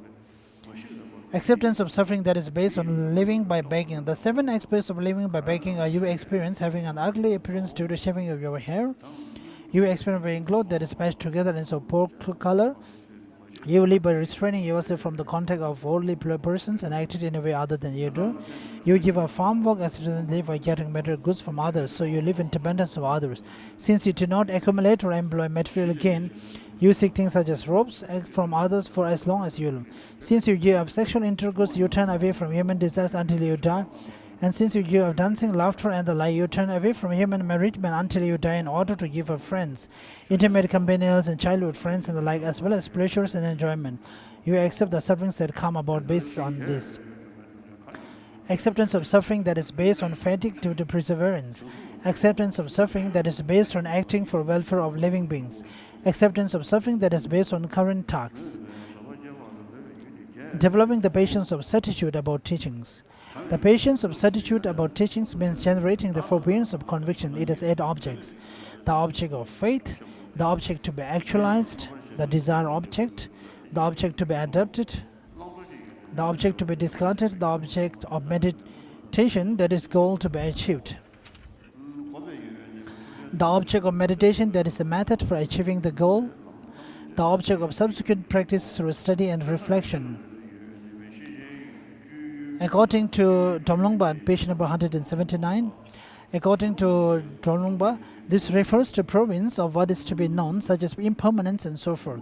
Acceptance of suffering that is based on living by begging. The 7 aspects of living by begging are: you experience having an ugly appearance due to shaving of your hair. You experience wearing clothes that is patched together in so poor color. You live by restraining yourself from the contact of worldly persons and acted in a way other than you do. You give up farm work accidentally by getting material goods from others, so you live in dependence of others. Since you do not accumulate or employ material gain, you seek things such as robes from others for as long as you live. Since you give up sexual intercourse, you turn away from human desires until you die. And since you give up dancing, laughter, and the like, you turn away from human merriment until you die in order to give up friends, intimate companions, and childhood friends, and the like, as well as pleasures and enjoyment. You accept the sufferings that come about based on this. Acceptance of suffering that is based on fatigue due to perseverance. Acceptance of suffering that is based on acting for welfare of living beings. Acceptance of suffering that is based on current tasks. Developing the patience of certitude about teachings. The patience of certitude about teachings means generating the forbearance of conviction. It has 8 objects: the object of faith, the object to be actualized, the desire object, the object to be adopted, the object to be discarded, the object of meditation, that is goal to be achieved. The object of meditation, that is the method for achieving the goal. The object of subsequent practice through study and reflection. According to Domlongpa, page number 179, according to Domlongpa, this refers to province of what is to be known, such as impermanence and so forth.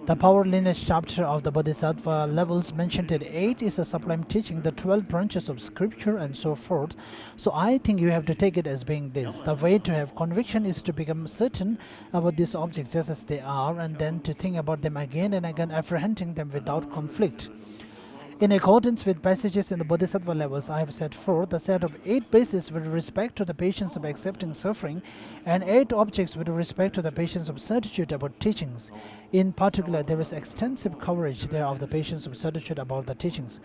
The power lineage chapter of the Bodhisattva levels mentioned at 8 is a sublime teaching, the 12 branches of scripture and so forth. So I think you have to take it as being this. The way to have conviction is to become certain about these objects just as they are, and then to think about them again and again, apprehending them without conflict. In accordance with passages in the Bodhisattva levels, I have set forth the set of 8 bases with respect to the patience of accepting suffering and 8 objects with respect to the patience of certitude about teachings. In particular, there is extensive coverage there of the patience of certitude about the teachings.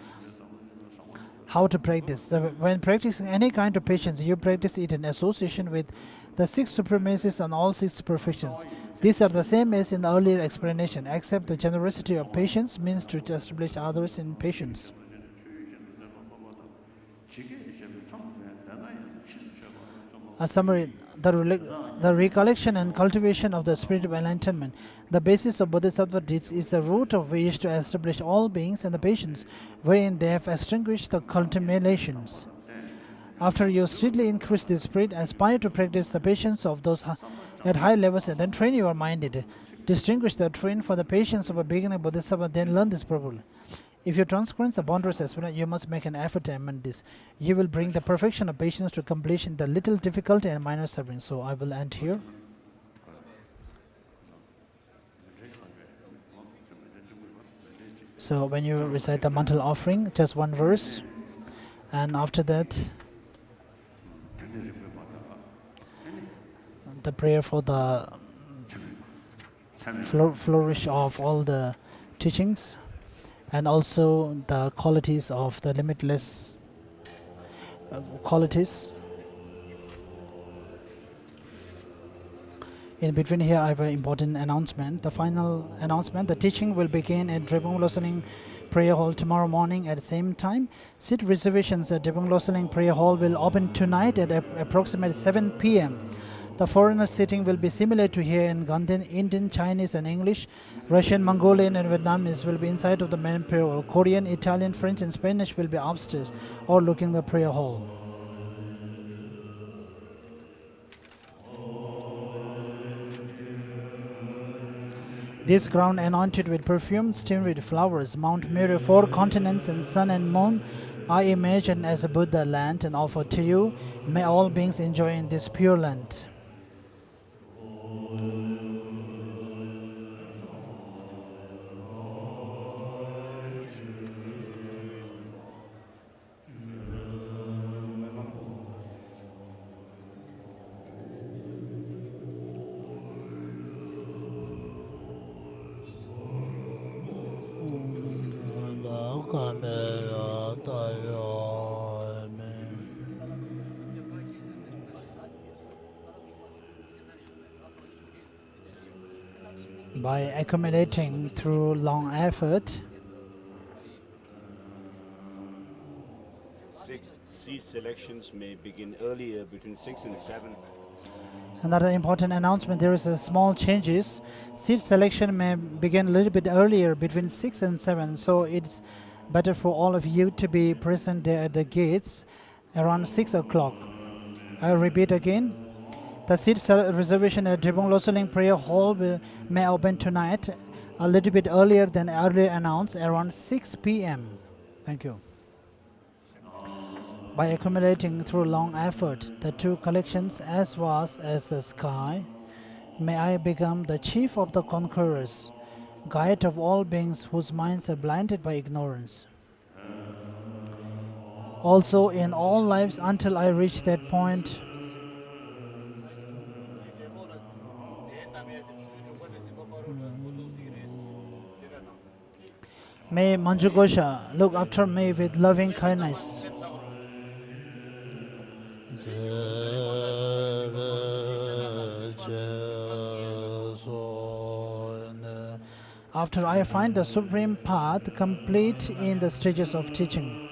How to practice? When practicing any kind of patience, you practice it in association with the 6 supremacies and all 6 perfections. These are the same as in the earlier explanation, except the generosity of patience means to establish others in patience. A summary: the recollection and cultivation of the spirit of enlightenment. The basis of Bodhisattva deeds is the root of which to establish all beings and the patience, wherein they have extinguished the contaminations. After you steadily increase this spirit, aspire to practice the patience of those at high levels and then train your mind in it. Distinguish the train for the patience of a beginner Bodhisattva, then learn this properly. If you transgress the boundaries aspirant, you must make an effort to amend this. You will bring the perfection of patience to completion, the little difficulty and minor suffering. So I will end here. So when you recite the mantle offering, just 1 verse, and after that, the prayer for the flourish of all the teachings, and also the qualities of the limitless qualities. In between here, I have an important announcement. The final announcement: the teaching will begin at Drepung Losaling Prayer Hall tomorrow morning at the same time. Seat reservations at Drepung Losaling Prayer Hall will open tonight at approximately 7 p.m. The foreigner seating will be similar to here in Gandhin. Indian, Chinese, and English, Russian, Mongolian, and Vietnamese will be inside of the main prayer hall. Korean, Italian, French, and Spanish will be upstairs or looking the prayer hall. This ground anointed with perfume, strewn with flowers, Mount Meru, 4 continents, and sun and moon, I imagine as a Buddha land and offer to you. May all beings enjoy in this pure land. By accumulating through long effort, Seed selections may begin earlier between 6 and 7. another important announcement, there is a small changes. Seat selection may begin a little bit earlier between 6 and 7, so it's better for all of you to be present there at the gates around 6 o'clock. I repeat again, the seat reservation at Dribong Loseling Prayer Hall may open tonight a little bit earlier than earlier announced, around 6 p.m. Thank you. By accumulating through long effort the 2 collections as vast as the sky, may I become the chief of the conquerors, guide of all beings whose minds are blinded by ignorance. Also in all lives until I reach that point, may Manjugosha look after me with loving kindness. After I find the supreme path complete in the stages of teaching,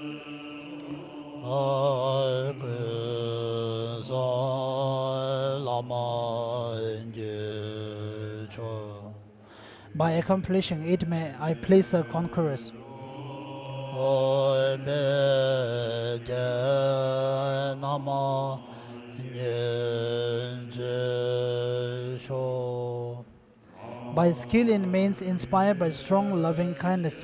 by accomplishing it, may I please the conquerors. By skill in means inspired by strong loving kindness.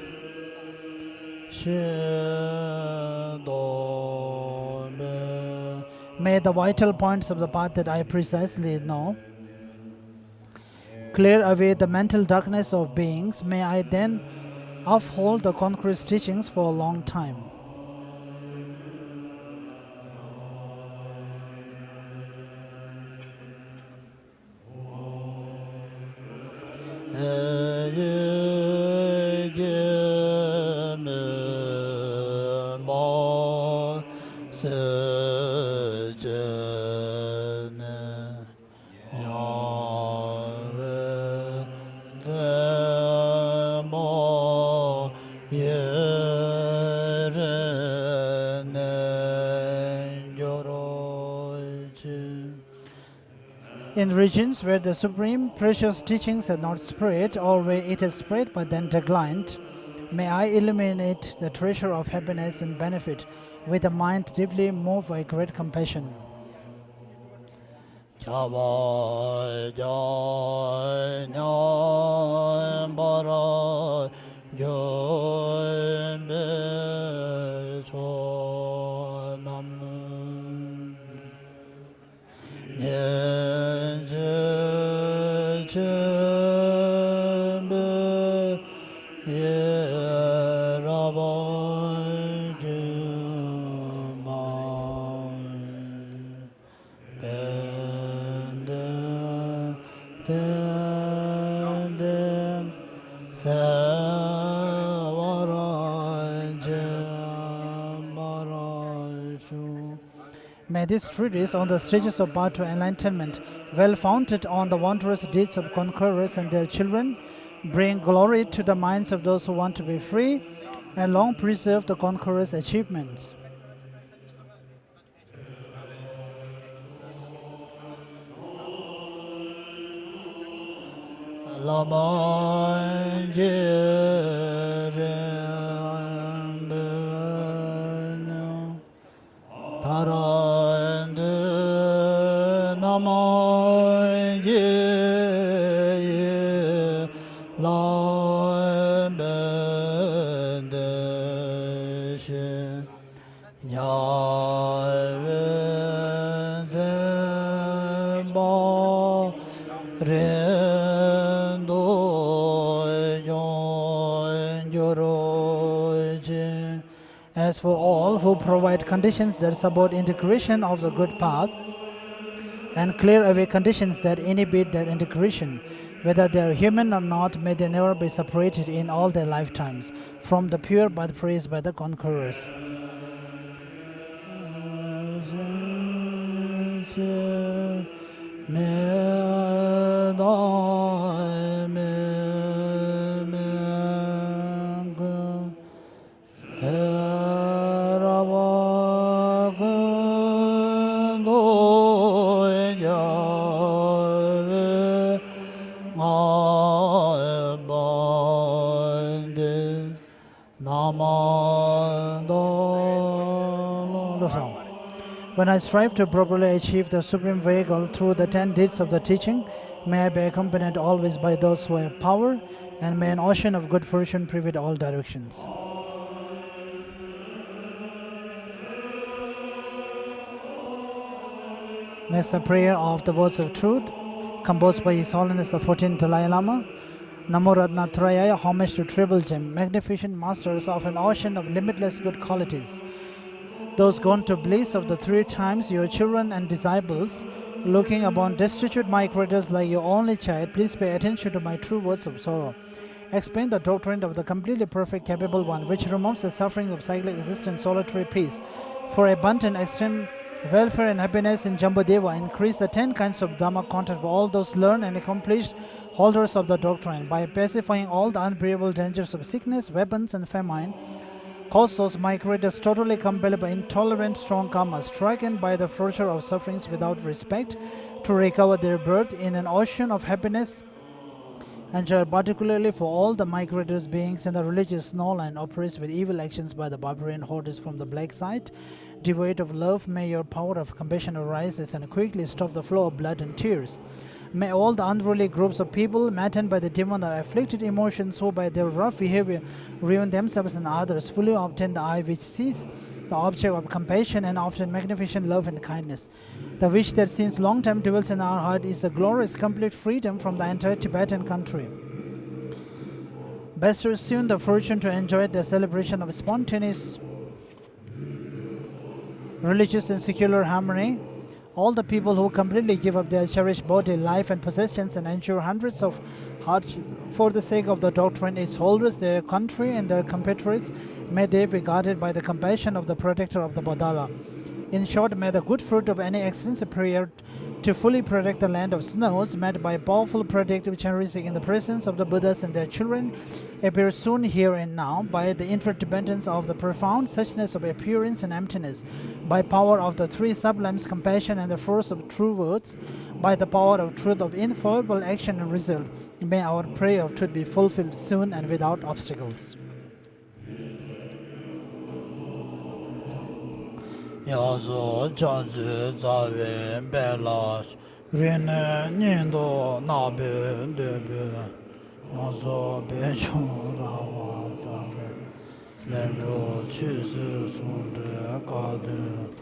May the vital points of the path that I precisely know clear away the mental darkness of beings. May I then uphold the conqueror's teachings for a long time. In regions where the supreme precious teachings are not spread, or where it is spread but then declined, may I illuminate the treasure of happiness and benefit with a mind deeply moved by great compassion. May this treatise on the stages of path to enlightenment, well founded on the wondrous deeds of conquerors and their children, bring glory to the minds of those who want to be free and long preserve the conquerors' achievements. Lama As for all who provide conditions that support integration of the good path and clear away conditions that inhibit that integration, whether they are human or not, may they never be separated in all their lifetimes from the pure but praised by the conquerors. When I strive to properly achieve the supreme vehicle through the 10 deeds of the teaching, may I be accompanied always by those who have power, and may an ocean of good fortune pervade all directions. Next, the prayer of the words of truth, composed by His Holiness the 14th Dalai Lama. Namo Ratna Trayaya, homage to Triple Gem, magnificent masters of an ocean of limitless good qualities. Those gone to bliss of the three times, your children and disciples, looking upon destitute my creators like your only child, please pay attention to my true words of sorrow. Explain the doctrine of the completely perfect, capable one, which removes the suffering of cyclic existence, solitary peace. For abundant, extreme welfare and happiness in Jambudeva, increase the 10 kinds of Dhamma content for all those learned and accomplished holders of the doctrine, by pacifying all the unbearable dangers of sickness, weapons, and famine. Cause those migrators totally compelled by intolerant strong karma, stricken by the torture of sufferings without respect, to recover their birth in an ocean of happiness. And particularly for all the migrators beings in the religious snowland oppressed with evil actions by the barbarian hordes from the black side, devoid of love, may your power of compassion arise and quickly stop the flow of blood and tears. May all the unruly groups of people, maddened by the demon or afflicted emotions, who by their rough behavior ruin themselves and others, fully obtain the eye which sees, the object of compassion and often magnificent love and kindness. The wish that since long time dwells in our heart is the glorious complete freedom from the entire Tibetan country. Bestow soon the fortune to enjoy the celebration of spontaneous religious and secular harmony. All the people who completely give up their cherished body, life, and possessions and endure hundreds of hardships for the sake of the doctrine, its holders, their country, and their compatriots, may they be guarded by the compassion of the protector of the Bodhala. In short, may the good fruit of any extensive prayer to fully protect the land of snows, met by powerful protective charity in the presence of the Buddhas and their children, appear soon here and now, by the interdependence of the profound suchness of appearance and emptiness, by power of the three sublimes, compassion and the force of true words, by the power of truth of infallible action and result, may our prayer of truth be fulfilled soon and without obstacles. Yazo Janzu Zawe Belash Rene Nindo Nabe Debe Yazo Bechon Rawa Zawe Lendo Chisu Sunde Kade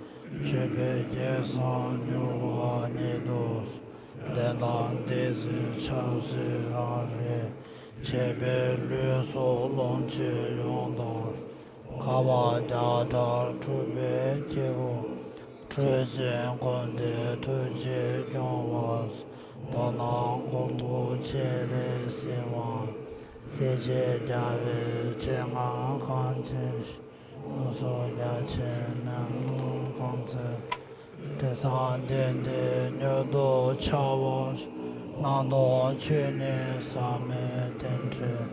Chebe Jesan Yuwa Nidos Dedan Dezi Chausi Rare Chebe Luso Lonche Yondar Kawa Dada Trube Jevo Trezen Konde Tuje Gyonwas Dona Kombu Chere Sewa Seje Jave Chenga Kanchish Uso Yache Nam Kanche Desan Dende Nyodo Chawash Nando Chene Same Tentre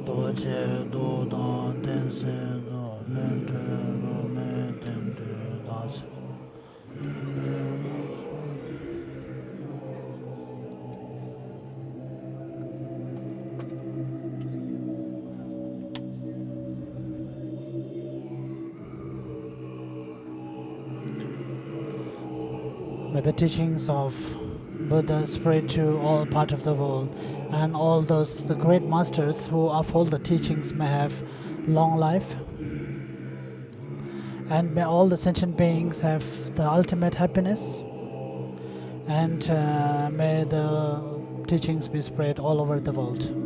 Doje do dan dense do lente do me tente das. May the teachings of Buddha spread to all parts of the world, and all those the great masters who uphold the teachings may have long life, and may all the sentient beings have the ultimate happiness, and may the teachings be spread all over the world.